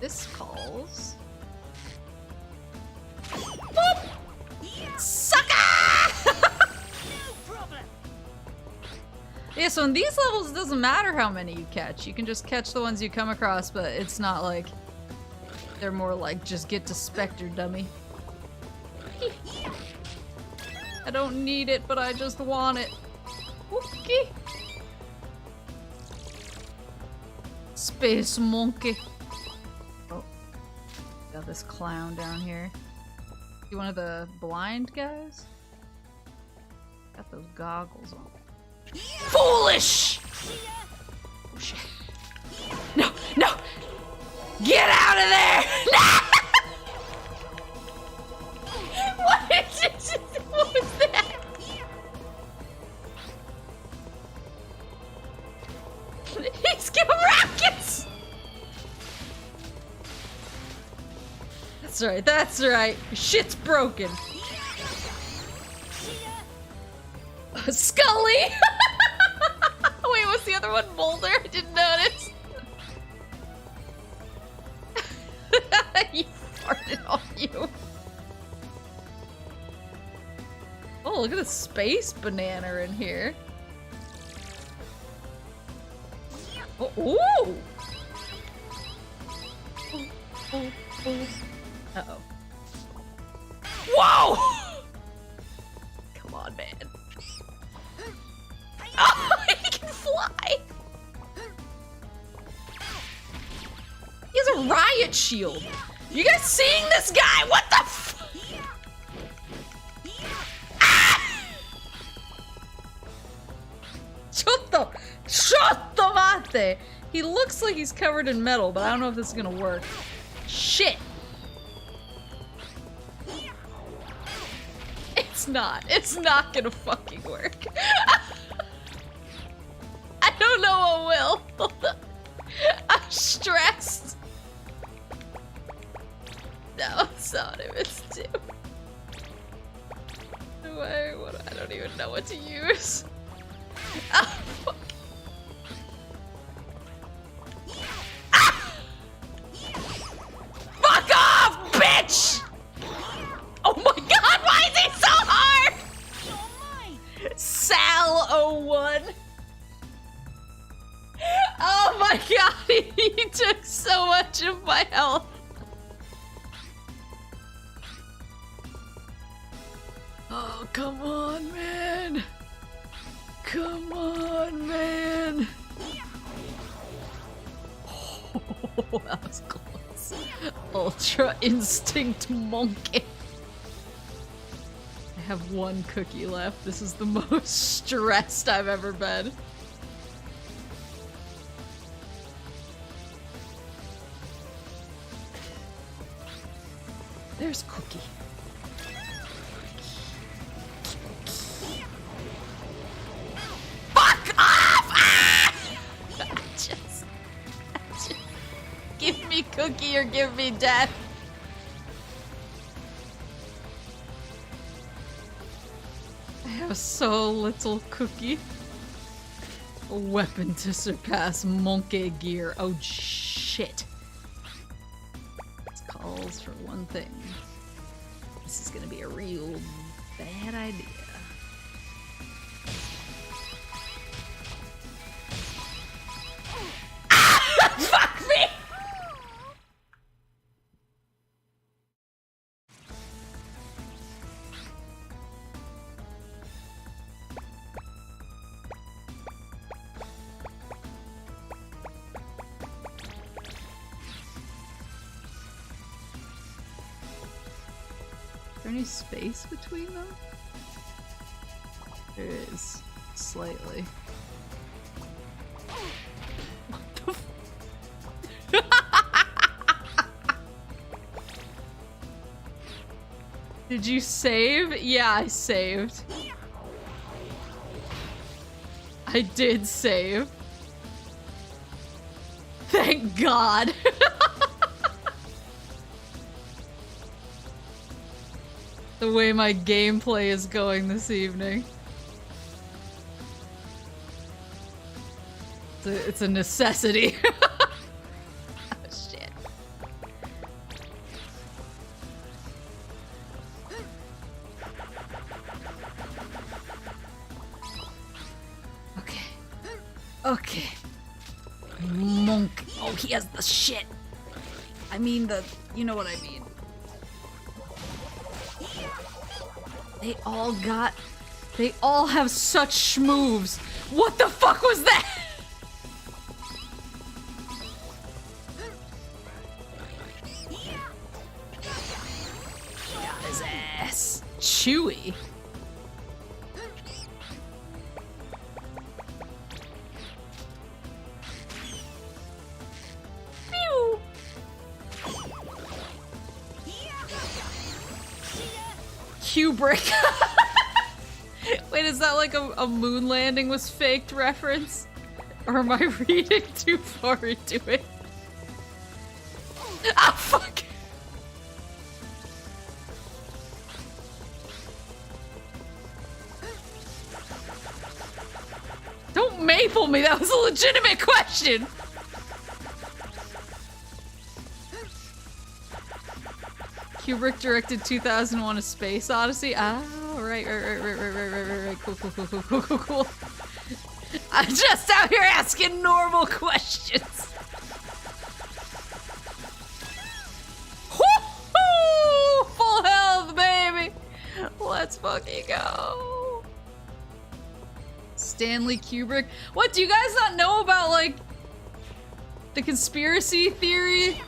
This calls. Boop! Sucker! No problem. Yeah, so in these levels, it doesn't matter how many you catch. You can just catch the ones you come across, but it's not like... They're more like, just get to Spectre, dummy. I don't need it, but I just want it. Okay. Space monkey. Oh. Got this clown down here. You one of the blind guys? Got those goggles on. Foolish! Oh shit. No, no! Get out of there! Please give him rockets! That's right, that's right. Your shit's broken. Scully! Wait, what's the other one? Boulder? I didn't notice. He farted on you. Oh, look at the space banana in here. Oh, ooh! Uh-oh. Whoa! Come on, man. Oh, he can fly! He has a riot shield. You guys seeing this guy? What the f- Shut mate! He looks like he's covered in metal, but I don't know if this is gonna work. Shit! It's not. It's not gonna fucking work. I don't know what will. I'm stressed. No, it's not him. It's two. I don't even know what to use. Oh, fuck. Fuck off, bitch! Oh my god, why is he so hard? Sal01. Oh my god, he took so much of my health. Oh, come on, man. Come on, man. Oh, that was close. Ultra Instinct Monkey. I have one cookie left. This is the most stressed I've ever been. There's Cookie. Fuck off! Ah! Just give me Cookie or give me death. I have so little Cookie. A weapon to surpass monkey gear. Oh shit. This calls for one thing. This is gonna be a real bad idea. Fuck me! Is there any space between them? There is. Slightly. Did you save? Yeah, I saved. I did save. Thank God. The way my gameplay is going this evening. It's a necessity. Oh, shit. Okay. Okay. Monk. Oh, he has the shit. I mean you know what I mean. They all have such schmoves. What the fuck was that? Got his ass. Chewy. Phew. Kubrick. Wait, is that like a moon landing was faked reference? Or am I reading too far into it? Ah, fuck! Don't maple me, that was a legitimate question! Kubrick directed 2001 A Space Odyssey. Ah, right, cool. I'm just out here asking normal questions. Woohoo! Full health, baby! Let's fucking go. Stanley Kubrick. What, do you guys not know about, like, the conspiracy theory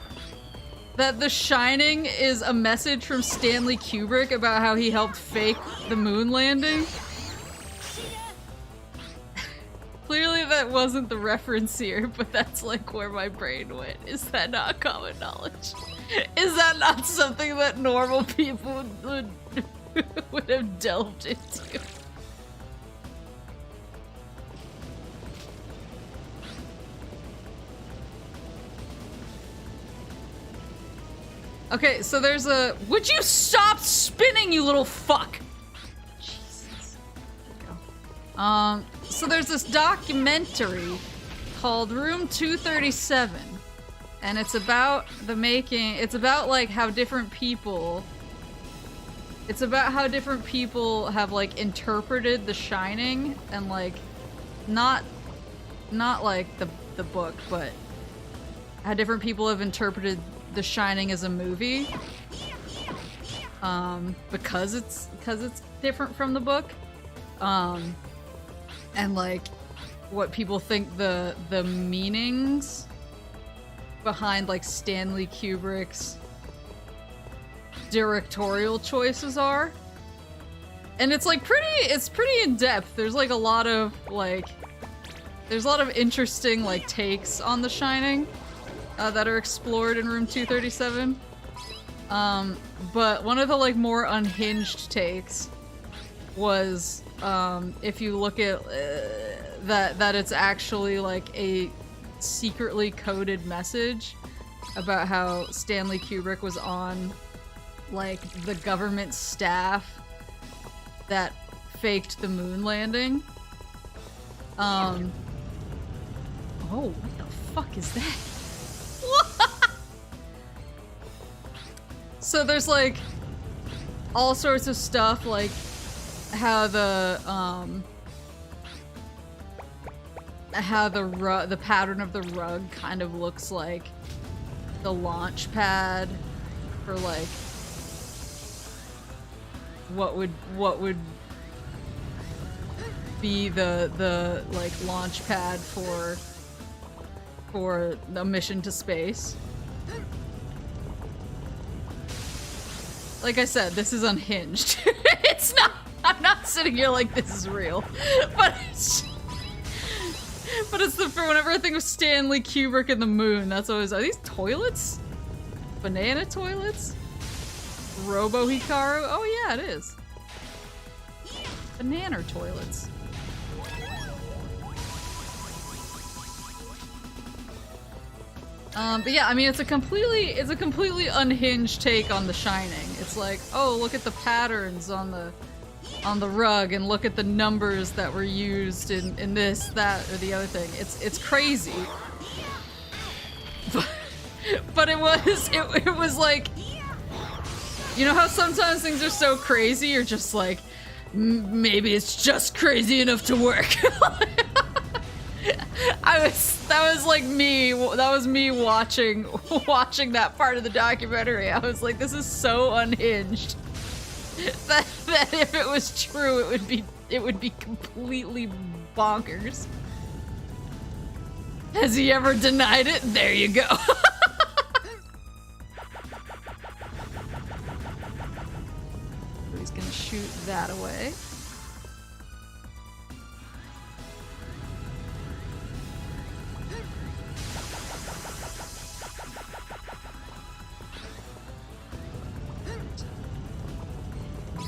that The Shining is a message from Stanley Kubrick about how he helped fake the moon landing? Clearly that wasn't the reference here, but that's like where my brain went. Is that not common knowledge? Is that not something that normal people would have delved into? Okay, so there's a— would you stop spinning, you little fuck? Jesus. There we go. So there's this documentary called Room 237, and it's about the making— it's about like how different people— it's about how different people have like interpreted The Shining, and like not like the book, but how different people have interpreted The Shining as a movie, because it's different from the book, and like what people think the meanings behind like Stanley Kubrick's directorial choices are, and it's like pretty in depth. There's like a lot of interesting like takes on The Shining that are explored in Room 237. But one of the like more unhinged takes was if you look at that it's actually like a secretly coded message about how Stanley Kubrick was on like the government staff that faked the moon landing. Oh, what the fuck is that? So there's like all sorts of stuff, like how the pattern of the rug kind of looks like the launch pad for like what would be the like launch pad for a mission to space. Like I said, this is unhinged. It's not— I'm not sitting here like this is real. But it's the— for whenever I think of Stanley Kubrick and the moon, that's always— are these toilets? Banana toilets? Robo Hikaru? Oh yeah, it is. Banana toilets. But yeah, I mean, it's a completely unhinged take on The Shining. It's like, oh, look at the patterns on the rug, and look at the numbers that were used in this, that, or the other thing. It's crazy. But it was like, you know how sometimes things are so crazy, you're just like, maybe it's just crazy enough to work. That was me watching that part of the documentary. I was like, this is so unhinged that if it was true, it would be completely bonkers. Has he ever denied it? There you go. He's gonna shoot that away.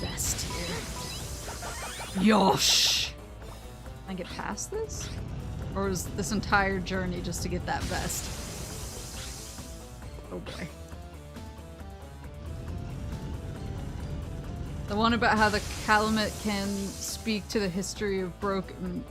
Vest here. Yosh! Can I get past this? Or was this entire journey just to get that vest? Oh boy. The one about how the Calumet can speak to the history of broken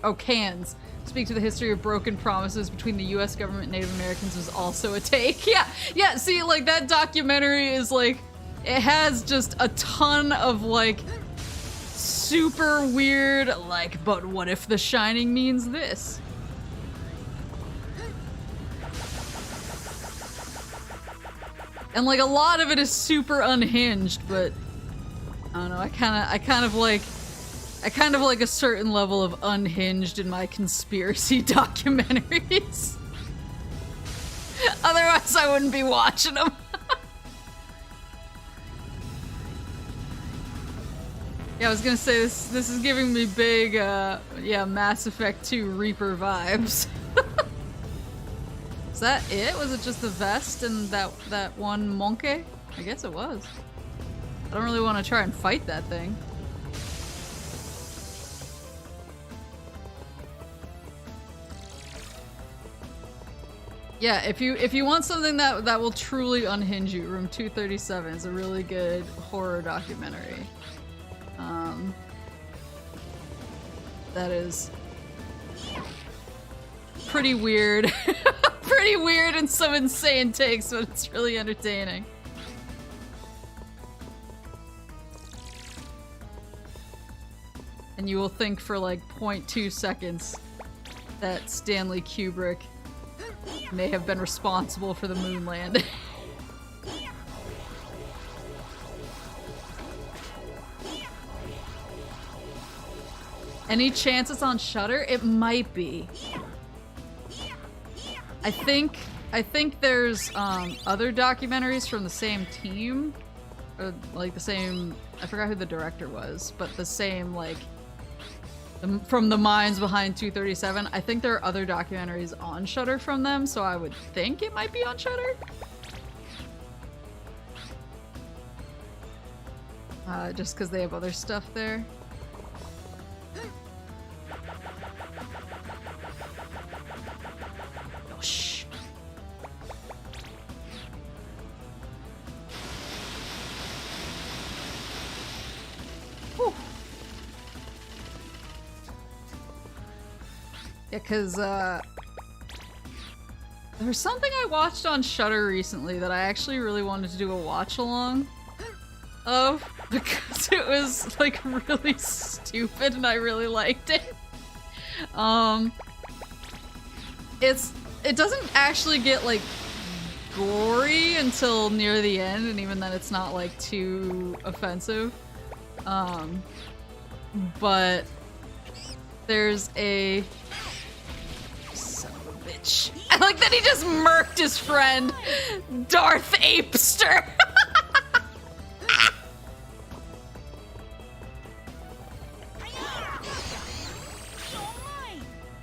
promises between the US government and Native Americans was also a take. Yeah, see, like, that documentary is like, it has just a ton of like super weird, like, but what if The Shining means this? And like a lot of it is super unhinged, but I don't know, I kind of like a certain level of unhinged in my conspiracy documentaries. Otherwise I wouldn't be watching them. Yeah, I was gonna say this is giving me big yeah, Mass Effect 2 Reaper vibes. Is that it? Was it just the vest and that one monkey? I guess it was. I don't really want to try and fight that thing. Yeah, if you want something that will truly unhinge you, Room 237 is a really good horror documentary. That is pretty weird. Pretty weird and some insane takes, but it's really entertaining. And you will think for like 0.2 seconds that Stanley Kubrick may have been responsible for the moon landing. Any chance it's on Shudder? It might be. I think there's other documentaries from the same team, or like the same, I forgot who the director was, but the same, like, from the minds behind 237. I think there are other documentaries on Shudder from them, so I would think it might be on Shudder. Just because they have other stuff there. Oh, shh. Whew. Yeah, because, there was something I watched on Shudder recently that I actually really wanted to do a watch-along of, because it was, like, really stupid and I really liked it. It doesn't actually get, like, gory until near the end, and even then it's not, like, too offensive. But there's a... Son of a bitch. I like that he just murked his friend, Darth Apester.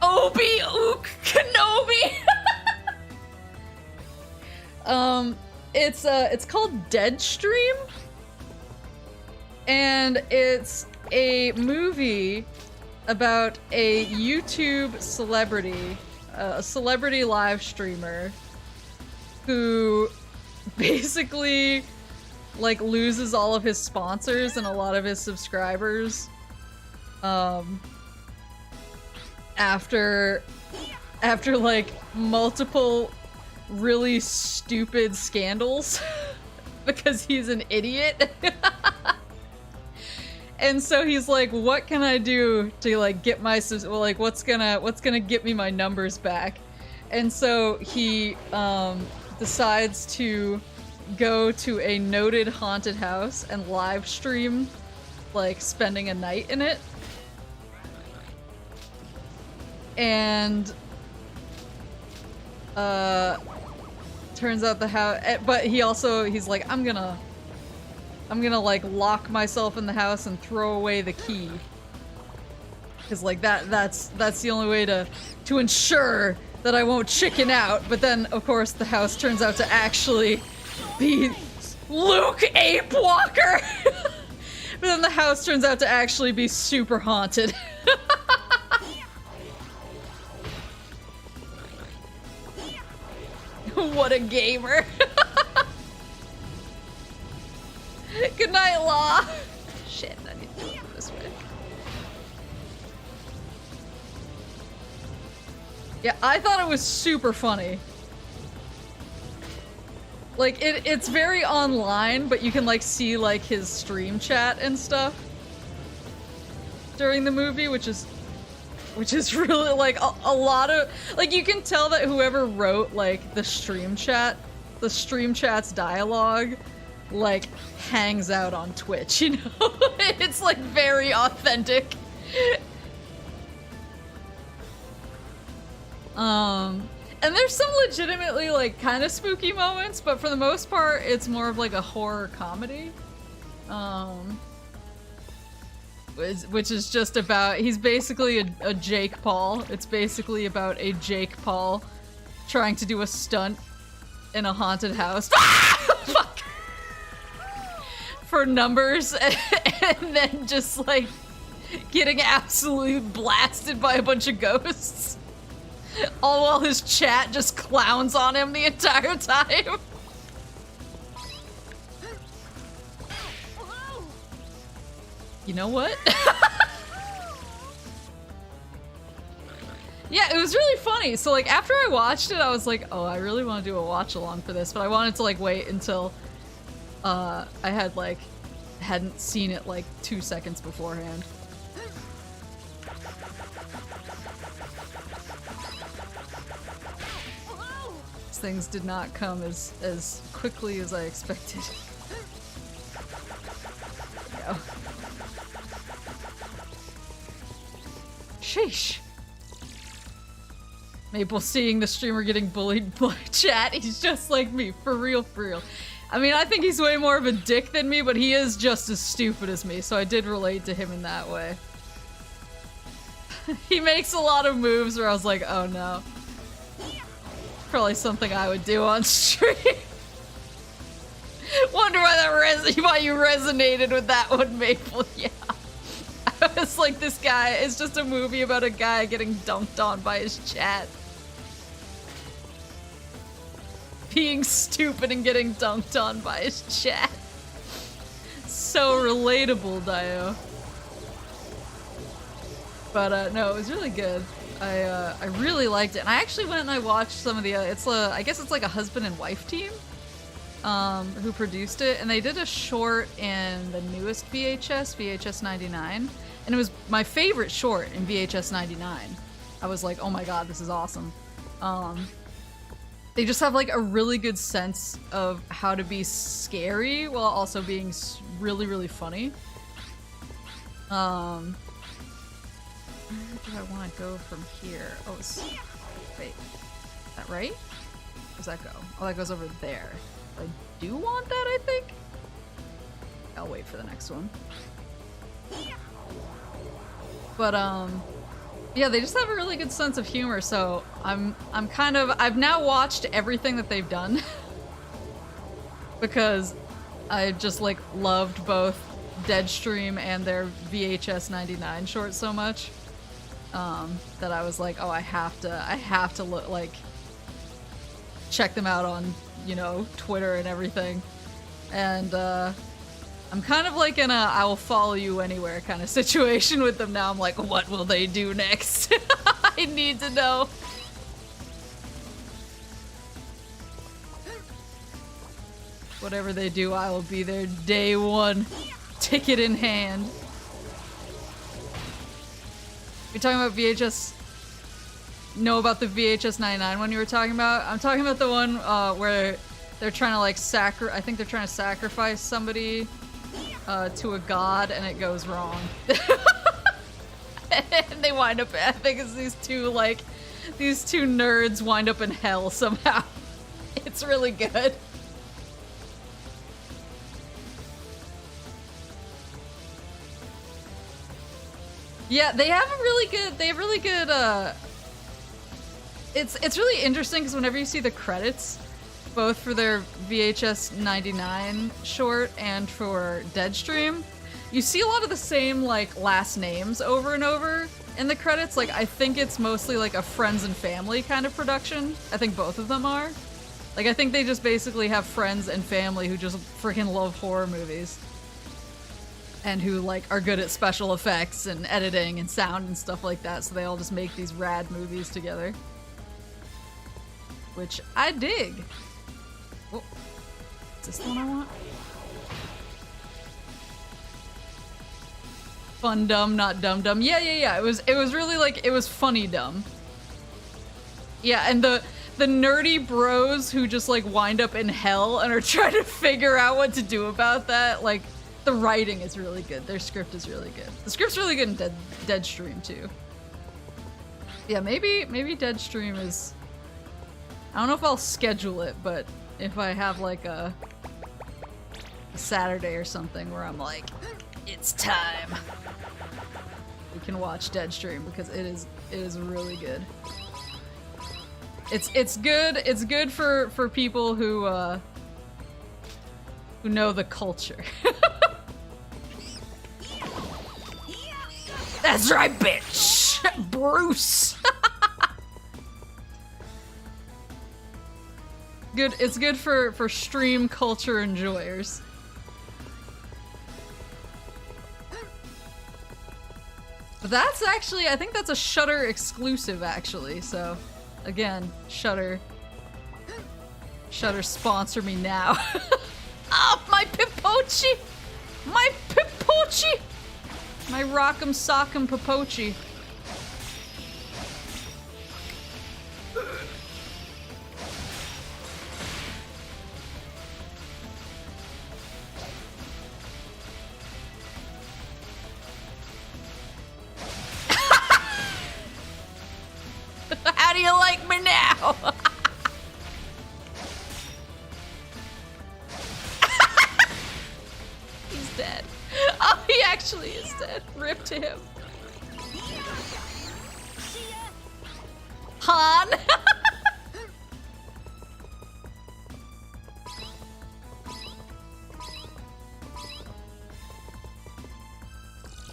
Obi-Ook Kenobi! It's called Deadstream, and it's a movie about a YouTube celebrity, a celebrity live streamer who basically, like, loses all of his sponsors and a lot of his subscribers after like multiple really stupid scandals because he's an idiot. And so he's like, what can I do to, like, get my, like, what's gonna get me my numbers back? And so he decides to go to a noted haunted house and live stream, like, spending a night in it. And turns out the house, but he's like, I'm gonna like lock myself in the house and throw away the key, because like that's the only way to ensure that I won't chicken out. But then of course the house turns out to actually be Luke Ape Walker. But then the house turns out to actually be super haunted. What a gamer. Good night, Law. Shit, I need to go this way. Yeah, I thought it was super funny. Like, it's very online, but you can, like, see, like, his stream chat and stuff during the movie, which is really, like, a lot of... Like, you can tell that whoever wrote, like, the stream chat's dialogue, like, hangs out on Twitch, you know? It's, like, very authentic. And there's some legitimately, like, kind of spooky moments, but for the most part, it's more of, like, a horror comedy. Which is just about, he's basically a Jake Paul. It's basically about a Jake Paul trying to do a stunt in a haunted house. Fuck! For numbers, and then just, like, getting absolutely blasted by a bunch of ghosts. All while his chat just clowns on him the entire time. You know what? Yeah, it was really funny. So, like, after I watched it, I was like, oh, I really want to do a watch along for this, but I wanted to, like, wait until I had, like, hadn't seen it, like, 2 seconds beforehand. Things did not come as quickly as I expected. Go. Sheesh. Maple seeing the streamer getting bullied by chat, he's just like me, for real, for real. I mean, I think he's way more of a dick than me, but he is just as stupid as me, so I did relate to him in that way. He makes a lot of moves where I was like, oh no. Probably something I would do on stream. Wonder why you resonated with that one, Maple. Yeah. I was like, this guy is just a movie about a guy getting dunked on by his chat. Being stupid and getting dunked on by his chat. So relatable, Dio. But no, it was really good. I really liked it, and I actually went and I watched some of the. I guess it's like a husband and wife team, who produced it, and they did a short in the newest VHS 99, and it was my favorite short in VHS 99. I was like, oh my god, this is awesome. They just have like a really good sense of how to be scary while also being really, really funny. Where do I want to go from here? Oh, wait. Is that right? Where does that go? Oh, that goes over there. I do want that, I think? I'll wait for the next one. But, yeah, they just have a really good sense of humor, so I've now watched everything that they've done. Because I just, like, loved both Deadstream and their VHS 99 short so much. That I was like, oh, I have to look, like, check them out on, you know, Twitter and everything. And, I'm kind of like in a I will follow you anywhere kind of situation with them now. I'm like, what will they do next? I need to know. Whatever they do, I will be there day one. Ticket in hand. You're talking about VHS... Know about the VHS 99 one you were talking about? I'm talking about the one where they're trying to like I think they're trying to sacrifice somebody to a god and it goes wrong. And they wind up, I think it's these two nerds wind up in hell somehow. It's really good. Yeah, they have really good, it's really interesting because whenever you see the credits, both for their VHS 99 short and for Deadstream, you see a lot of the same, like, last names over and over in the credits. Like, I think it's mostly, like, a friends and family kind of production. I think both of them are. Like, I think they just basically have friends and family who just freaking love horror movies. And who, like, are good at special effects and editing and sound and stuff like that, so they all just make these rad movies together. Which I dig. Oh, is this the one I want? Fun dumb, not dumb dumb. Yeah. It was really like, it was funny dumb. Yeah, and the nerdy bros who just like wind up in hell and are trying to figure out what to do about that, like, the writing is really good. Their script is really good. The script's really good in Deadstream too. Yeah, maybe Deadstream is... I don't know if I'll schedule it, but if I have like a Saturday or something where I'm like, it's time, we can watch Deadstream because it is really good. It's good for people who know the culture. That's right, bitch! Bruce! Good. It's good for stream culture enjoyers. But that's actually, I think that's a Shudder exclusive actually, so again, Shudder sponsor me now. Oh, my Pipochi! My Pipochi! My Rock'em Sock'em Pipochi. How do you like me now? He's dead. Oh, he actually is dead. Rip to him. Han!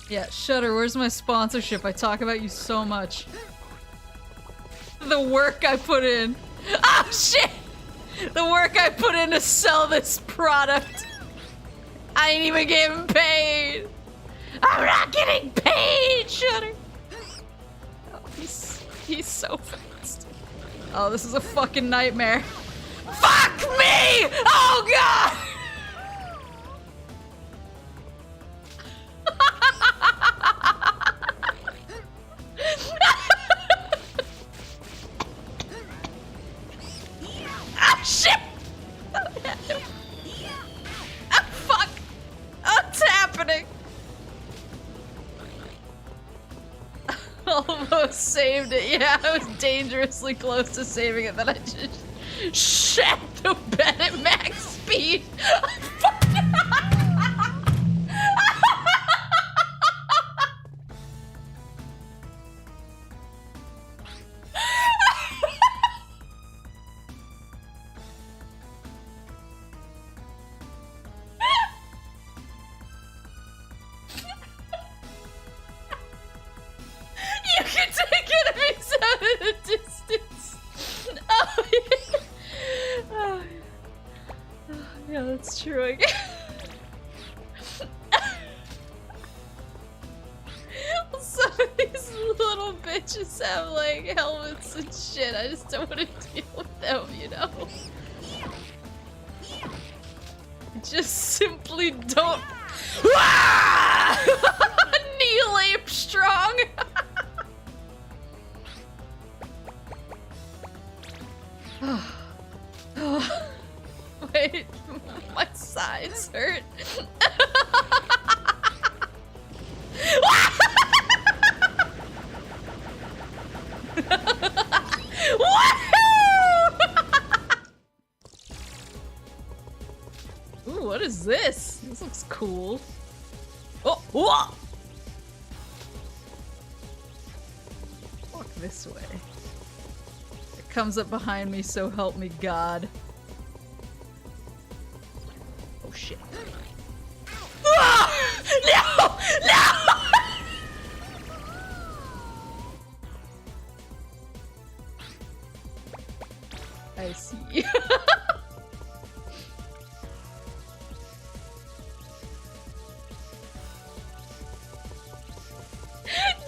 Yeah, Shudder, where's my sponsorship? I talk about you so much. The work I put in. Oh shit! The work I put in to sell this product. I ain't even getting paid. I'm not getting paid, Shudder. Oh, he's so fast. Oh, this is a fucking nightmare. Fuck me! Oh god! Ah, shit! Ah, fuck! What's happening? Almost saved it. Yeah, I was dangerously close to saving it, then I just shat the bed at max speed. You can take enemies out of the distance. Oh, yeah. Oh, yeah, that's true, I guess. Some of these little bitches have, like, helmets and shit. I just don't want to deal with them, you know? Just simply don't. Neil Ape Strong! Wait, my sides hurt. Ooh, what is this? This looks cool. Oh, whoa! Walk this way. It comes up behind me, so help me God. Oh shit. Ah! No! No! I see.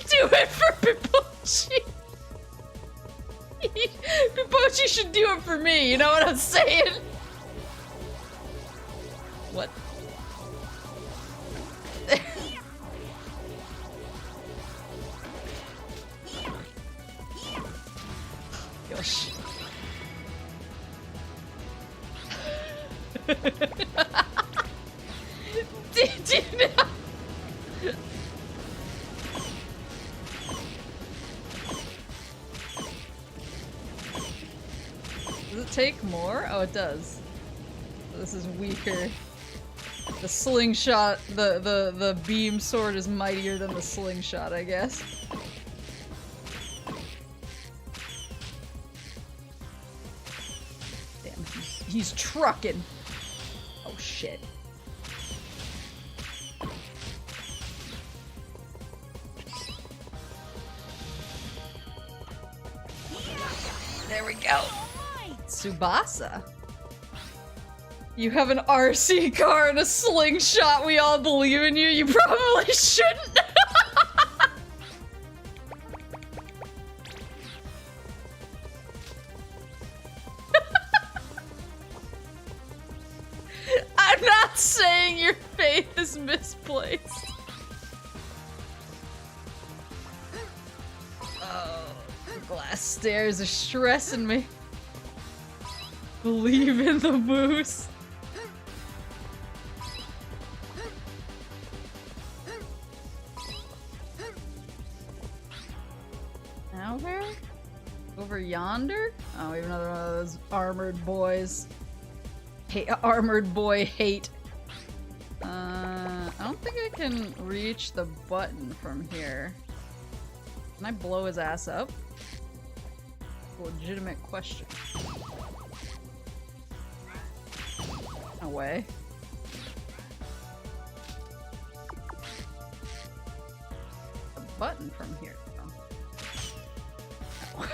Do it for Pipochi! Pipochi should do it for me, you know what I'm saying? What? Gosh. Did you know? Does it take more? Oh, it does. This is weaker. The slingshot, the beam sword is mightier than the slingshot, I guess. Damn, he's trucking. Oh shit. There we go. Tsubasa. You have an RC car and a slingshot. We all believe in you. You probably shouldn't. I'm not saying your faith is misplaced. Oh, the glass stairs are stressing me. Believe in the moose. Now where? Over yonder? Oh, we have another one of those armored boys. Armored boy hate. I don't think I can reach the button from here. Can I blow his ass up? Legitimate question. No way. The button from here. Oh.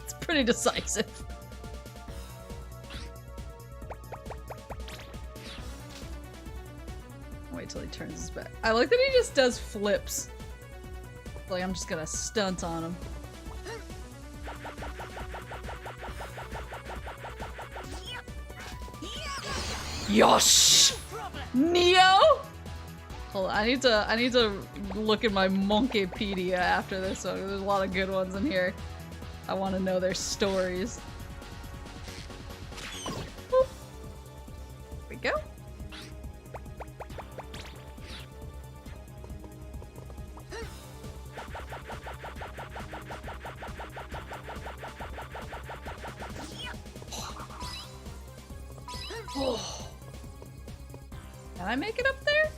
It's pretty decisive. Wait till he turns his back. I like that he just does flips. Like I'm just gonna stunt on him. Yosh! Neo? Hold on, I need to look at my Monkeypedia after this one. There's a lot of good ones in here. I want to know their stories. Boop. There we go. Can I make it up there?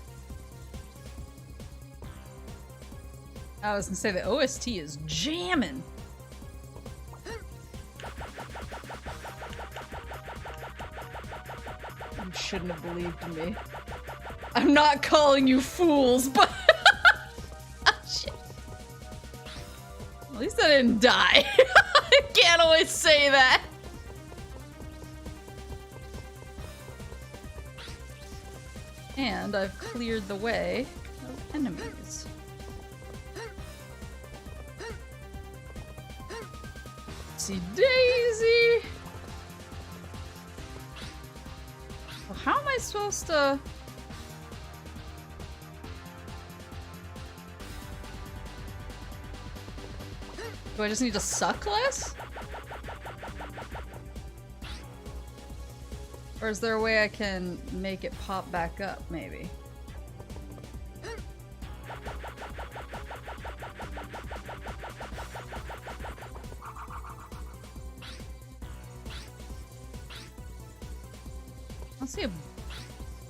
I was gonna say the OST is jamming. You shouldn't have believed in me. I'm not calling you fools, but oh, shit. At least I didn't die. I can't always say that. And I've cleared the way of enemies. See Daisy! Well, how am I supposed to... Do I just need to suck less? Or is there a way I can make it pop back up, maybe? I don't see a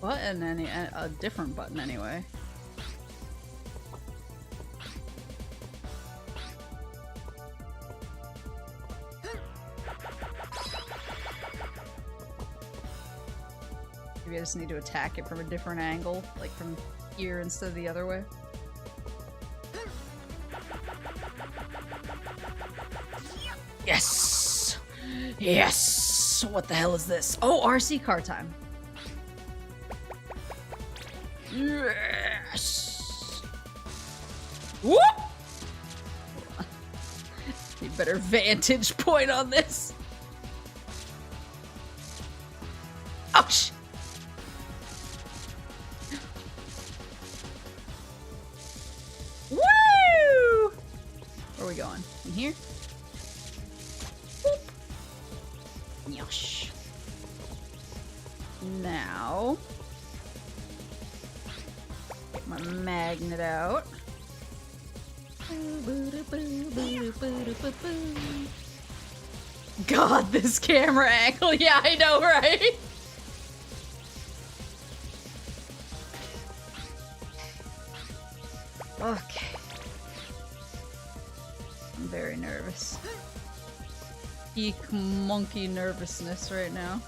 button, a different button anyway. Maybe I just need to attack it from a different angle, like from here instead of the other way. Yes! Yes! What the hell is this? Oh, RC car time. Yes! Whoop! Need better vantage point on this. Oh, sh! Woo! Where are we going? In here? Boop. Yosh. Now, get my magnet out. God, this camera angle. Yeah, I know, right? Okay. I'm very nervous. Peak monkey nervousness right now.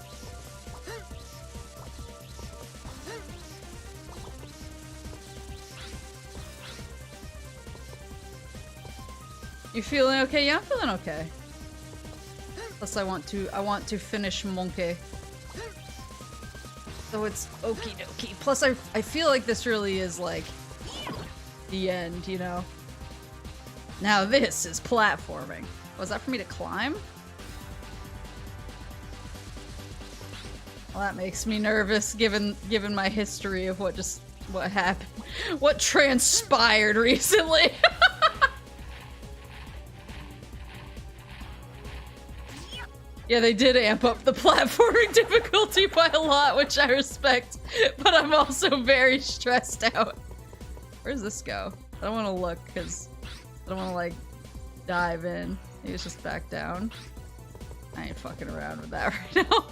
You feeling okay? Yeah, I'm feeling okay. Plus I want to finish Monkey. So it's okie dokie. Plus I feel like this really is like the end, you know? Now this is platforming. Was that for me to climb? Well, that makes me nervous given my history of what happened. What transpired recently. Yeah, they did amp up the platforming difficulty by a lot, which I respect, but I'm also very stressed out. Where's this go? I don't want to look, because I don't want to, like, dive in. Maybe it's just back down. I ain't fucking around with that right now.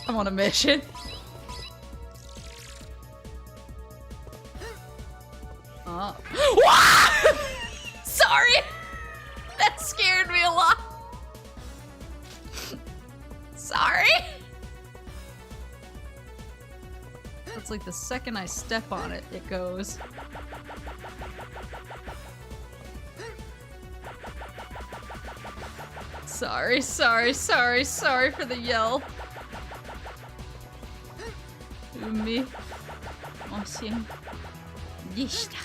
I'm on a mission. Oh. Sorry! That scared me a lot. Sorry! It's like the second I step on it, it goes. Sorry for the yell. Me. Monsieur. Lista.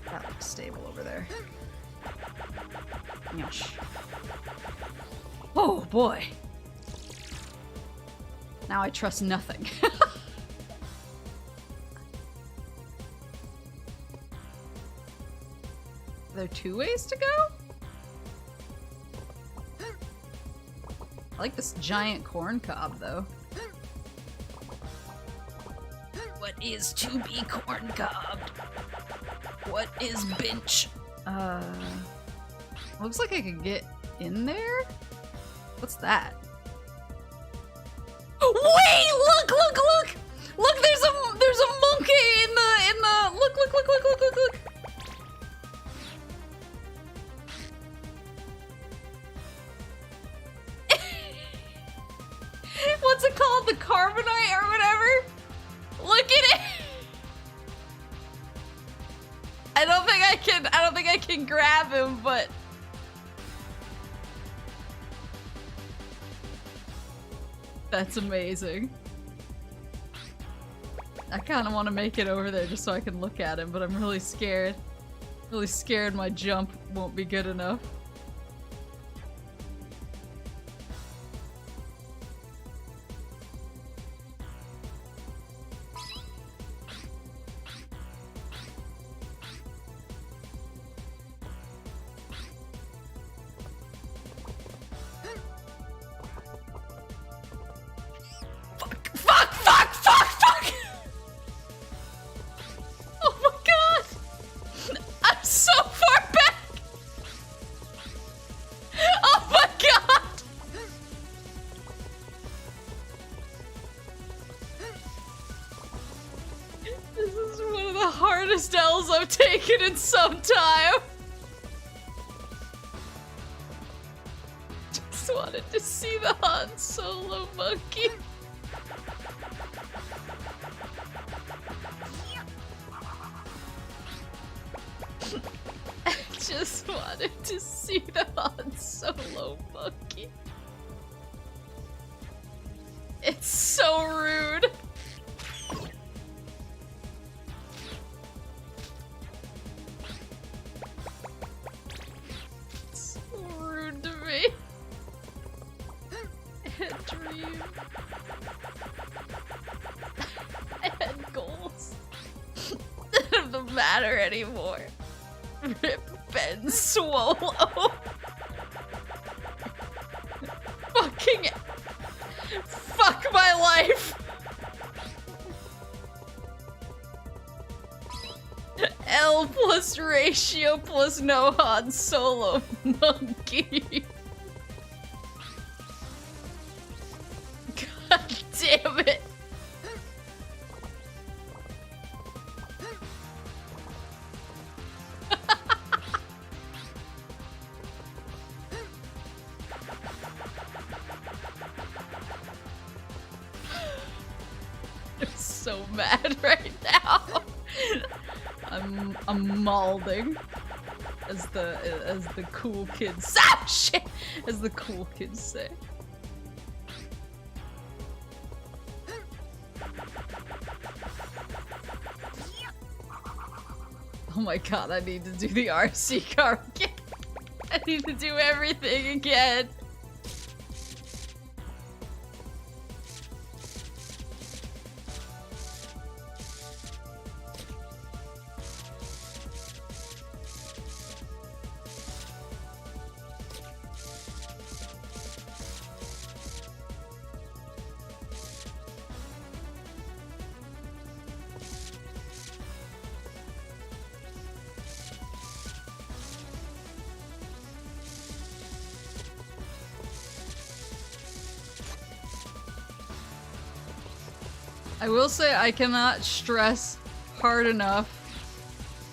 That looks stable over there. Yosh. Oh boy. Now I trust nothing. Are there 2 ways to go? I like this giant corn cob though. What is to be corn cobbed? What is bench? Looks like I could get in there? What's that? Wait! Look! Look! There's a monkey in the look! What's it called? The carbonite or whatever? Look at it! I don't think I can grab him, but that's amazing. I kind of want to make it over there just so I can look at him, but I'm really scared. Really scared my jump won't be good enough. L's I've taken in some time. Just wanted to see the Han Solo monkey. I just wanted to see the Han Solo monkey. It's so rude. It's so rude to me. I had dreams. I had goals. None of them matter anymore. Rip Ben Swallow. Fucking fuck my life. L plus ratio plus no Han Solo monkey. God damn it. I'm so mad right now. I'm malding, as the cool kids. Ah, shit, as the cool kids say. Oh my god, I need to do the RC car again. I need to do everything again. I will say I cannot stress hard enough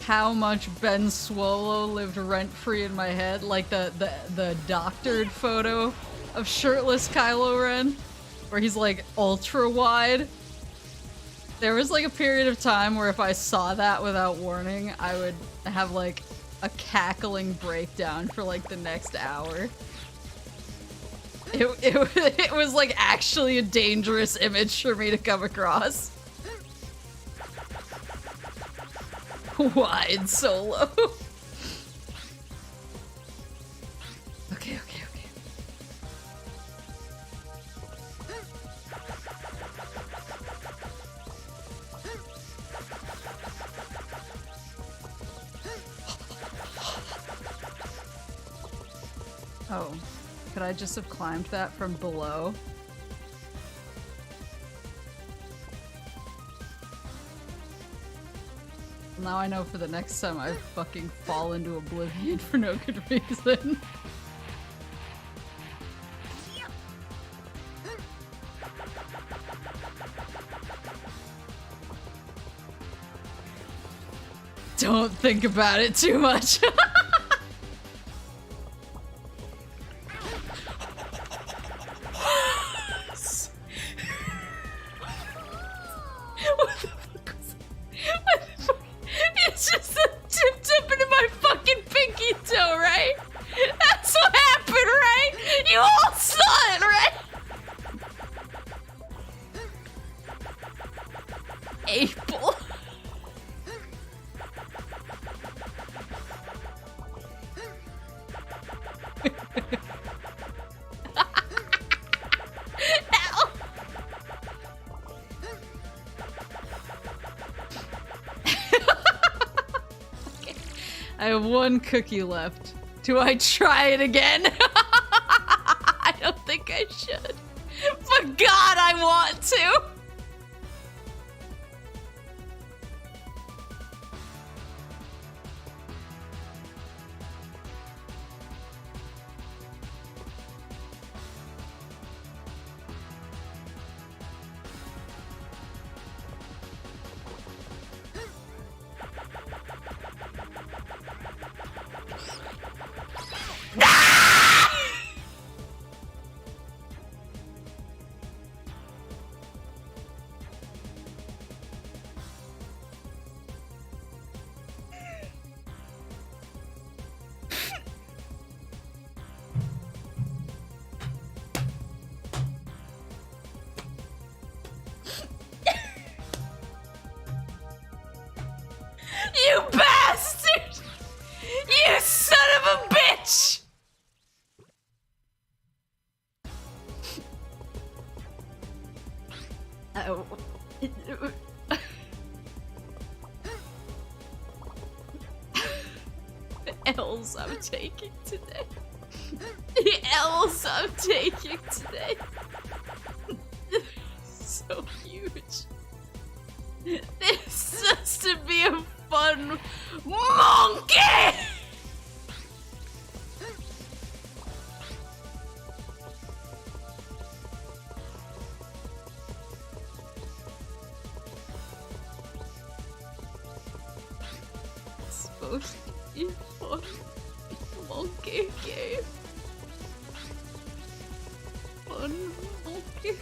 how much Ben Swallow lived rent-free in my head. Like the doctored photo of shirtless Kylo Ren, where he's like ultra wide. There was like a period of time where if I saw that without warning, I would have like a cackling breakdown for like the next hour. It was like actually a dangerous image for me to come across. Wide Solo. Okay. Oh. Could I just have climbed that from below? Now I know for the next time I fucking fall into oblivion for no good reason. Don't think about it too much. It's just a tip into my fucking pinky toe, right? That's what happened, right? You all saw it, right? April. I have one cookie left. Do I try it again? I don't think I should. But God, I want to! L's I'm taking today. The L's I'm taking today. So huge. This has to be a fun monkey! It's supposed to be fun monkey game. Fun monkey.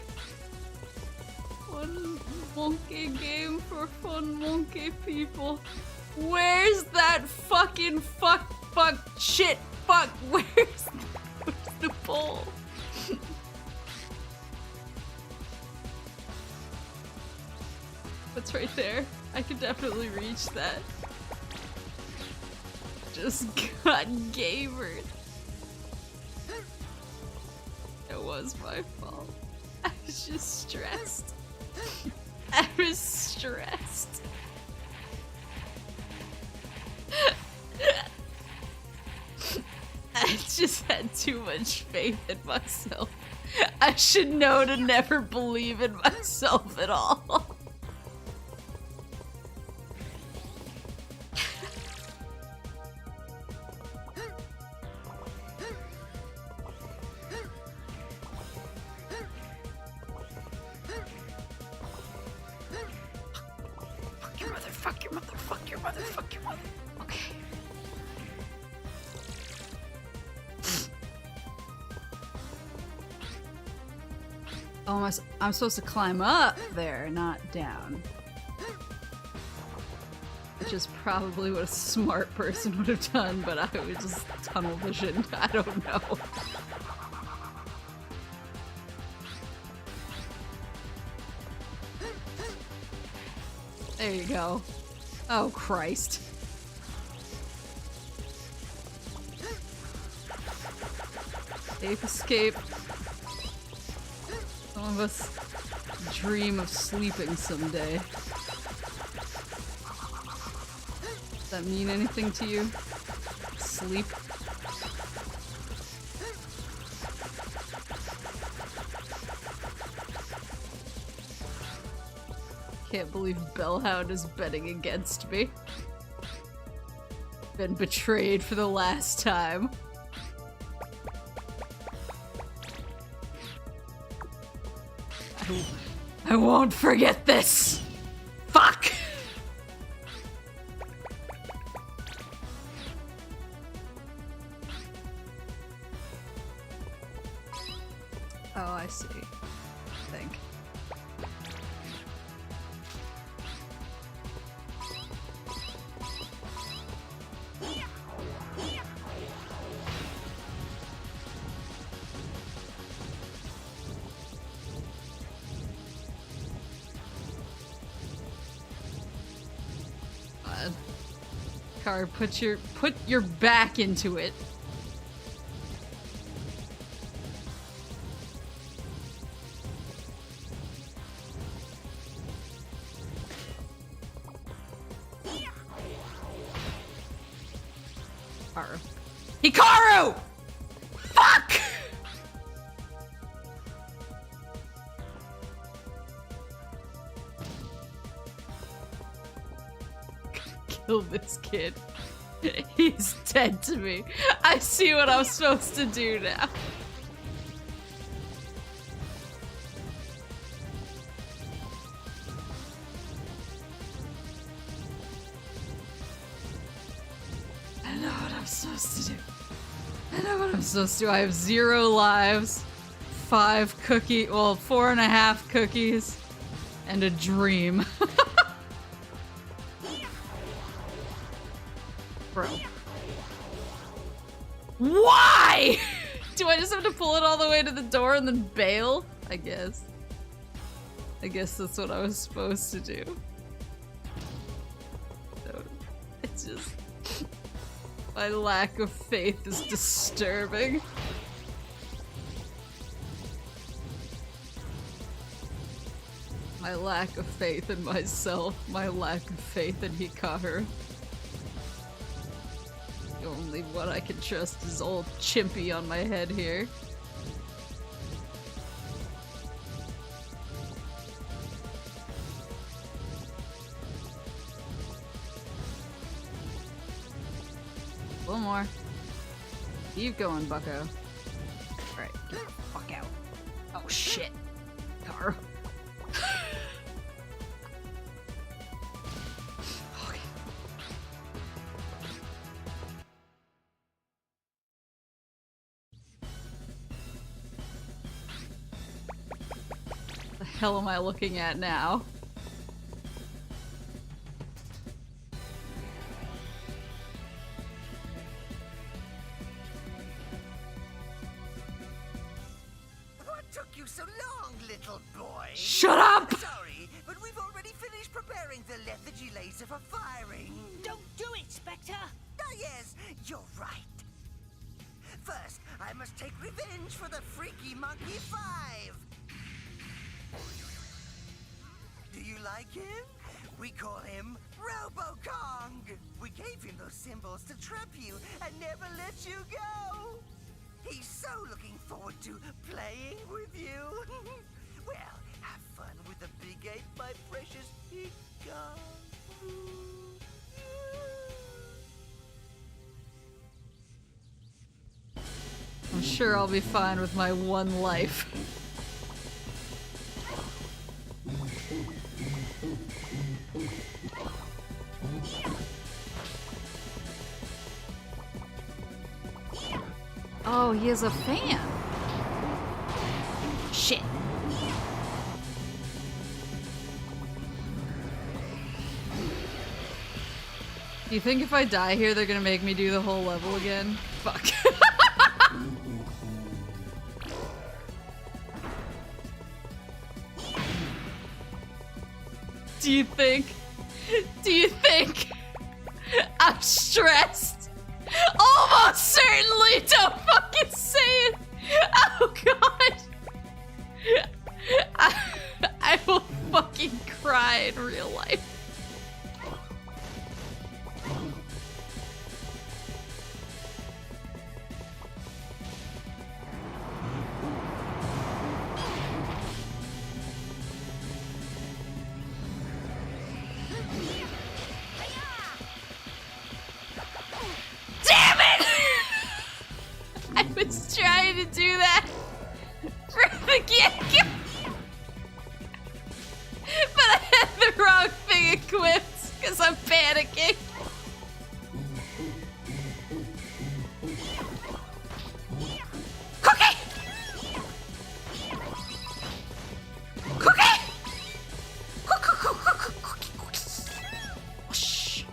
Fun monkey game for fun monkey people. Where's that fucking fuck shit fuck? Where's the bowl? What's right there? I could definitely reach that. Just got gamered. It was my fault. I was just stressed. I was stressed. I just had too much faith in myself. I should know to never believe in myself at all. Fuck your mother, fuck your mother, fuck your mother. Okay. Oh, I'm supposed to climb up there, not down. Which is probably what a smart person would have done, but I was just tunnel vision. I don't know. There you go. Oh, Christ. APE ESCAPE. Some of us dream of sleeping someday. Does that mean anything to you? Sleep? Can't believe Bellhound is betting against me. Been betrayed for the last time. I won't forget this! Fuck! Oh, I see. I think. Car, put your back into it. Hikaru. Hikaru! Fuck! Kill this kid. He's dead to me. I see what I'm supposed to do now. I know what I'm supposed to do. I know what I'm supposed to do. I have 0 lives, 5 cookie, well, 4.5 cookies, and a dream. Bro. Why? Do I just have to pull it all the way to the door and then bail? I guess. I guess that's what I was supposed to do. So, it's just... my lack of faith is disturbing. My lack of faith in myself, my lack of faith in Hikaru. The only only one I can trust is old Chimpy on my head here. One more. Keep going, bucko. Alright, get the fuck out. Oh shit. Car. Okay. The hell am I looking at now? What took you so long, little boy? Shut up! Sorry, but we've already finished preparing the lethargy laser for firing. Don't do it, Spectre! Ah, yes, you're right. First, I must take revenge for the Freaky Monkey 5. Do you like him? We call him Robokong. We gave him those symbols to trap you and never let you go. He's so looking forward to playing with you. Well, have fun with the big ape, my precious Pika. I'm sure I'll be fine with my one life. Oh, he is a fan. Shit. Do you think if I die here, they're gonna make me do the whole level again? Fuck. Do you think I'm stressed? Almost certainly! Don't fucking say it! Oh god! I will fucking cry in real life. Damn it! I was trying to do that from the get-go. But I had the wrong thing equipped because I'm panicking. Cookie! Cookie! Cookie! Shh.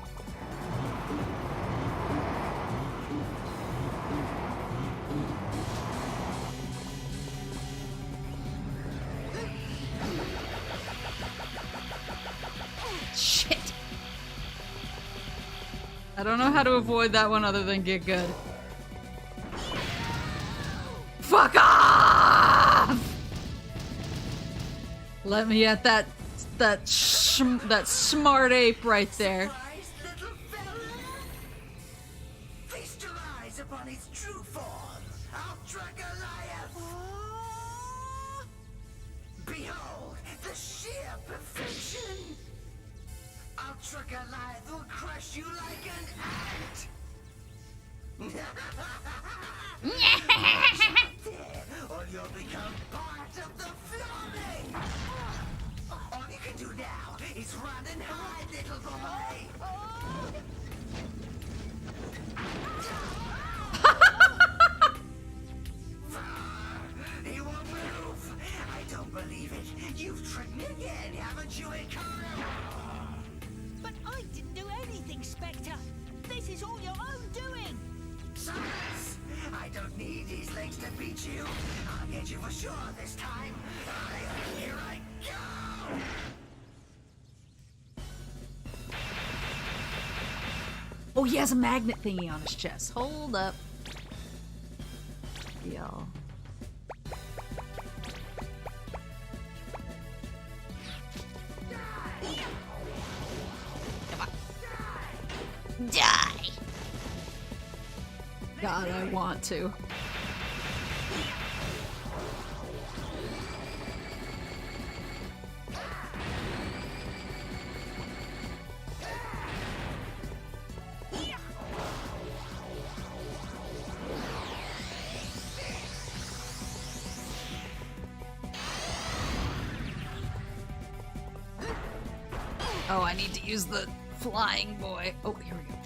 Shit. I don't know how to avoid that one other than get good. Fuck off! Let me at that smart ape right there. Surprise, little fella? Feast your eyes upon his true form, Ultra Goliath. Behold the sheer perfection. Ultra Goliath will crush you like an ant. There, or you'll become part of the flooring. All you can do now is run and hide, little boy. He won't move. I don't believe it. You've tricked me again, haven't you, Ikara? But I didn't do anything, Spectre! This is all your own doing! Silence! I don't need these legs to beat you. I'll get you for sure this time. Here I go! Oh, he has a magnet thingy on his chest. Hold up. Y'all. Come on. Die! God, I want to. Oh, I need to use the flying boy. Oh, here we go.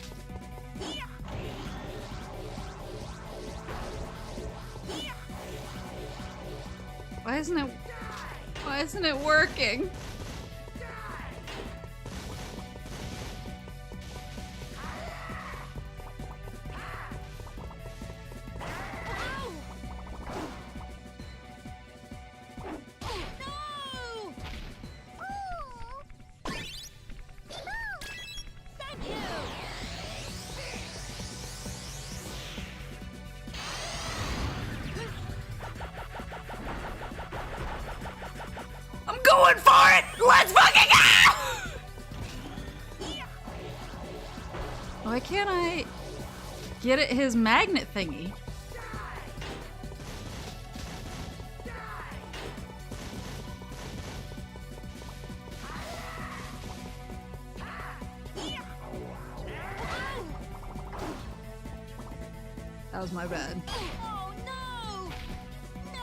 Why isn't it working? Going for it! Let's fucking go! Why can't I get at his magnet thingy? That was my bad. Oh no! No!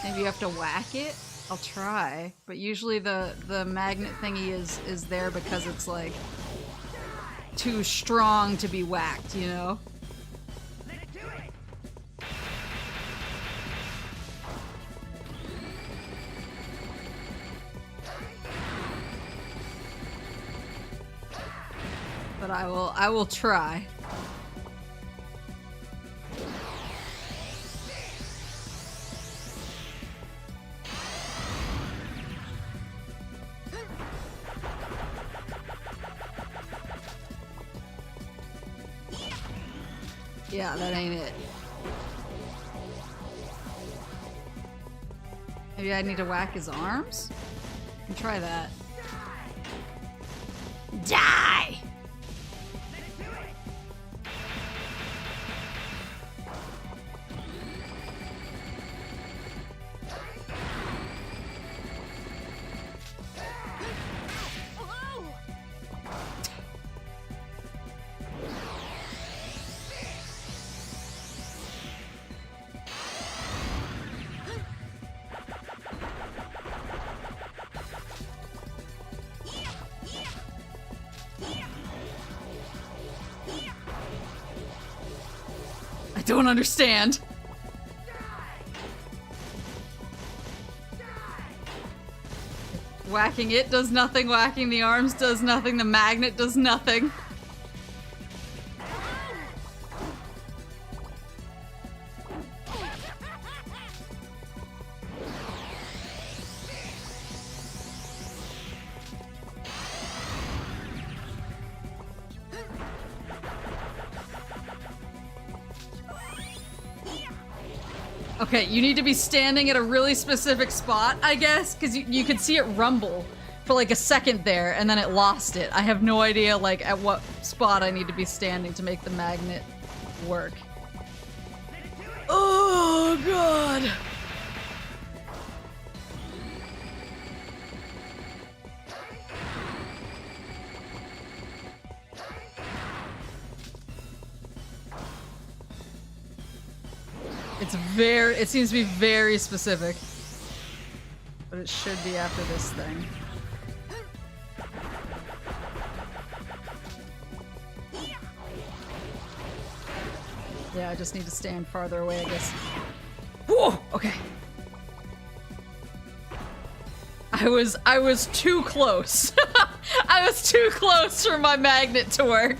Maybe you have to whack it? I'll try, but usually the magnet thingy is there because it's like too strong to be whacked, you know? But I will try. Yeah, that ain't it. Maybe I need to whack his arms? I can try that. Die! I don't understand. Whacking it does nothing, whacking the arms does nothing, the magnet does nothing. Okay, you need to be standing at a really specific spot, I guess, because you could see it rumble for like a second there, and then it lost it. I have no idea, like, at what spot I need to be standing to make the magnet work. Oh, God! It seems to be very specific. But it should be after this thing. Yeah, I just need to stand farther away, I guess. Whoa! Okay. I was too close. I was too close for my magnet to work.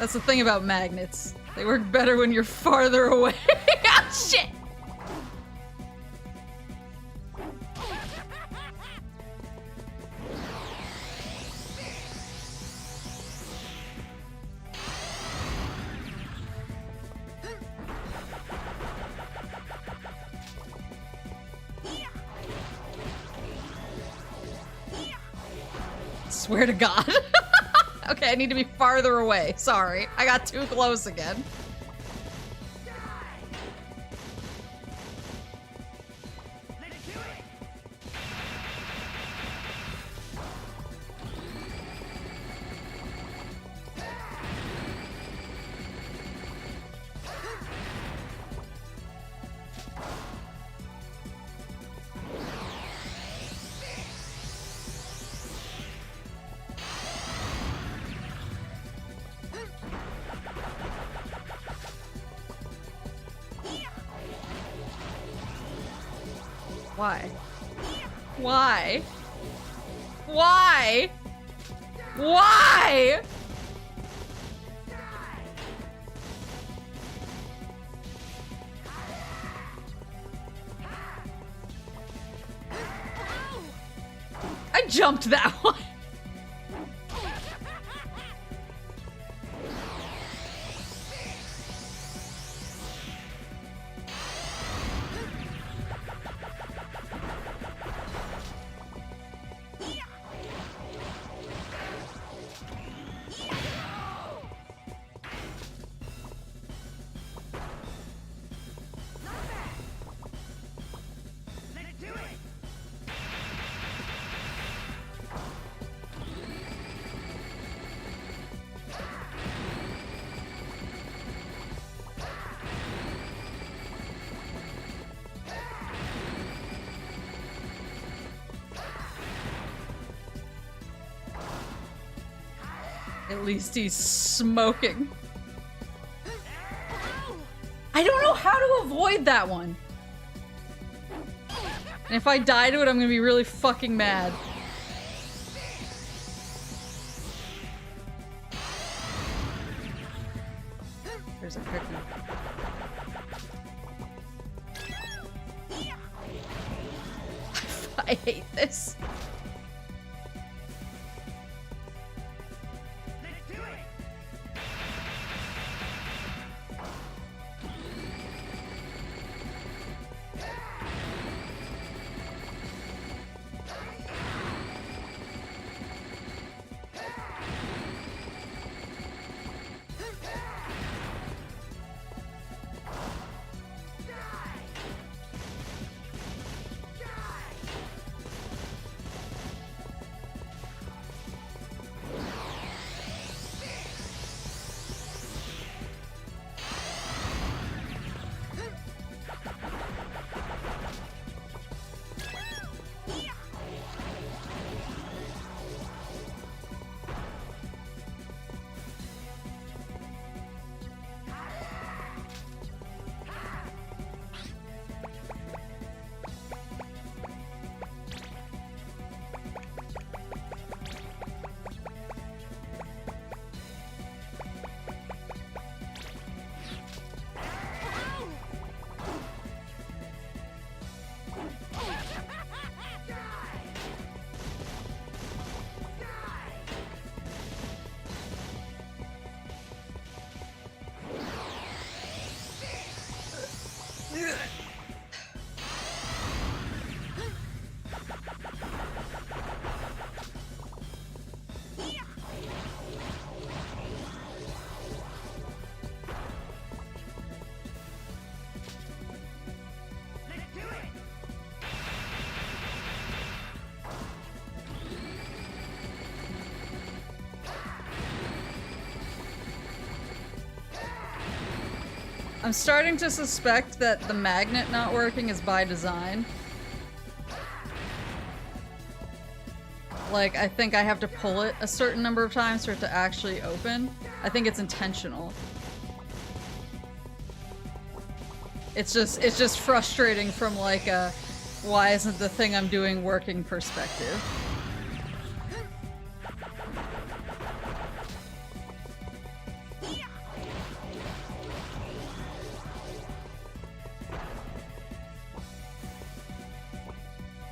That's the thing about magnets. They work better when you're farther away. Oh, shit! Swear to God. Okay, I need to be farther away. Sorry, I got too close again. Why? Why? Why? Why? I jumped that one. At least he's smoking. I don't know how to avoid that one. And if I die to it, I'm gonna be really fucking mad. There's a cookie. I hate this. I'm starting to suspect that the magnet not working is by design. Like, I think I have to pull it a certain number of times for it to actually open. I think it's intentional. It's just frustrating from like a why isn't the thing I'm doing working perspective.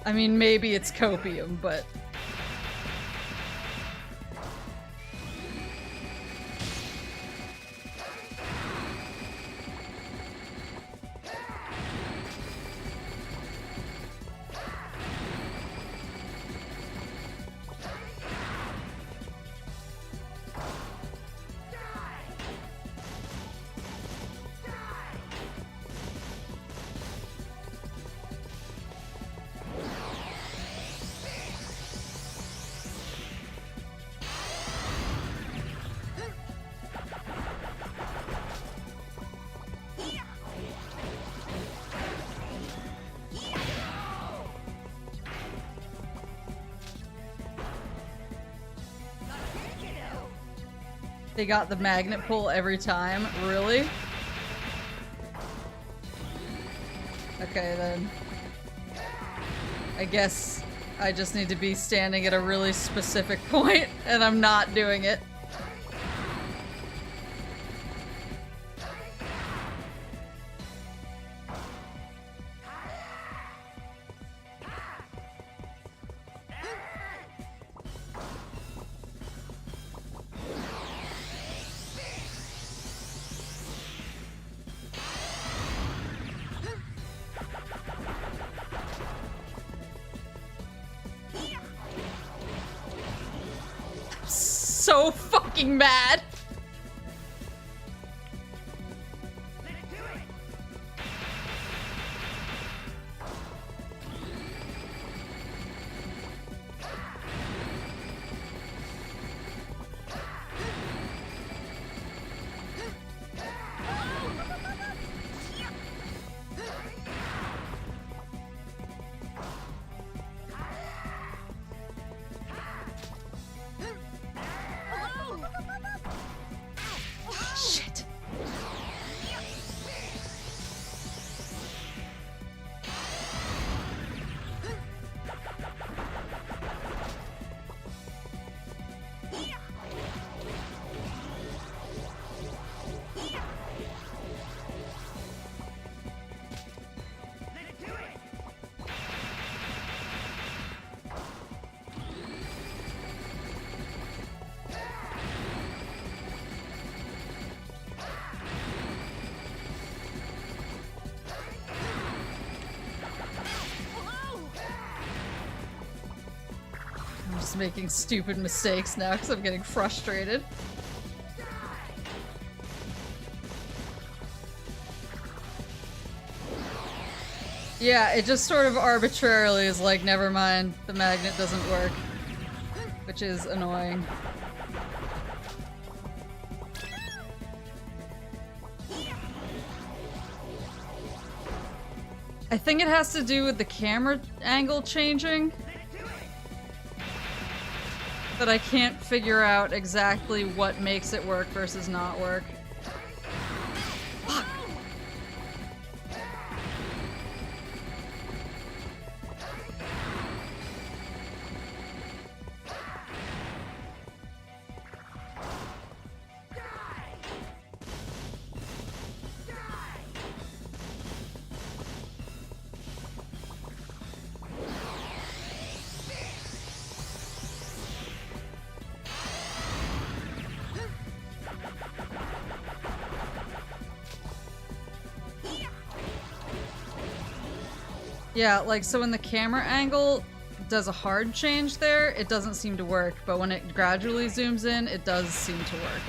I mean, maybe it's copium, but... They got the magnet pull every time. Really? Okay, then. I guess I just need to be standing at a really specific point, and I'm not doing it. So fucking mad. Shit. I'm just making stupid mistakes now because I'm getting frustrated. Yeah, it just sort of arbitrarily is like, never mind, the magnet doesn't work. Which is annoying. I think it has to do with the camera angle changing. But I can't figure out exactly what makes it work versus not work. Fuck. Yeah, like, so when the camera angle does a hard change there, it doesn't seem to work, but when it gradually zooms in, it does seem to work.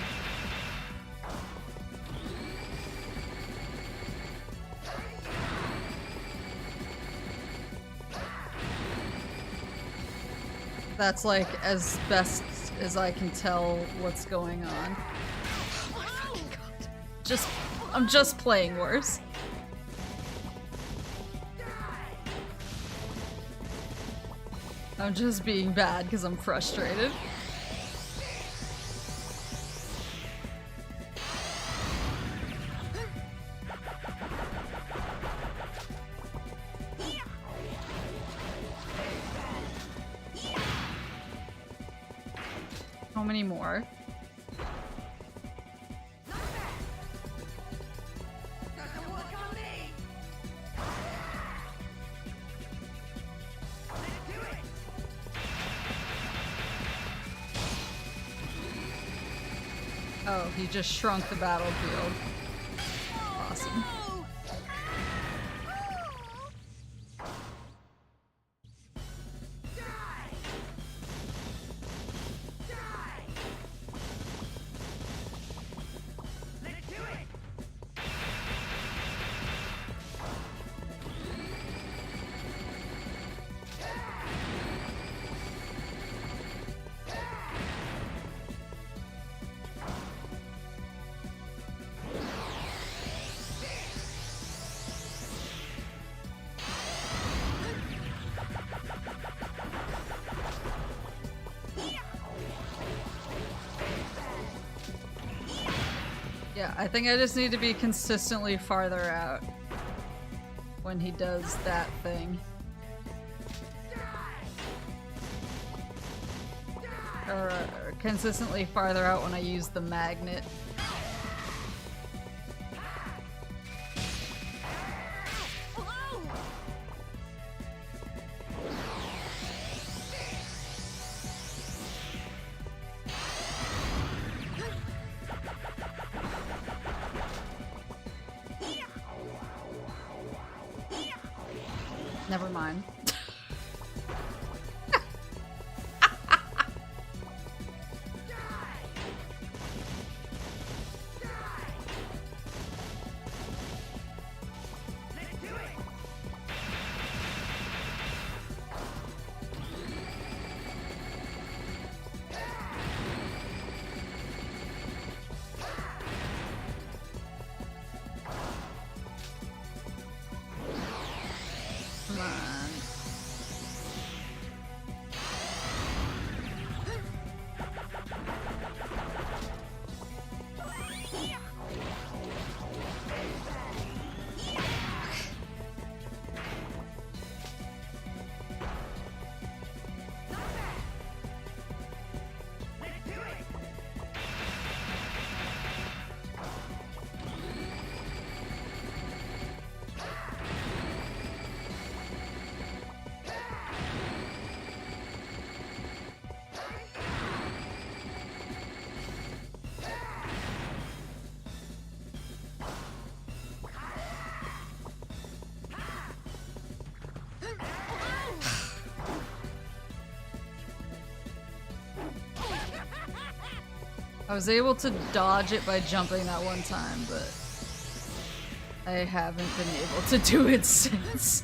That's like as best as I can tell what's going on. Oh my fucking god. I'm just playing worse. I'm just being bad because I'm frustrated. How many more? Oh, he just shrunk the battlefield. Awesome. Yeah, I think I just need to be consistently farther out when he does that thing. Or consistently farther out when I use the magnet. Never mind. Come on. I was able to dodge it by jumping that one time, but I haven't been able to do it since.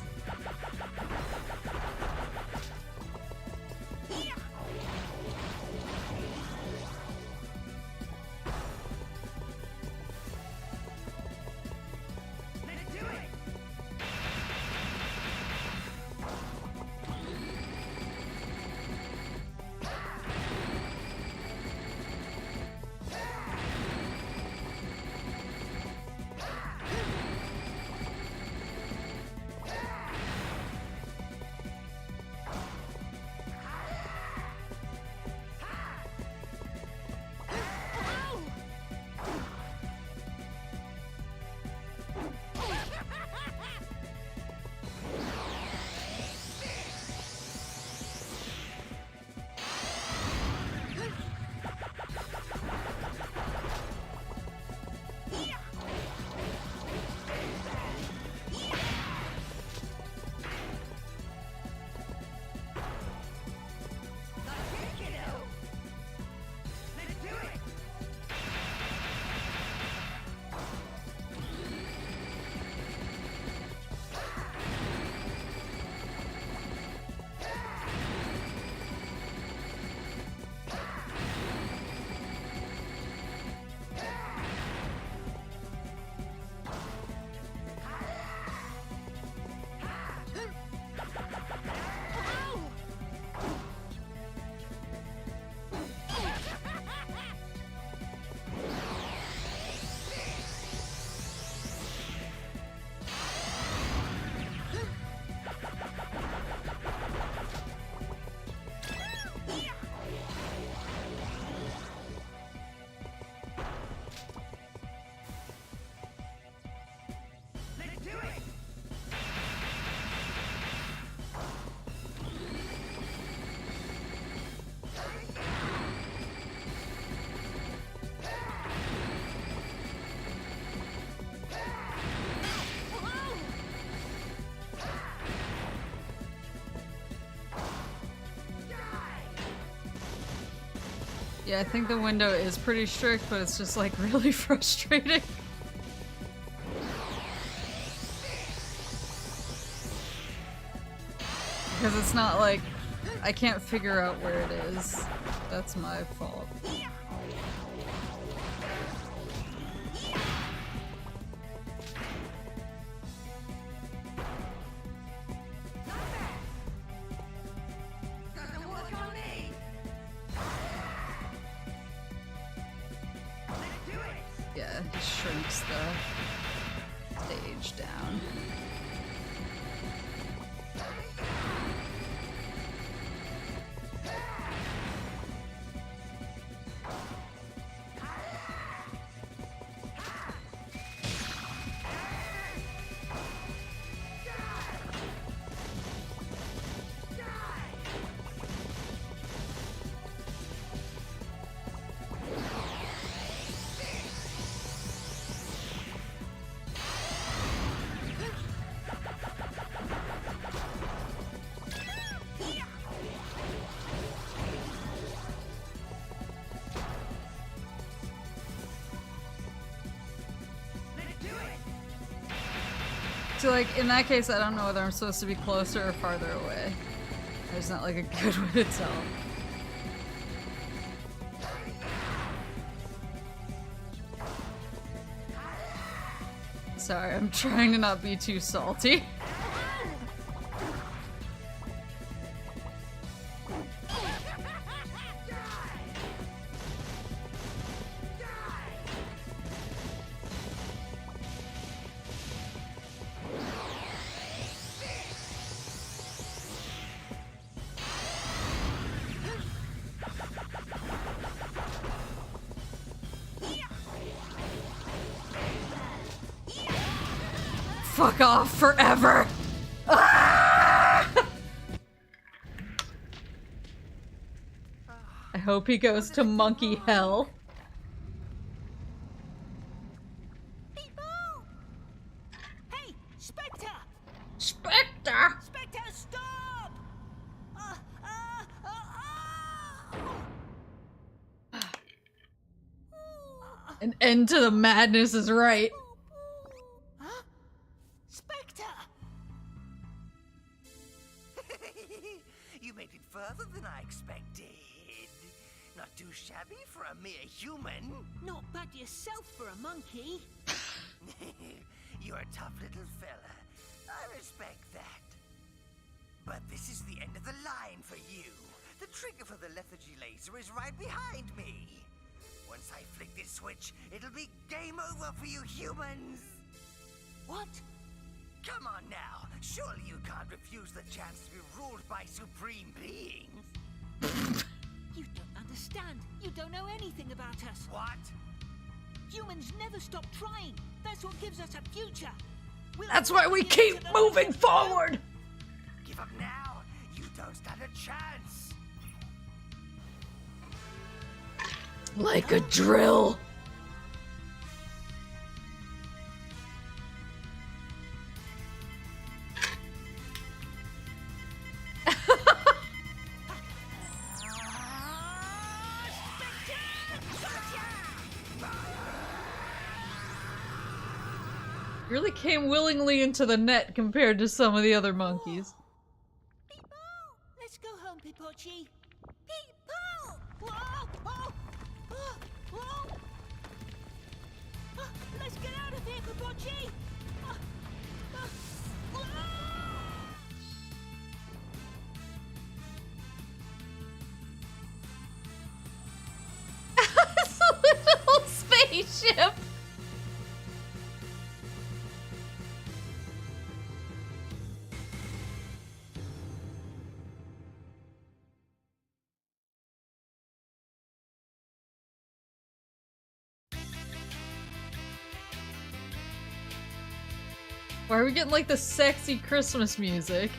Yeah, I think the window is pretty strict, but it's just like really frustrating. Because it's not like I can't figure out where it is. That's my fault. Let's do it! Yeah, he shrinks the stage down. So like, in that case, I don't know whether I'm supposed to be closer or farther away. There's not like a good way to tell. Sorry, I'm trying to not be too salty. Fuck off forever! Ah! I hope he goes to monkey hell. People! Hey, Spectre! Spectre! Spectre, stop! An end to the madness is right. Huh? Spectre! You made it further than I expected. Not too shabby for a mere human. Not bad yourself for a monkey. You're a tough little fella. I respect that. But this is the end of the line for you. The trigger for the lethargy laser is right behind me. Once I flick this switch, it'll be game over for you humans. What? Come on now. Surely you can't refuse the chance to be ruled by supreme beings. You don't understand. You don't know anything about us. What? Humans never stop trying. That's what gives us a future. That's why we keep moving forward! Give up now. You don't stand a chance. Like a drill. Really came willingly into the net compared to some of the other monkeys. People! Let's go home, Pipochi. People! Whoa! Oh! Oh! Oh! Oh! Let's get out of here, Pipochi! Oh! Oh! It's a little spaceship! Why are we getting like the sexy Christmas music?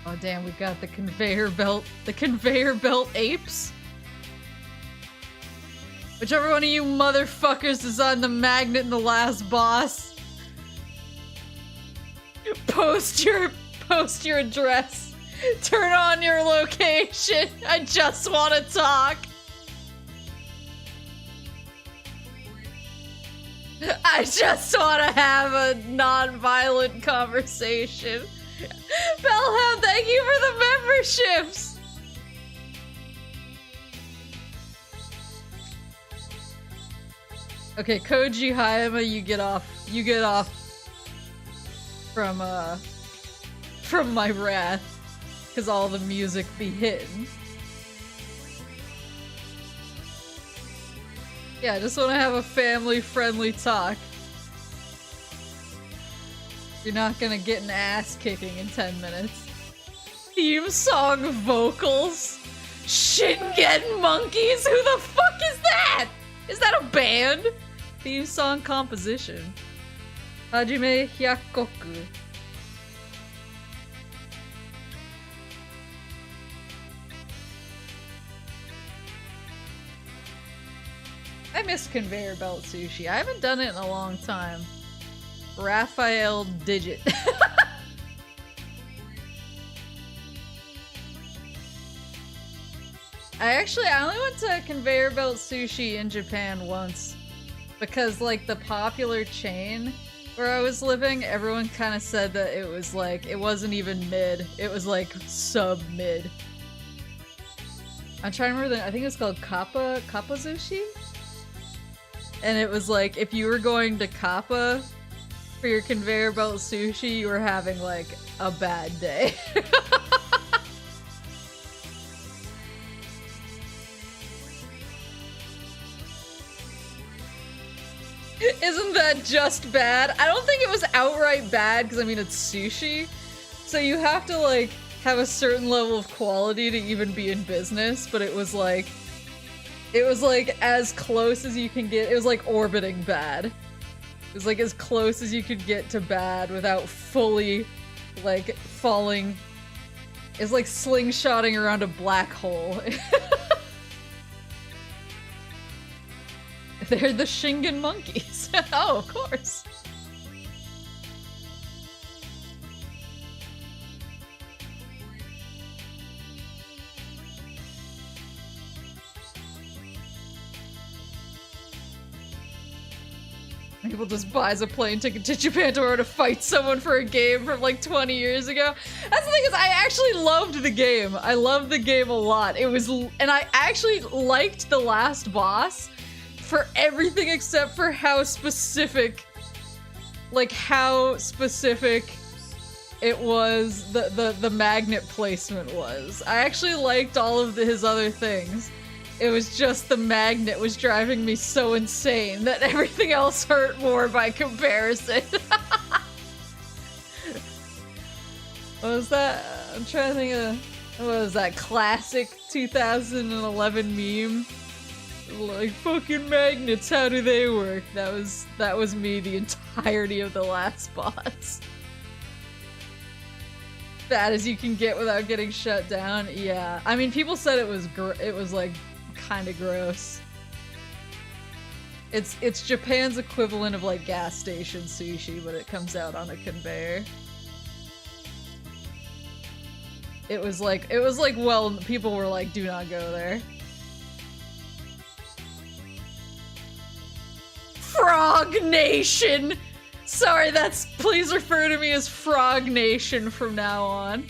Oh damn, we got the conveyor belt apes. Whichever one of you motherfuckers designed the magnet in the last boss. Post your address. Turn on your location. I just want to talk. I just want to have a non-violent conversation. Bellhound, thank you for the memberships! Okay, Koji Hayama, you get off from my wrath. Cause all the music be hitting. Yeah, I just want to have a family-friendly talk. You're not gonna get an ass kicking in 10 minutes. Theme song vocals? Shingen Monkeys? Who the fuck is that? Is that a band? Theme song composition. Hajime Hyakoku. I miss conveyor belt sushi. I haven't done it in a long time. Raphael Digit. I only went to conveyor belt sushi in Japan once. Because, like, the popular chain where I was living, everyone kind of said that it was, like, it wasn't even mid. It was, like, sub-mid. I'm trying to remember I think it was called Kappa Sushi? And it was like, if you were going to Kappa for your conveyor belt sushi, you were having, like, a bad day. Isn't that just bad? I don't think it was outright bad, because I mean, it's sushi. So you have to, like, have a certain level of quality to even be in business, but it was like as close as you can get. It was like orbiting bad. It was like as close as you could get to bad without fully, like, falling. It's like slingshotting around a black hole. They're the Shingen monkeys. Oh, of course. People just buys a plane ticket to Japan to fight someone for a game from like 20 years ago. That's the thing, is I actually loved the game. I loved the game a lot. And I actually liked the last boss for everything except for how specific it was, the magnet placement was. I actually liked all of his other things. It was just the magnet was driving me so insane that everything else hurt more by comparison. What was that? I'm trying to think of, what was that classic 2011 meme? Like, fucking magnets, how do they work? That was me the entirety of the last boss. Bad as you can get without getting shut down. Yeah, I mean, people said it was like kind of gross. It's Japan's equivalent of like gas station sushi, but it comes out on a conveyor. It was like, well, people were like, do not go there. Frog Nation! Sorry, please refer to me as Frog Nation from now on.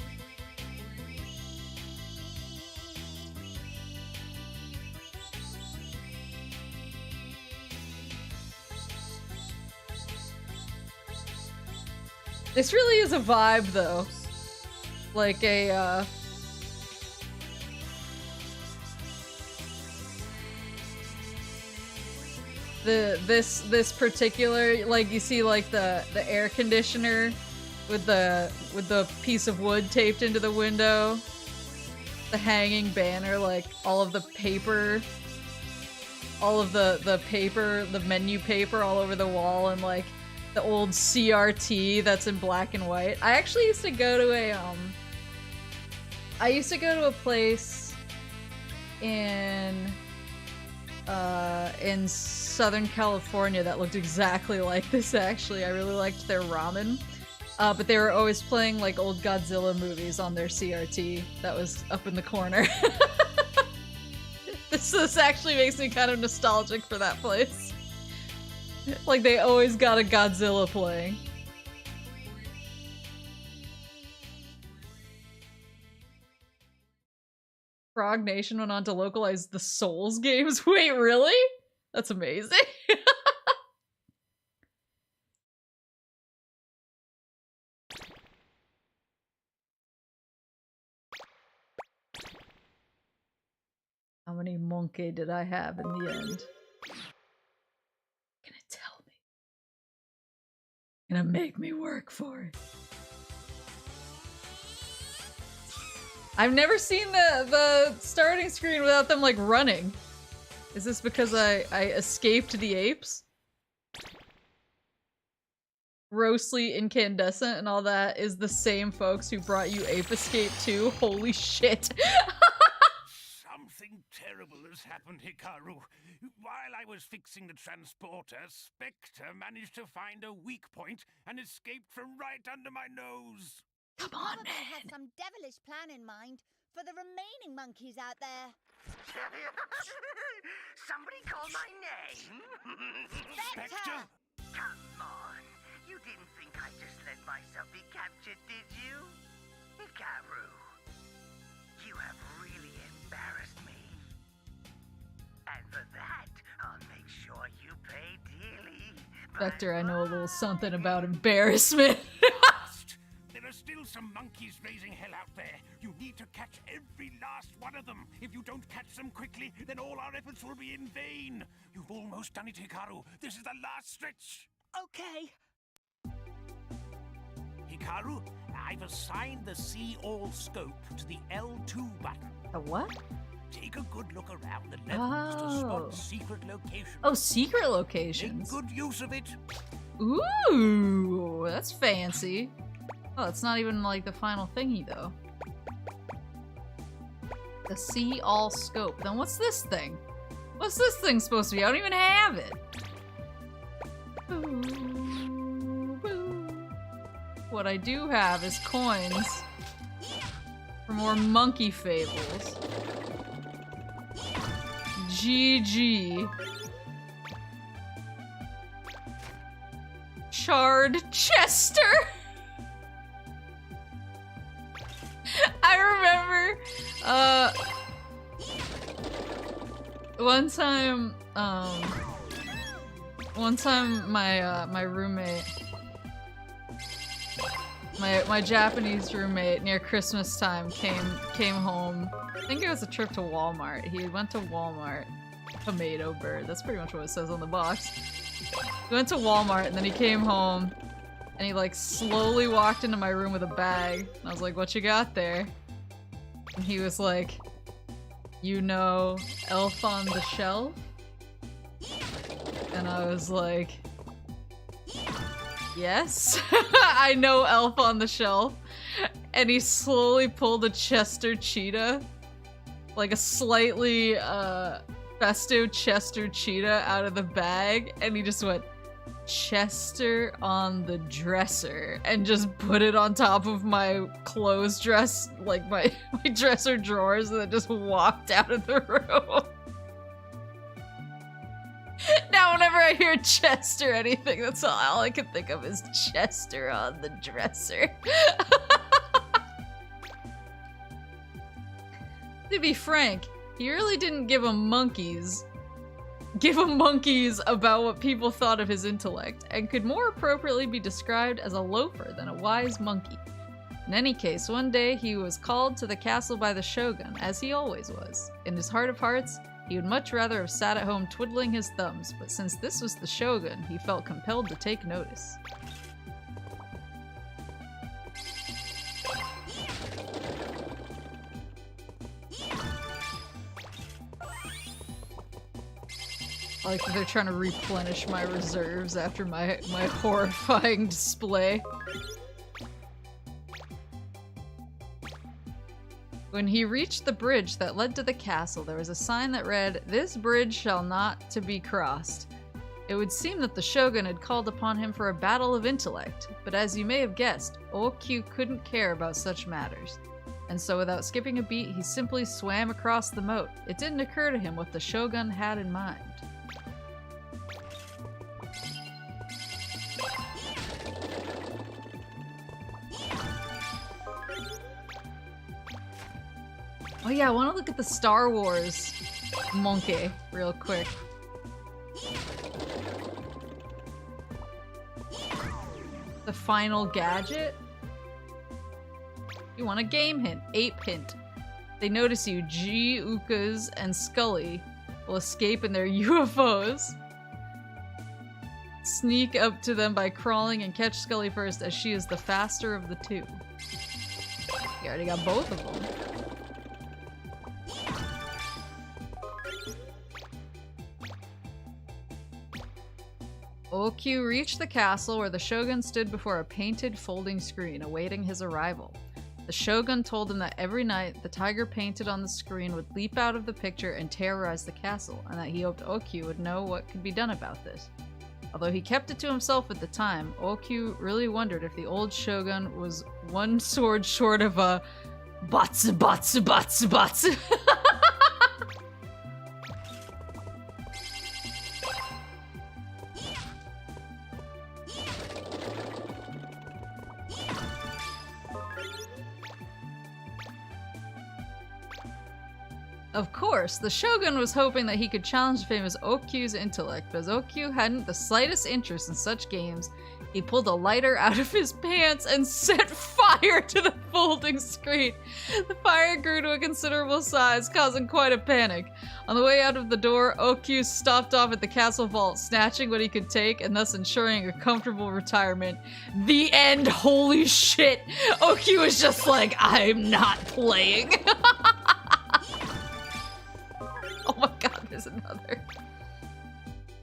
This really is a vibe, though. Like a, this particular, like, you see like the air conditioner with the piece of wood taped into the window, the hanging banner, like all of the paper, the menu paper all over the wall, and like the old CRT that's in black and white. I actually used to go to a place in Southern California that looked exactly like this, actually. I really liked their ramen. But they were always playing like old Godzilla movies on their CRT that was up in the corner. This actually makes me kind of nostalgic for that place. Like, they always got a Godzilla playing. Frog Nation went on to localize the Souls games? Wait, really? That's amazing. How many monkey did I have in the end? Gonna make me work for it. I've never seen the starting screen without them, like, running. Is this because I escaped the apes? Grossly incandescent and all that is the same folks who brought you Ape Escape 2? Holy shit. Something terrible has happened, Hikaru. While I was fixing the transporter, Spectre managed to find a weak point and escaped from right under my nose. Come on, Probably has man. some devilish plan in mind for the remaining monkeys out there. Somebody call my name? Spectre! Come on. You didn't think I just let myself be captured, did you? Hikaru, you have really embarrassed me. And for that, I'll make sure you pay dearly. Spectre, I know a little something about embarrassment. There are still some monkeys raising hell out there. You need to catch every last one of them. If you don't catch them quickly, then all our efforts will be in vain. You've almost done it, Hikaru. This is the last stretch. Okay. Hikaru, I've assigned the See All scope to the L2 button. A what? Take a good look around the levels to Oh. spot secret locations. Oh, secret Make locations. good use of it. Ooh, that's fancy. Oh, it's not even like the final thingy though. The See All scope. Then what's this thing? What's this thing supposed to be? I don't even have it. Boo, boo. What I do have is coins for more monkey fables. GG. Charred Chester. I remember one time my roommate, my Japanese roommate near Christmas time came home. I think it was a trip to Walmart. He went to Walmart. Tomato bird. That's pretty much what it says on the box. He went to Walmart and then he came home and he like slowly walked into my room with a bag. And I was like, "What you got there?" And he was like, "You know Elf on the Shelf?" And I was like, "Yes, I know Elf on the Shelf." And he slowly pulled a Chester cheetah, like a slightly festive Chester cheetah out of the bag, and he just went, "Chester on the dresser," and just put it on top of my clothes dress, like my dresser drawers, and then just walked out of the room. Now whenever I hear Chester anything, that's all I can think of is Chester on the dresser. To be frank, he really didn't give a monkeys about what people thought of his intellect, and could more appropriately be described as a loafer than a wise monkey. In any case, one day he was called to the castle by the shogun, as he always was. In his heart of hearts, he would much rather have sat at home twiddling his thumbs, but since this was the shogun, he felt compelled to take notice. I like that they're trying to replenish my reserves after my horrifying display. When he reached the bridge that led to the castle, there was a sign that read, "This bridge shall not to be crossed." It would seem that the shogun had called upon him for a battle of intellect, but as you may have guessed, old Q couldn't care about such matters. And so without skipping a beat, he simply swam across the moat. It didn't occur to him what the shogun had in mind. Oh yeah, I want to look at the Star Wars monkey real quick. The final gadget? You want a game hint, ape hint. They notice you, G, Ukas, and Scully will escape in their UFOs. sneak up to them by crawling and catch Scully first, as she is the faster of the two. You already got both of them. Okyu reached the castle where the Shogun stood before a painted folding screen awaiting his arrival. The Shogun told him that every night the tiger painted on the screen would leap out of the picture and terrorize the castle, and that he hoped Okyu would know what could be done about this. Although he kept it to himself at the time, Okyu really wondered if the old Shogun was one sword short of a batsu batsu batsu batsu. Of course, the Shogun was hoping that he could challenge the famous Okyu's intellect, but as Okyu hadn't the slightest interest in such games, he pulled a lighter out of his pants and set fire to the folding screen. The fire grew to a considerable size, causing quite a panic. On the way out of the door, Okyu stopped off at the castle vault, snatching what he could take and thus ensuring a comfortable retirement. The end, holy shit! Okyu was just like, I'm not playing. Oh my god, there's another.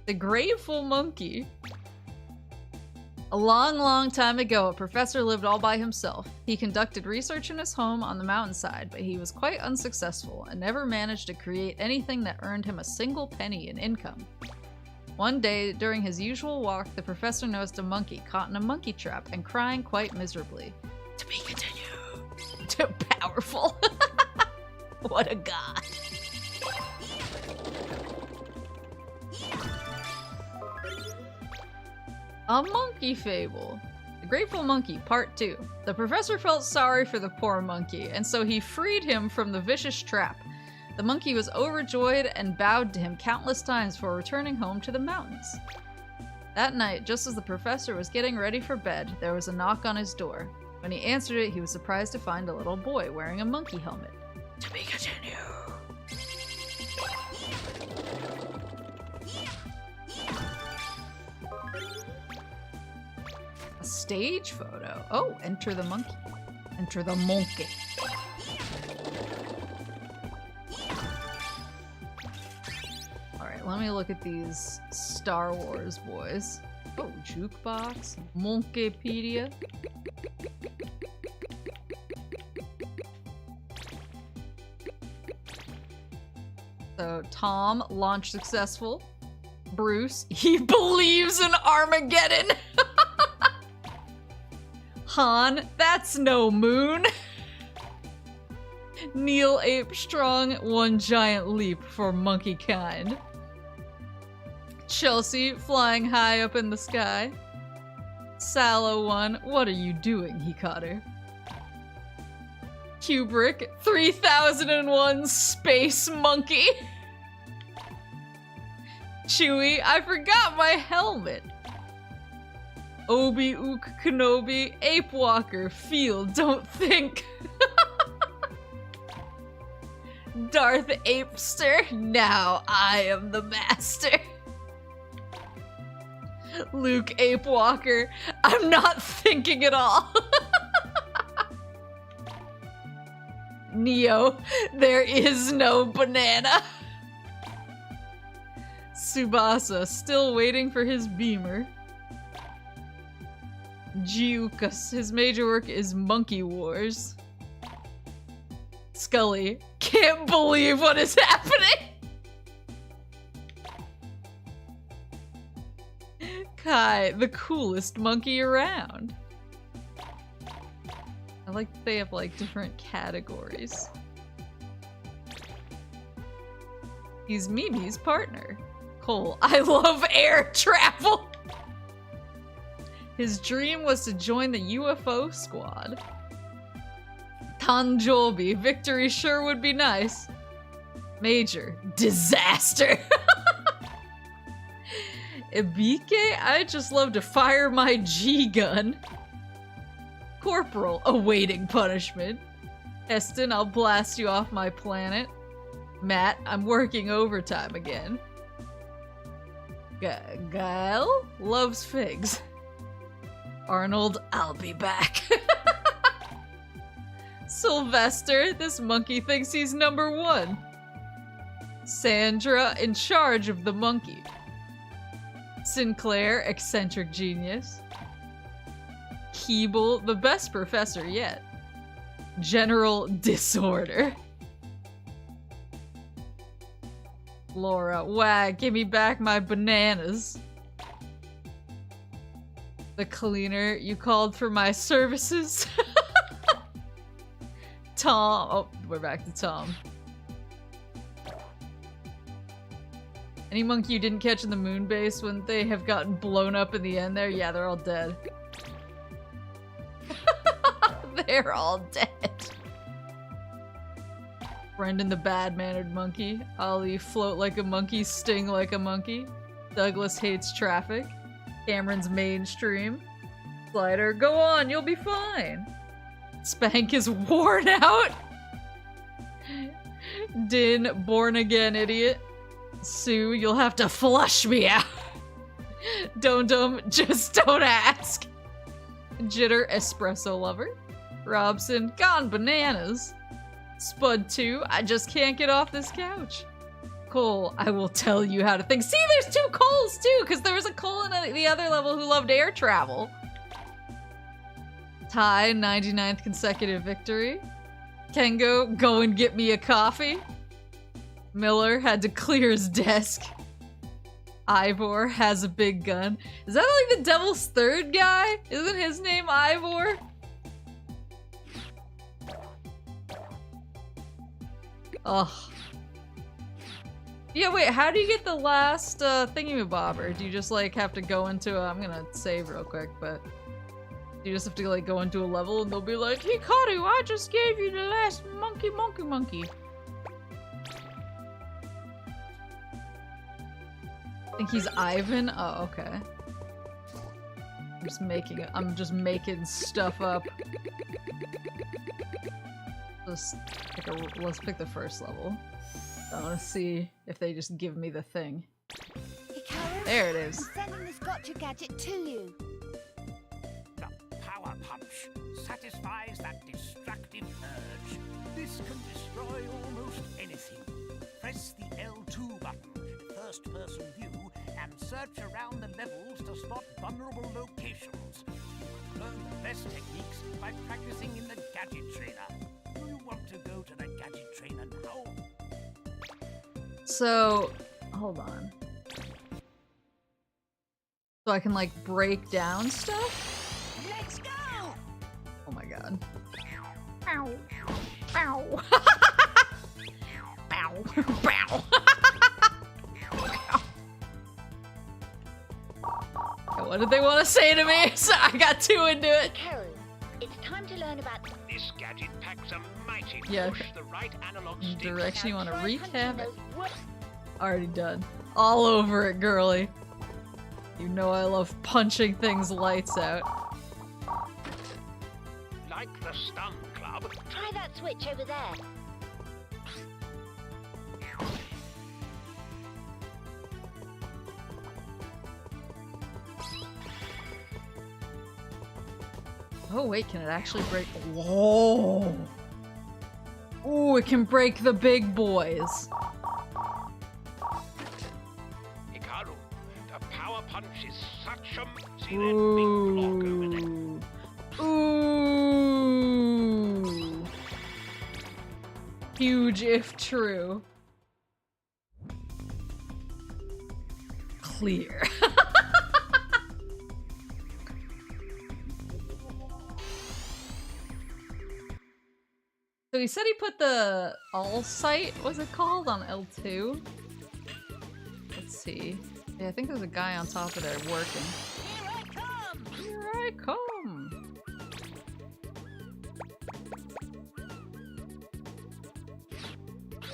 The Grateful Monkey. A long, long time ago, a professor lived all by himself. He conducted research in his home on the mountainside, but he was quite unsuccessful and never managed to create anything that earned him a single penny in income. One day, during his usual walk, the professor noticed a monkey caught in a monkey trap and crying quite miserably. To be continued. Too powerful. What a god. A Monkey Fable. The Grateful Monkey, Part 2. The professor felt sorry for the poor monkey, and so he freed him from the vicious trap. The monkey was overjoyed and bowed to him countless times for returning home to the mountains. That night, just as the professor was getting ready for bed, there was a knock on his door. When he answered it, he was surprised to find a little boy wearing a monkey helmet. To be continued. A stage photo. Oh, enter the monkey. Enter the monkey. Alright, let me look at these Star Wars boys. Oh, jukebox. Monkeypedia. So, Tom, launch successful. Bruce, he believes in Armageddon. Han, that's no moon. Neil Ape Strong, one giant leap for monkey kind. Chelsea, flying high up in the sky. Sallow one, what are you doing? He caught her. Kubrick, 3001 Space Monkey. Chewie, I forgot my helmet. Obi-Ook Kenobi, Ape Walker, feel, don't think. Darth Apester, now I am the master. Luke Ape Walker, I'm not thinking at all. Neo, there is no banana. Tsubasa, still waiting for his beamer. Giukas, his major work is Monkey Wars. Scully, can't believe what is happening! Kai, the coolest monkey around. I like that they have like different categories. He's Mimi's partner. Cole, I love air travel! His dream was to join the UFO squad. Tanjobi, victory sure would be nice. Major, disaster. Ibike, I just love to fire my G-gun. Corporal, awaiting punishment. Heston, I'll blast you off my planet. Matt, I'm working overtime again. Gael loves figs. Arnold, I'll be back. Sylvester, this monkey thinks he's #1. Sandra, in charge of the monkey. Sinclair, eccentric genius. Keeble, the best professor yet. General disorder. Laura, wag, give me back my bananas. The cleaner, you called for my services. Tom, oh, we're back to Tom. Any monkey you didn't catch in the moon base, wouldn't they have gotten blown up in the end there? Yeah, they're all dead. They're all dead. Brendan the bad-mannered monkey. Ollie, float like a monkey, sting like a monkey. Douglas hates traffic. Cameron's mainstream. Slider, go on, you'll be fine. Spank is worn out. Din, born again idiot. Sue, you'll have to flush me out. Dum-dum, just don't ask. Jitter, espresso lover. Robson, gone bananas. Spud 2, I just can't get off this couch. Cole, I will tell you how to think. See, there's 2 Coles too, because there was a Cole in the other level who loved air travel. Ty, 99th consecutive victory. Kengo, go and get me a coffee. Miller had to clear his desk. Ivor has a big gun. Is that like the Devil's Third guy? Isn't his name Ivor? Ugh. Yeah, wait, how do you get the last thingamabobber? Do you just like have to go into I'm gonna save real quick, but you just have to like go into a level and they'll be like, Hikaru, I just gave you the last monkey. I think he's Ivan? Oh, okay. I'm just making stuff up. Let's pick the first level. I want to see if they just give me the thing. Hikaru, there it is. I'm sending this gotcha gadget to you. The power punch satisfies that destructive urge. This can destroy almost anything. Press the L2 button, first person view, and search around the levels to spot vulnerable locations. You can learn the best techniques by practicing in the gadget trainer. Do you want to go to the gadget trainer now? So, hold on. So I can like break down stuff? Let's go! Oh my god. Ow. Ow. Ow. Ow. What did they want to say to me? So I got too into it. Carol, it's time to learn about This gadget packs a mighty Yeah. push. The right analog sticks. Direction you want to try recap hunting it? those wo- Already done. All over it, girly. You know I love punching things lights out. Like the stun club. Try that switch over there. Oh wait, can it actually break? Whoa! Ooh, it can break the big boys. Hikaru, the power punch is such a... See that big block over there? Ooh. Huge if true. Clear. So he said he put the all site, what's it called, on L2? Let's see. Yeah, I think there's a guy on top of there working. Here I come! Here I come!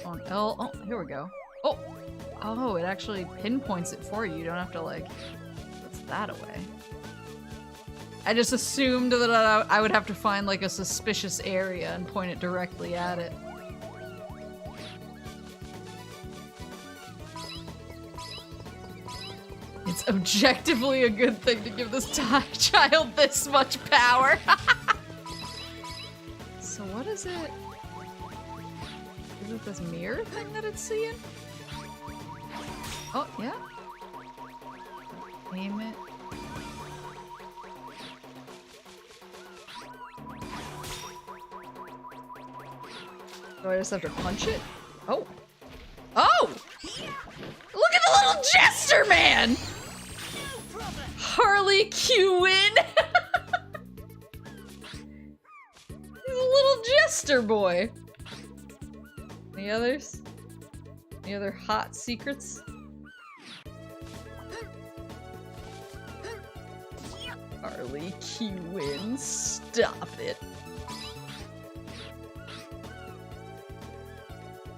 On L, oh, here we go. Oh! Oh, it actually pinpoints it for you. You don't have to like, puts that away. I just assumed that I would have to find like a suspicious area and point it directly at it. it's objectively a good thing to give this child this much power. So what is it? Is it this mirror thing that it's seeing? Oh, yeah. Aim it. Do I just have to punch it? Oh. Oh! Look at the little jester man! Harley Quinn! He's a little jester boy. Any others? Any other hot secrets? Harley Quinn, stop it.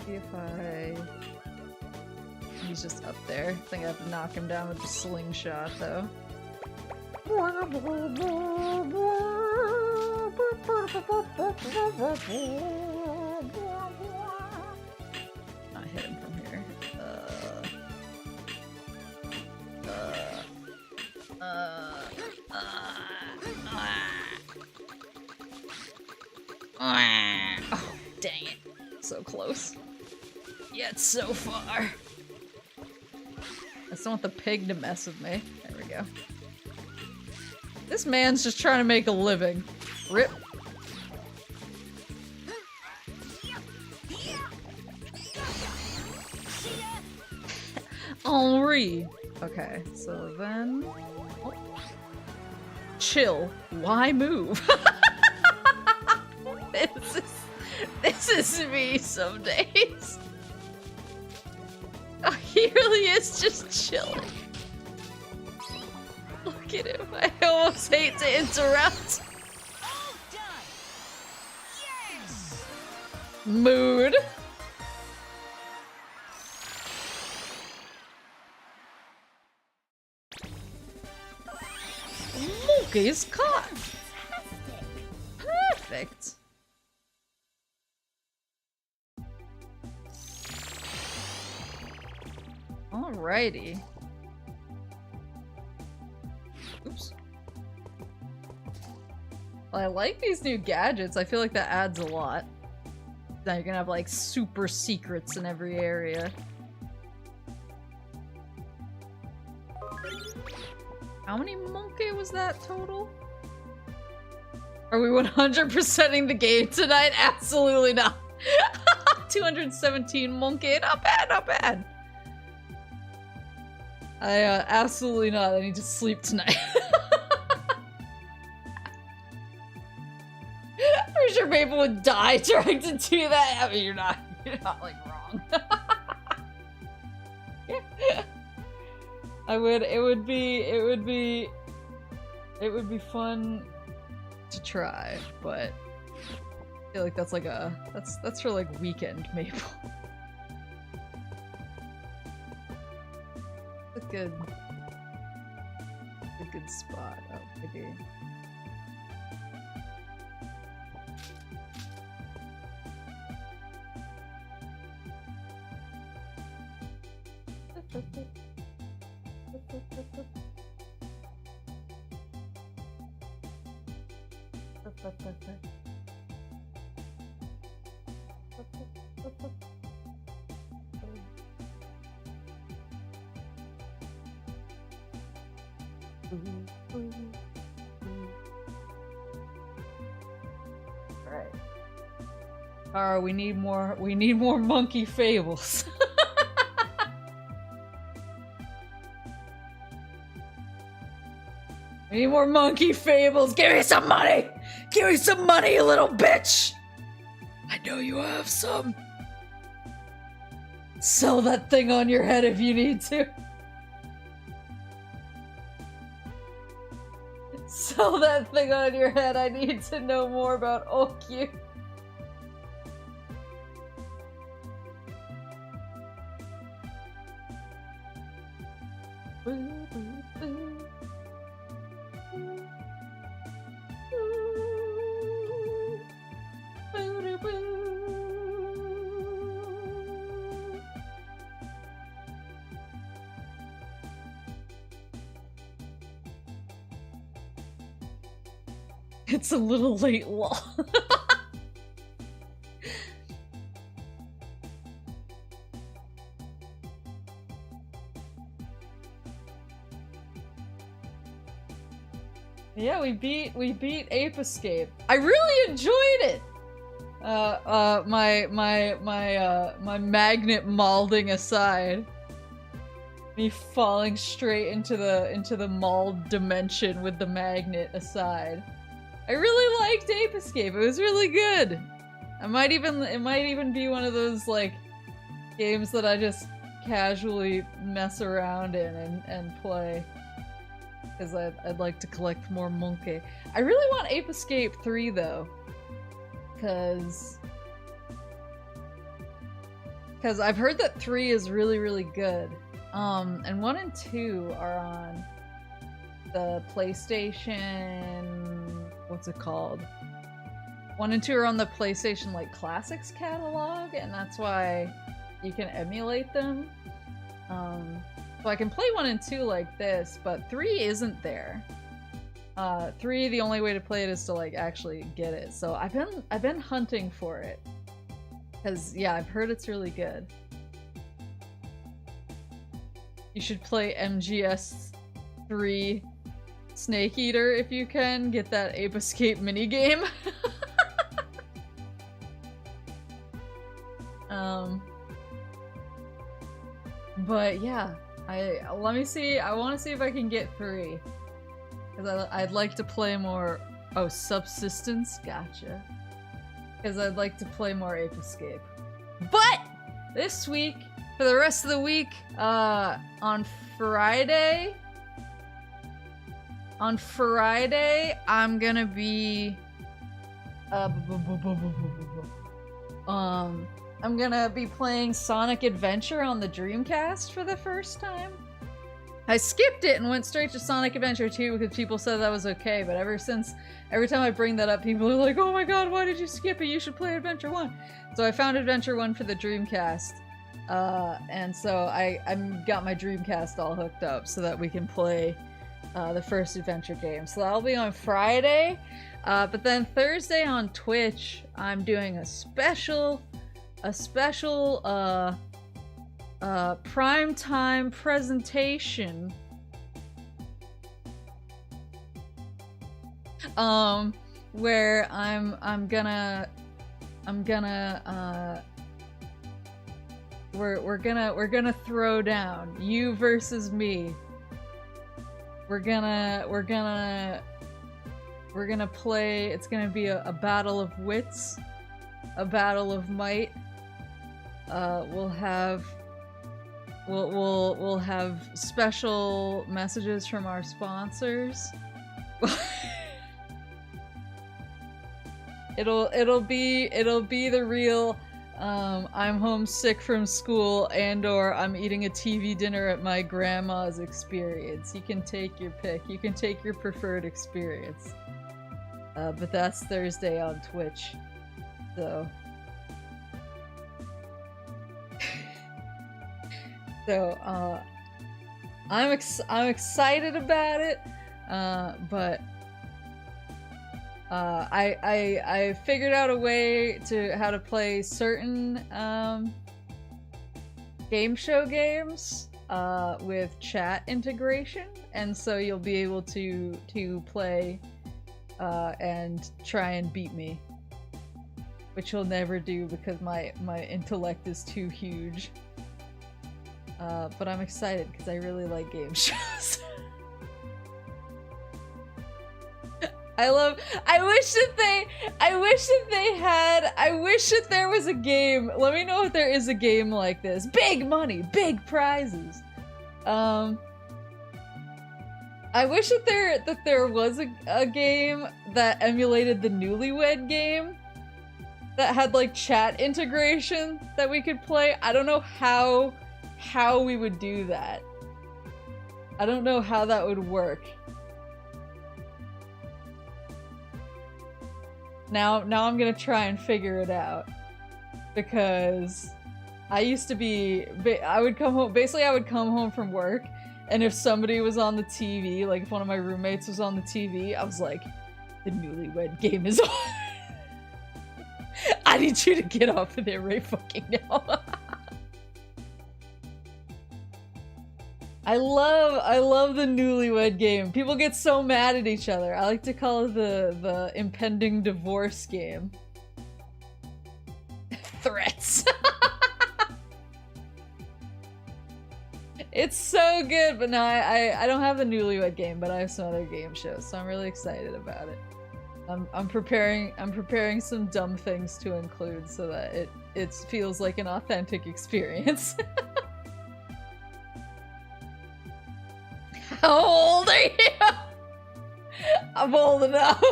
See if I... He's just up there. I think I have to knock him down with the slingshot, though. Not hit him from here. Oh, dang it. So close. Yet so far. I just don't want the pig to mess with me. There we go. This man's just trying to make a living. Rip. Henri. Okay, so then... Oh. Chill. Why move? This is me some days. Oh, he really is just chilling. Look at him. I almost hate to interrupt. All done. Yes. Mood. Monkey is caught. Perfect. Alrighty. Oops. Well, I like these new gadgets. I feel like that adds a lot. Now you're gonna have like super secrets in every area. How many monkey was that total? Are we 100%ing the game tonight? Absolutely not. 217 monkey. Not bad, not bad. Absolutely not. I need to sleep tonight. I'm sure Maple would die trying to do that. I mean, you're not like wrong. It would be fun to try, but I feel like that's like that's for like weekend Maple. A good spot. Oh, maybe. Alright, we need more monkey fables. We need more monkey fables. Give me some money! Give me some money, you little bitch! I know you have some. Sell that thing on your head if you need to. Sell that thing on your head. I need to know more about Okyu. It's a little late, lol. Yeah, we beat Ape Escape. I really enjoyed it. My magnet maulding aside, me falling straight into the mauled dimension with the magnet aside. I really liked Ape Escape. It was really good. It might even be one of those like games that I just casually mess around in and play. Because I'd like to collect more monkey. I really want Ape Escape 3 though. Because I've heard that 3 is really, really good. And 1 and 2 are on the PlayStation... What's it called? 1 and 2 are on the PlayStation like Classics catalog, and that's why you can emulate them. So I can play 1 and 2 like this, but 3 isn't there. 3, the only way to play it is to like actually get it. So I've been hunting for it. Cause yeah, I've heard it's really good. You should play MGS 3 Snake Eater if you can. Get that Ape Escape minigame. But yeah, let me see. I want to see if I can get 3. Because I'd like to play more... Oh, Subsistence? Gotcha. Because I'd like to play more Ape Escape. But! This week, for the rest of the week, on Friday... On Friday, I'm gonna be... I'm gonna be playing Sonic Adventure on the Dreamcast for the first time. I skipped it and went straight to Sonic Adventure 2 because people said that was okay, but every time I bring that up, people are like, oh my god, why did you skip it? You should play Adventure 1. So I found Adventure 1 for the Dreamcast, and so I got my Dreamcast all hooked up so that we can play the first adventure game. So that'll be on Friday, but then Thursday on Twitch, I'm doing a special primetime presentation where we're gonna throw down, you versus me. We're gonna play. It's gonna be a battle of wits, a battle of might. We'll have special messages from our sponsors. it'll be the real I'm homesick from school and/or I'm eating a TV dinner at my grandma's experience. You can take your pick. You can take your preferred experience. But that's Thursday on Twitch. So I'm excited about it, but I figured out a way to how to play certain game show games with chat integration, and so you'll be able to play and try and beat me, which you'll never do because my intellect is too huge. But I'm excited because I really like game shows. I wish that there was a game. Let me know if there is a game like this. Big money, big prizes. I wish that there was a game that emulated the Newlywed game that had like chat integration that we could play. I don't know how we would do that. I don't know how that would work. Now I'm gonna try and figure it out, because I used to be, I would come home from work, and if somebody was on the TV, like if one of my roommates was on the TV, I was like, The newlywed game is on. I need you to get off of there right fucking now. I love the newlywed game. People get so mad at each other. I like to call it the impending divorce game. Threats. It's so good, but no, I don't have the newlywed game, but I have some other game shows, so I'm really excited about it. I'm preparing some dumb things to include so that it feels like an authentic experience. How old are you? I'm old enough.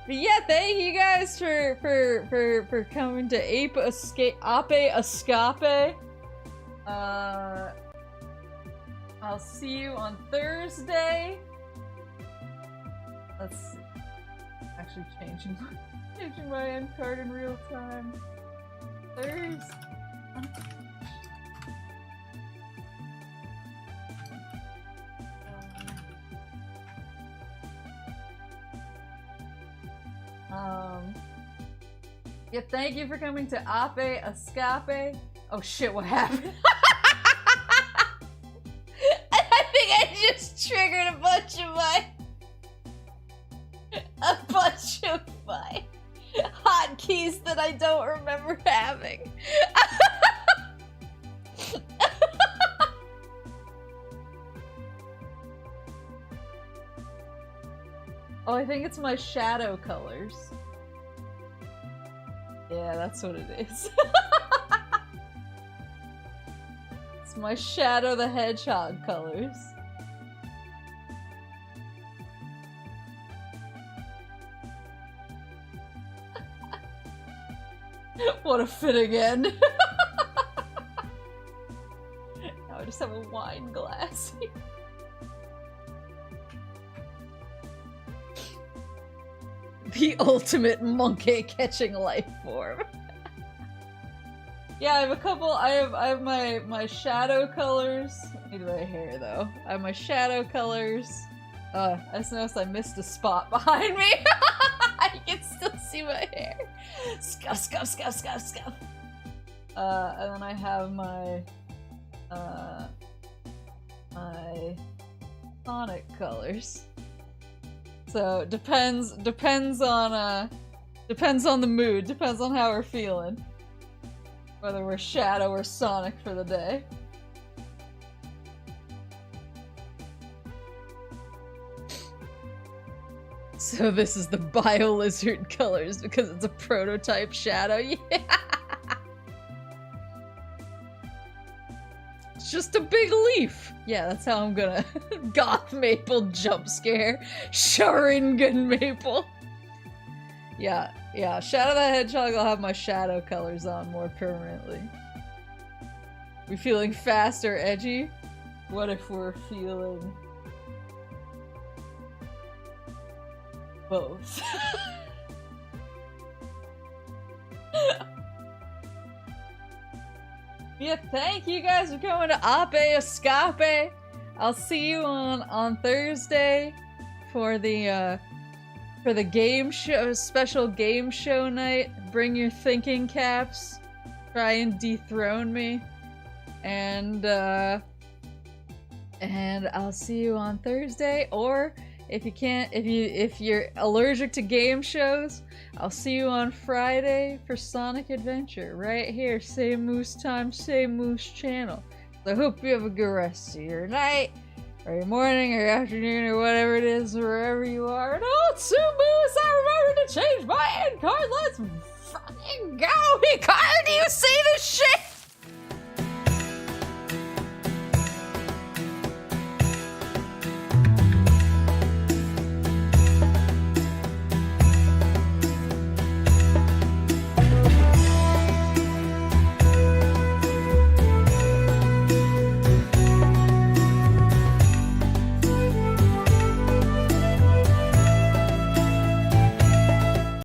But yeah, thank you guys for coming to APE ESCAPE. I'll see you on Thursday. Let's see. Actually changing my end card in real time. Thursday. Yeah, thank you for coming to APE ESCAPE. Oh shit, what happened? I think I just triggered a bunch of my hotkeys that I don't remember having. Oh, I think it's my shadow colors. Yeah, that's what it is. It's my Shadow the Hedgehog colors. What a fitting end. Now I just have a wine glass here. The ultimate monkey catching life form. Yeah, I have a couple. I have my shadow colors. I need my hair though. I have my shadow colors. I just noticed I missed a spot behind me. I can still see my hair. Scuff, scuff, scuff, scuff, scuff. And then I have my Sonic colors. So depends on the mood, depends on how we're feeling. Whether we're Shadow or Sonic for the day. So this is the bio-lizard colors because it's a prototype Shadow, yeah! It's just a big leaf! Yeah, that's how I'm gonna goth Maple jump scare. Sharingan Maple! Yeah, Shadow the Hedgehog, I'll have my shadow colors on more permanently. We feeling fast or edgy? What if we're feeling both? Yeah, thank you guys for coming to APE ESCAPE. I'll see you on Thursday for the game show, special game show night. Bring your thinking caps. Try and dethrone me. And I'll see you on Thursday. Or if you can't, if you're allergic to game shows, I'll see you on Friday for Sonic Adventure. Right here, same moose time, same moose channel. So I hope you have a good rest of your night, or your morning, or your afternoon, or whatever it is, wherever you are. And also, moose, I remembered to change my end card. Let's fucking go! Hey, Car, do you see this shit?